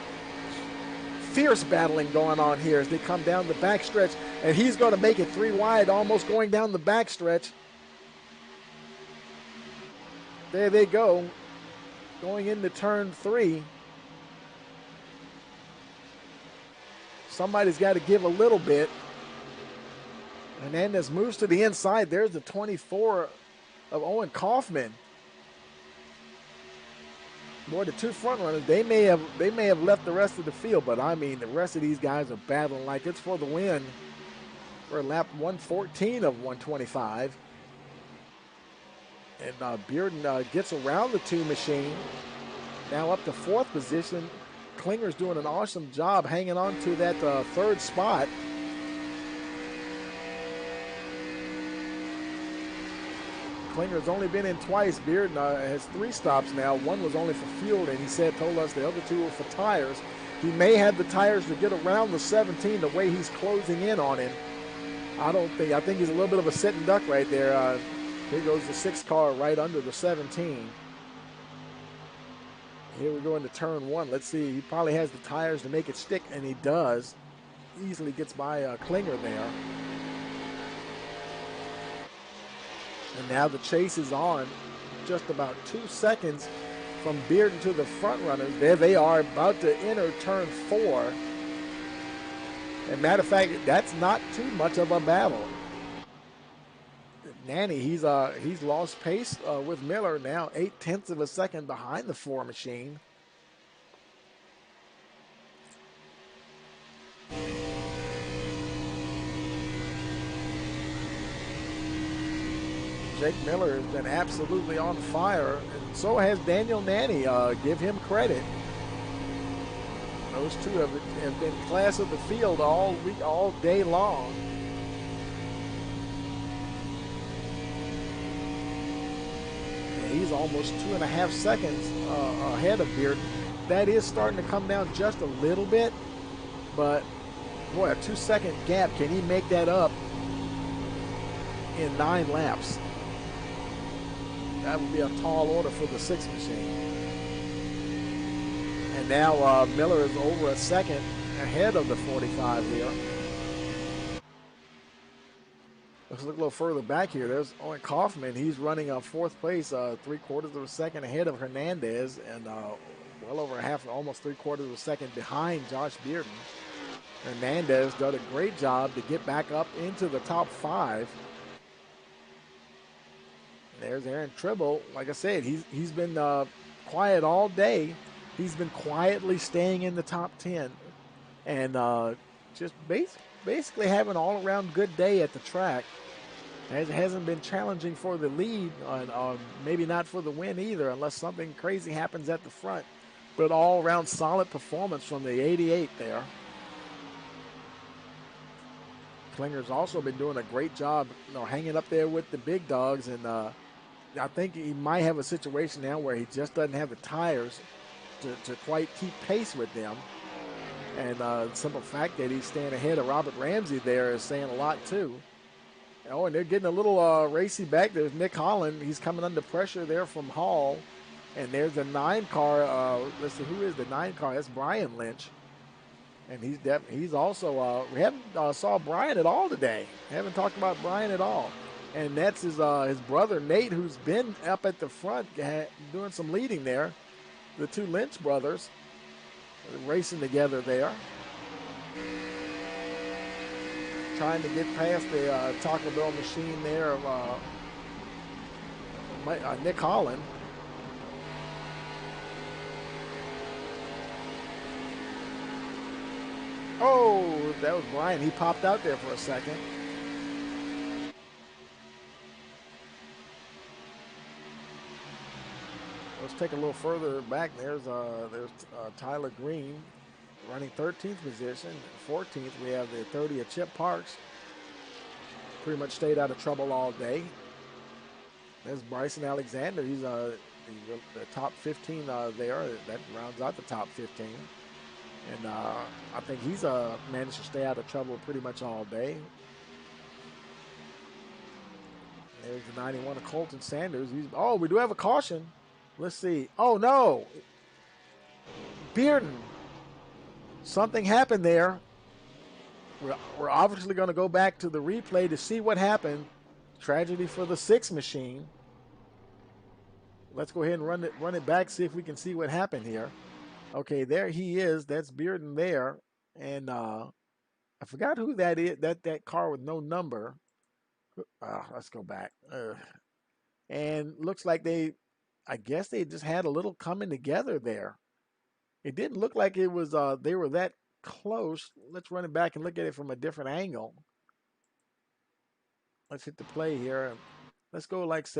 Fierce battling going on here as they come down the backstretch, and he's going to make it 3 wide, almost going down the backstretch. There they go, going into turn 3. Somebody's got to give a little bit. Hernandez moves to the inside. There's the 24 of Owen Kaufman. Boy, the two front runners, they may have left the rest of the field, but I mean, the rest of these guys are battling like it's for the win for lap 114 of 125. And Bearden gets around the 2 machine. Now up to 4th position. Klinger's doing an awesome job hanging on to that third spot. Klinger's only been in twice. Bearden has 3 stops now. One was only for fuel, and he told us the other 2 were for tires. He may have the tires to get around the 17 the way he's closing in on him. I think he's a little bit of a sitting duck right there. Here goes the 6 car right under the 17. Here we go into turn 1. Let's see. He probably has the tires to make it stick, and he does. Easily gets by Klinger there. And now the chase is on. Just about 2 seconds from Bearden to the front runners. There they are, about to enter turn 4. And matter of fact, that's not too much of a battle. Nanny, he's lost pace with Miller now, 0.8 of a second behind the 4 machine. Jake Miller has been absolutely on fire, and so has Daniel Nanny. Give him credit. Those 2 have been class of the field all week, all day long. And he's almost 2.5 seconds ahead of Bearden. That is starting to come down just a little bit, but boy, a 2-second gap. Can he make that up in 9 laps? That would be a tall order for the 6 machine. And now Miller is over a second ahead of the 45 here. Let's look a little further back here. There's Owen Kaufman. He's running 4th place, 3/4 of a second ahead of Hernandez, and well over almost 3/4 of a second behind Josh Bearden. Hernandez done a great job to get back up into the top 5. There's Aaron Tribble. Like I said, he's been quiet all day. He's been quietly staying in the top 10 and just basically having an all-around good day at the track. It hasn't been challenging for the lead, maybe not for the win either, unless something crazy happens at the front. But all-around solid performance from the 88 there. Klinger's also been doing a great job, hanging up there with the big dogs, and I think he might have a situation now where he just doesn't have the tires to quite keep pace with them. And the simple fact that he's staying ahead of Robert Ramsey there is saying a lot too. Oh, and they're getting a little racy back. There's Nick Holland. He's coming under pressure there from Hall. And there's the 9 car. Let's see, who is the 9 car? That's Brian Lynch. And he's also, we haven't saw Brian at all today. Haven't talked about Brian at all. And that's his brother, Nate, who's been up at the front doing some leading there. The 2 Lynch brothers racing together there. Trying to get past the Taco Bell machine there of Nick Holland. Oh, that was Brian. He popped out there for a second. Let's take a little further back. There's Tyler Green running 13th position. 14th, we have the 30 of Chip Parks. Pretty much stayed out of trouble all day. There's Bryson Alexander. He's the top 15 there. That rounds out the top 15. And I think he's managed to stay out of trouble pretty much all day. There's the 91 of Colton Sanders. We do have a caution. Let's see. Oh, no. Bearden. Something happened there. We're obviously going to go back to the replay to see what happened. Tragedy for the 6 machine. Let's go ahead and run it back, see if we can see what happened here. Okay, there he is. That's Bearden there. And I forgot who that is. That car with no number. Let's go back. And looks like I guess they just had a little coming together there. It didn't look like it was they were that close. Let's run it back and look at it from a different angle. Let's hit the play here. Let's go let's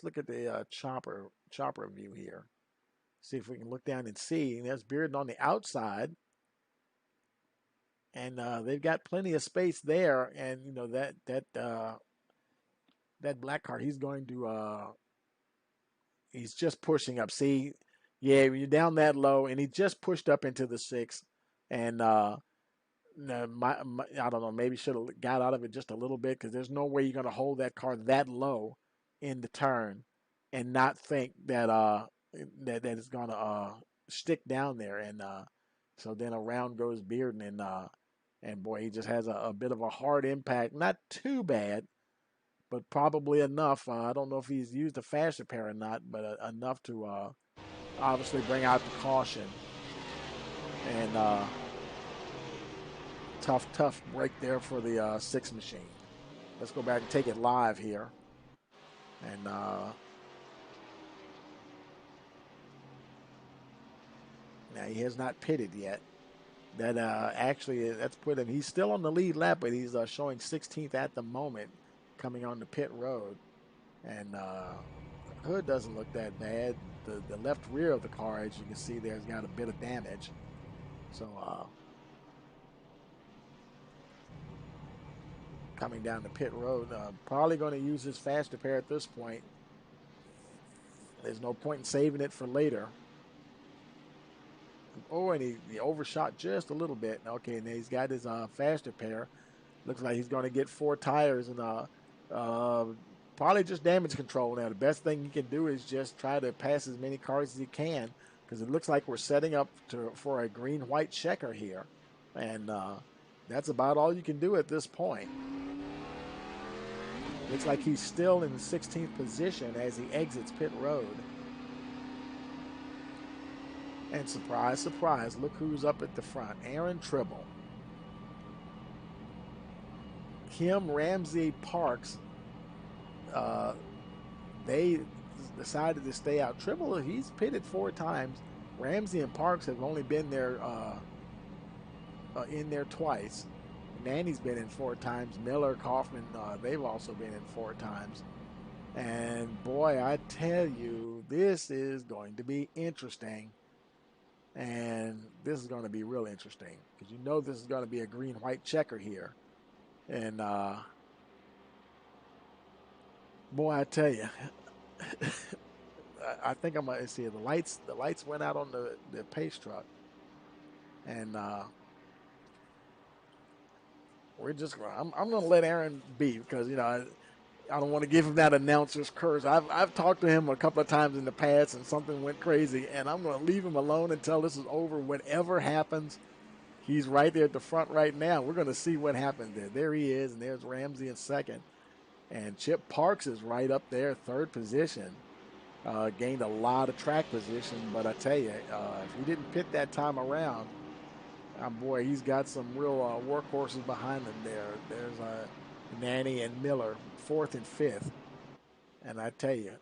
look at the chopper view here. See if we can look down and see. And there's Bearden on the outside. And they've got plenty of space there. And, you know, that black car, he's going to, he's just pushing up. See, yeah, you're down that low, and he just pushed up into the 6. And I don't know, maybe should have got out of it just a little bit, because there's no way you're going to hold that car that low in the turn and not think that that it's going to stick down there. And so then around goes Bearden, and boy, he just has a bit of a hard impact. Not too bad, but probably enough. I don't know if he's used a fast repair or not, but enough to obviously bring out the caution. And tough break there for the 6 machine. Let's go back and take it live here. And now he has not pitted yet. That actually, that's put him. He's still on the lead lap, but he's showing 16th at the moment, coming on the pit road. And hood doesn't look that bad. The left rear of the car, as you can see, there's got a bit of damage. So coming down the pit road, probably going to use his fast repair at this point. There's no point in saving it for later. Oh, and he overshot just a little bit. Okay, and he's got his fast repair. Looks like he's going to get 4 tires and probably just damage control. Now, the best thing he can do is just try to pass as many cars as he can, because it looks like we're setting up for a green-white checker here. And that's about all you can do at this point. Looks like he's still in the 16th position as he exits pit road. And surprise, surprise, look who's up at the front. Aaron Tribble. Kim, Ramsey, Parks, they decided to stay out. Tribble, he's pitted 4 times. Ramsey and Parks have only been there in there twice. Nanny's been in 4 times. Miller, Kaufman, they've also been in 4 times. And boy, I tell you, this is going to be interesting. And this is going to be real interesting, because you know this is going to be a green-white checker here. And boy, I tell you, I think I'm going to see the lights went out on the pace truck. And I'm going to let Aaron be, because, you know, I don't want to give him that announcer's curse. I've talked to him a couple of times in the past, and something went crazy, and I'm going to leave him alone until this is over. Whatever happens, he's right there at the front right now. We're going to see what happens there. There he is, and there's Ramsey in 2nd. And Chip Parks is right up there, 3rd position. Gained a lot of track position, but I tell you, if he didn't pit that time around, boy, he's got some real workhorses behind him there. There's Nanny and Miller, 4th and 5th. And I tell you,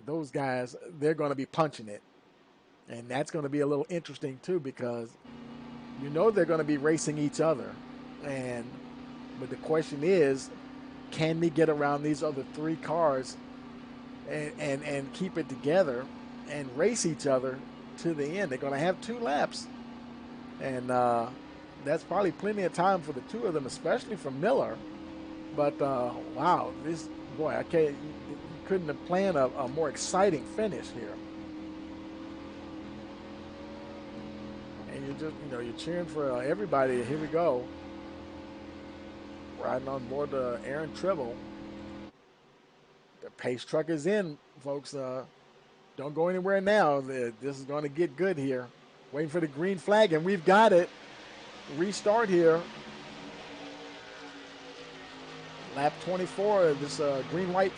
those guys, they're going to be punching it. And that's going to be a little interesting, too, because you know they're going to be racing each other. But the question is, can they get around these other 3 cars and keep it together and race each other to the end? They're going to have 2 laps. And that's probably plenty of time for the 2 of them, especially for Miller. But, wow, this, boy, you couldn't have planned a more exciting finish here. And you're just, you know, you're cheering for everybody. Here we go. Riding on board Aaron Tribble. The pace truck is in, folks. Don't go anywhere now. This is going to get good here. Waiting for the green flag, and we've got it. Restart here. Lap 24 of this green-white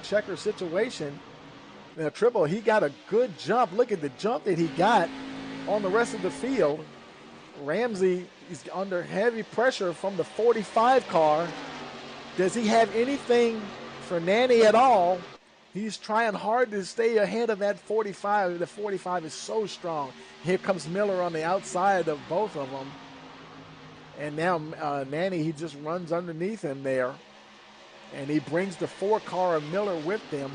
checker situation. Now, Tribble, he got a good jump. Look at the jump that he got on the rest of the field. Ramsey is under heavy pressure from the 45 car. Does he have anything for Nanny at all? He's trying hard to stay ahead of that 45. The 45 is so strong. Here comes Miller on the outside of both of them. And now Nanny, he just runs underneath him there. And he brings the 4 car of Miller with him.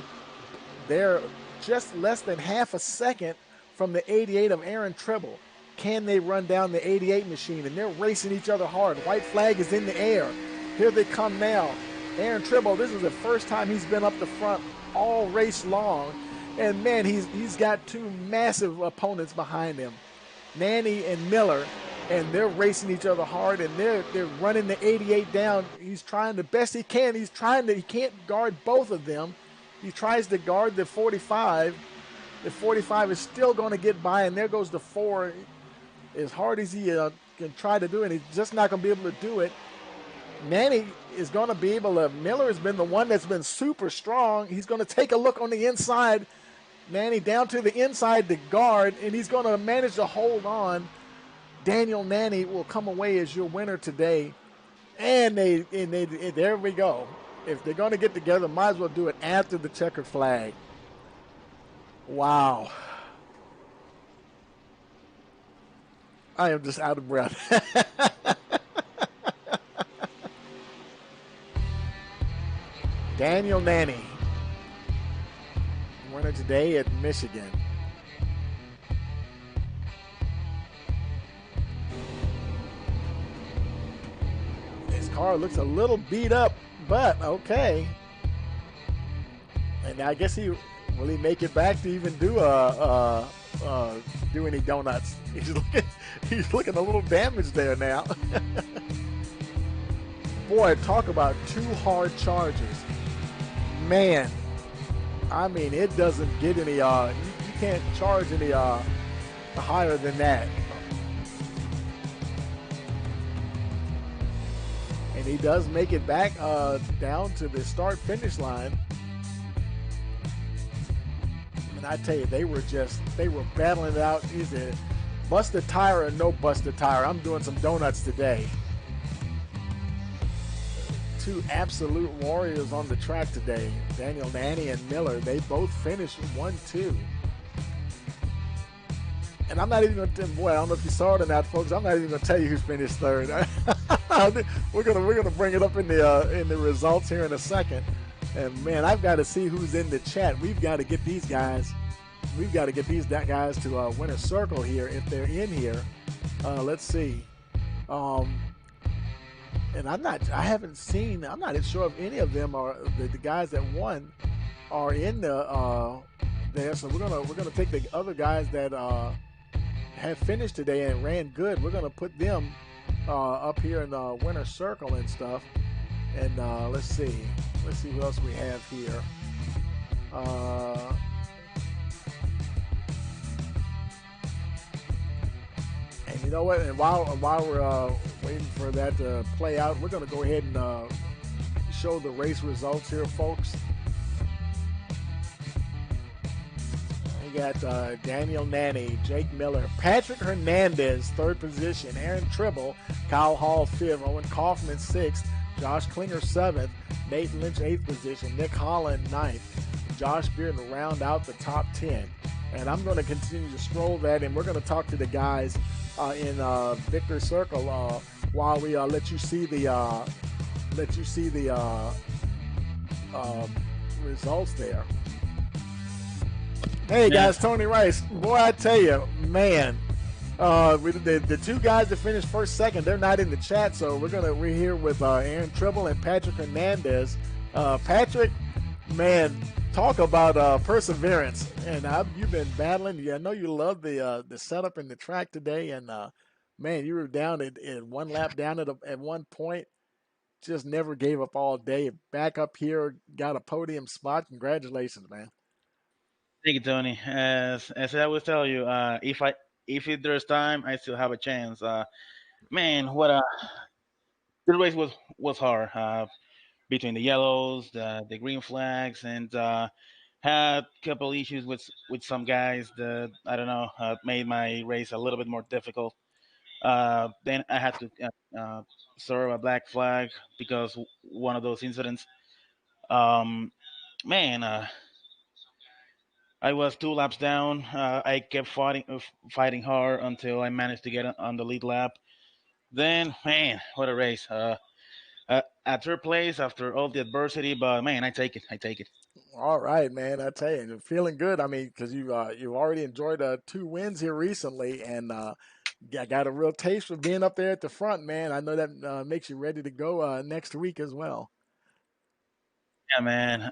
They're just less than half a second from the 88 of Aaron Tribble. Can they run down the 88 machine? And they're racing each other hard. White flag is in the air. Here they come now. Aaron Tribble, this is the first time he's been up the front all race long. And man, he's got two massive opponents behind him, Nanny and Miller, and they're racing each other hard, and they're running the 88 down. He's trying the best he can. He can't guard both of them. He tries to guard the 45. The 45 is still going to get by, and there goes the 4. As hard as he can try to do it, he's just not going to be able to do it. Nanny is going to be able to. Miller has been the one that's been super strong. He's going to take a look on the inside. Nanny down to the inside to guard, and he's going to manage to hold on. Daniel Nanny will come away as your winner today. And there we go. If they're going to get together, might as well do it after the checkered flag. Wow. I am just out of breath. Daniel Nanny, winner today at Michigan. His car looks a little beat up, but okay. And I guess will he make it back to even do do any donuts? He's looking a little damaged there now. Boy, talk about two hard charges. Man, I mean, it doesn't get any, you can't charge any higher than that. And he does make it back down to the start-finish line. And I tell you, they were battling it out. Is it busted tire or no busted tire? I'm doing some donuts today. Two absolute warriors on the track today. Daniel Nanny and Miller, they both finished 1-2. And I'm not even going to, boy, I don't know if you saw it or not, folks. I'm not even going to tell you who finished third. we're gonna bring it up in the results here in a second. And man, I've got to see who's in the chat. We've got to get these guys. We've got to get these guys to win a circle here if they're in here. Let's see. And I'm not sure if any of them are the guys that won are in there. So we're gonna take the other guys that have finished today and ran good. We're gonna put them up here in the winner circle and stuff. And let's see what else we have here. And you know what? And while we're waiting for that to play out, we're going to go ahead and show the race results here, folks. We got Daniel Nanny, Jake Miller, Patrick Hernandez, 3rd position, Aaron Tribble, Kyle Hall, 5th, Owen Kaufman, 6th, Josh Klinger, 7th, Nathan Lynch, 8th position, Nick Holland, 9th, Josh Beard to round out the top 10. And I'm going to continue to scroll that, and we're going to talk to the guys in Victor's Circle while we let you see the results there. Hey guys, Tony Rice. Boy, I tell you, man, the two guys that finished first, second, they're not in the chat, so we're here with Aaron Tribble and Patrick Hernandez. Patrick, man, talk about perseverance, and you've been battling. I know you love the setup and the track today, and man, you were down at one lap down at one point. Just never gave up all day. Back up here, got a podium spot. Congratulations, man. Thank you, Tony. As I will tell you, if there's time, I still have a chance. Man, the race was hard. Between the yellows, the green flags, and had a couple issues with some guys that I don't know made my race a little bit more difficult. Then I had to serve a black flag because one of those incidents. Man, I was 2 laps down. I kept fighting hard until I managed to get on the lead lap. Then, man, what a race! I at third place after all the adversity, but man, I take it. I take it. All right, man. I tell you, feeling good. I mean, because you've already enjoyed 2 wins here recently, and got a real taste for being up there at the front, man. I know that makes you ready to go next week as well. Yeah, man.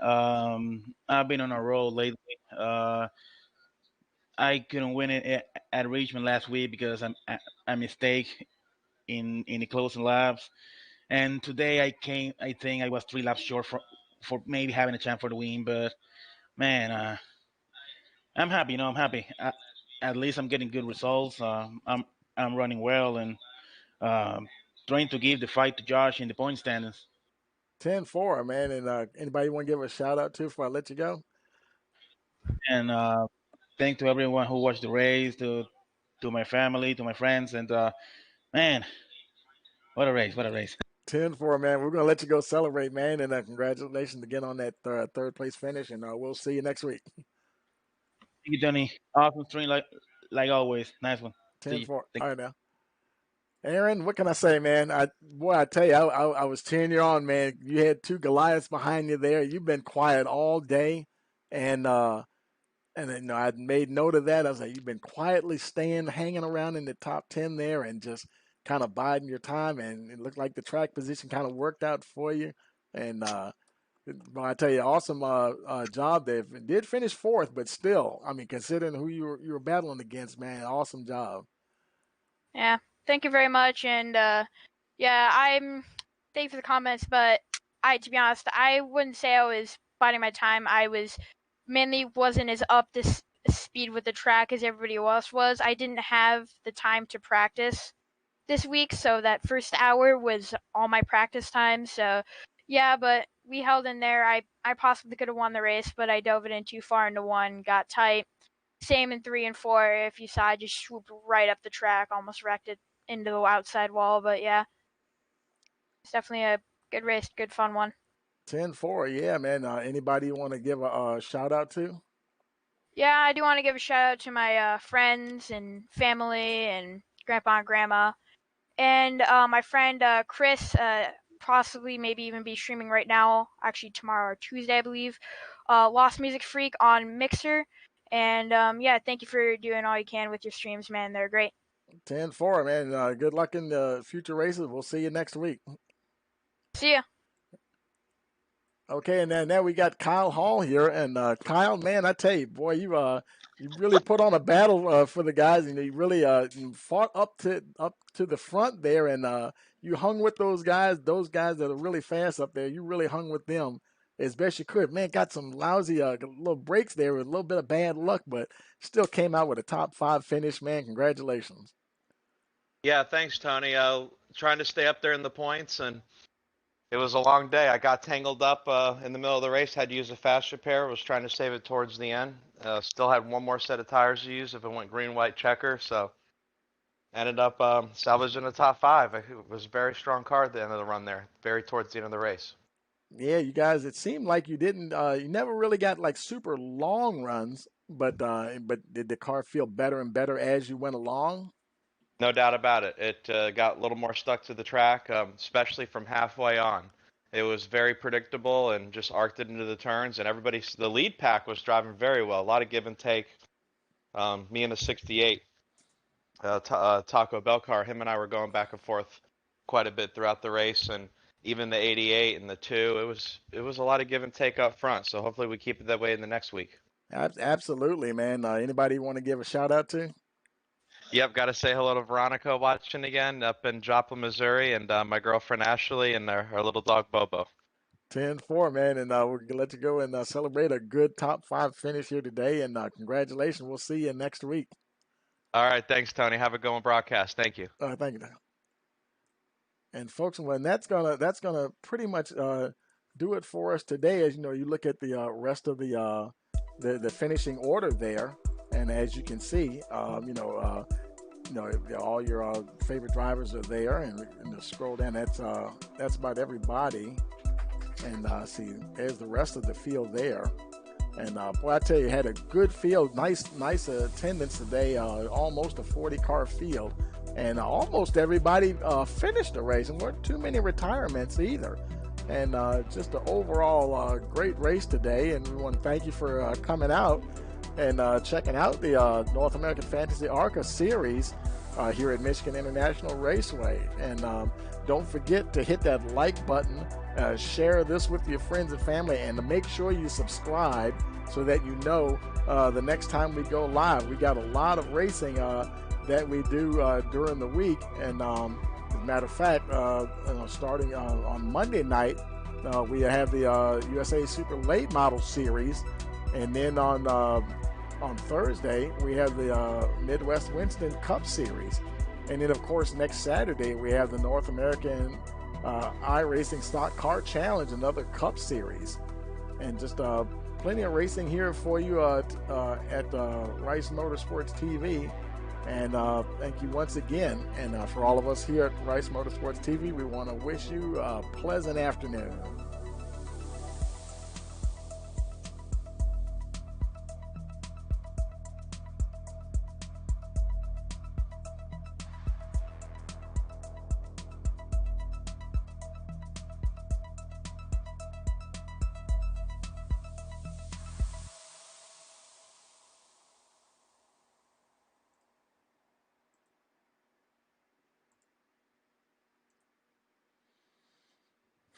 I've been on a roll lately. I couldn't win it at Richmond last week because I mistake in the closing laps. And today I came. I think I was 3 laps short for maybe having a chance for the win. But man, I'm happy. I'm happy. At least I'm getting good results. I'm running well and um, trying to give the fight to Josh in the point standings. 10-4, man. And anybody want to give a shout out to before I let you go? And thank to everyone who watched the race, to my family, to my friends, and man, what a race! What a race! 10-4, man. We're gonna let you go celebrate, man. And congratulations again on that third place finish. And we'll see you next week. Thank you, Tony. Awesome stream, like always. Nice one. See you. 10-4. All right now. Aaron, what can I say, man? I tell you, I was cheering you on, man. You had 2 Goliaths behind you there. You've been quiet all day, and I made note of that. I was like, you've been quietly hanging around in the top 10 there, and just kind of biding your time. And it looked like the track position kind of worked out for you. And well, I tell you, awesome job there. Did finish fourth, but still, I mean, considering who you were battling against, man, awesome job. Yeah, thank you very much. And yeah, thank you for the comments, but to be honest, I wouldn't say I was biding my time. I was mainly wasn't as up to speed with the track as everybody else was. I didn't have the time to practice this week, so that first hour was all my practice time. So yeah, but we held in there. I possibly could have won the race, but I dove it in too far into one, got tight. Same in 3 and 4. If you saw, I just swooped right up the track, almost wrecked it into the outside wall. But yeah, it's definitely a good race, good fun one. 10-4, yeah, man. Anybody you want to give a shout out to? Yeah, I do want to give a shout out to my friends and family and grandpa and grandma. And my friend Chris, possibly maybe even be streaming right now, actually tomorrow or Tuesday, I believe. Lost Music Freak on Mixer. And yeah, thank you for doing all you can with your streams, man. They're great. 10-4, man. Good luck in the future races. We'll see you next week. See ya. Okay, and then now we got Kyle Hall here, and Kyle, man, I tell you, boy, you really put on a battle for the guys, and you really fought up to the front there, and you hung with those guys that are really fast up there. You really hung with them as best you could. Man, got some lousy little breaks there with a little bit of bad luck, but still came out with a top 5 finish, man. Congratulations. Yeah, thanks, Tony. Trying to stay up there in the points, and it was a long day. I got tangled up in the middle of the race, had to use a fast repair, was trying to save it towards the end. Still had one more set of tires to use if it went green, white, checker, so ended up salvaging the top 5. It was a very strong car at the end of the run there, very towards the end of the race. Yeah, you guys, it seemed like you didn't, you never really got like super long runs, but did the car feel better and better as you went along? No doubt about it. It got a little more stuck to the track, especially from halfway on. It was very predictable and just arced it into the turns, and the lead pack was driving very well. A lot of give and take. Me and the 68 Taco Bell car, him and I were going back and forth quite a bit throughout the race, and even the 88 and the 2, it was a lot of give and take up front. So hopefully we keep it that way in the next week. Absolutely, man. Anybody want to give a shout out to? Yep, got to say hello to Veronica watching again up in Joplin, Missouri, and my girlfriend Ashley and our little dog Bobo. 10-4, man, and we're gonna let you go and celebrate a good top 5 finish here today. And congratulations. We'll see you next week. All right, thanks, Tony. Have a good one broadcast. Thank you. Thank you. And folks, when that's gonna pretty much do it for us today. As you know, you look at the rest of the finishing order there, and as you can see, all your favorite drivers are there, and scroll down. That's about everybody. And see, there's the rest of the field there. And boy, I tell you, had a good field, nice attendance today. Almost a 40-car field. and almost everybody finished the race, and weren't too many retirements either. And just an overall great race today, and we want to thank you for coming out and checking out the North American Fantasy ARCA Series here at Michigan International Raceway. And don't forget to hit that like button, share this with your friends and family, and to make sure you subscribe so that you know the next time we go live. We got a lot of racing that we do during the week, and as a matter of fact, starting on Monday night, we have the USA Super Late Model Series, and then on Thursday we have the Midwest Winston Cup Series, and then of course next Saturday we have the North American iRacing Stock Car Challenge, another Cup Series, and just plenty of racing here for you at Rice Motorsports TV. And thank you once again. And for all of us here at Rice Motorsports TV, we want to wish you a pleasant afternoon.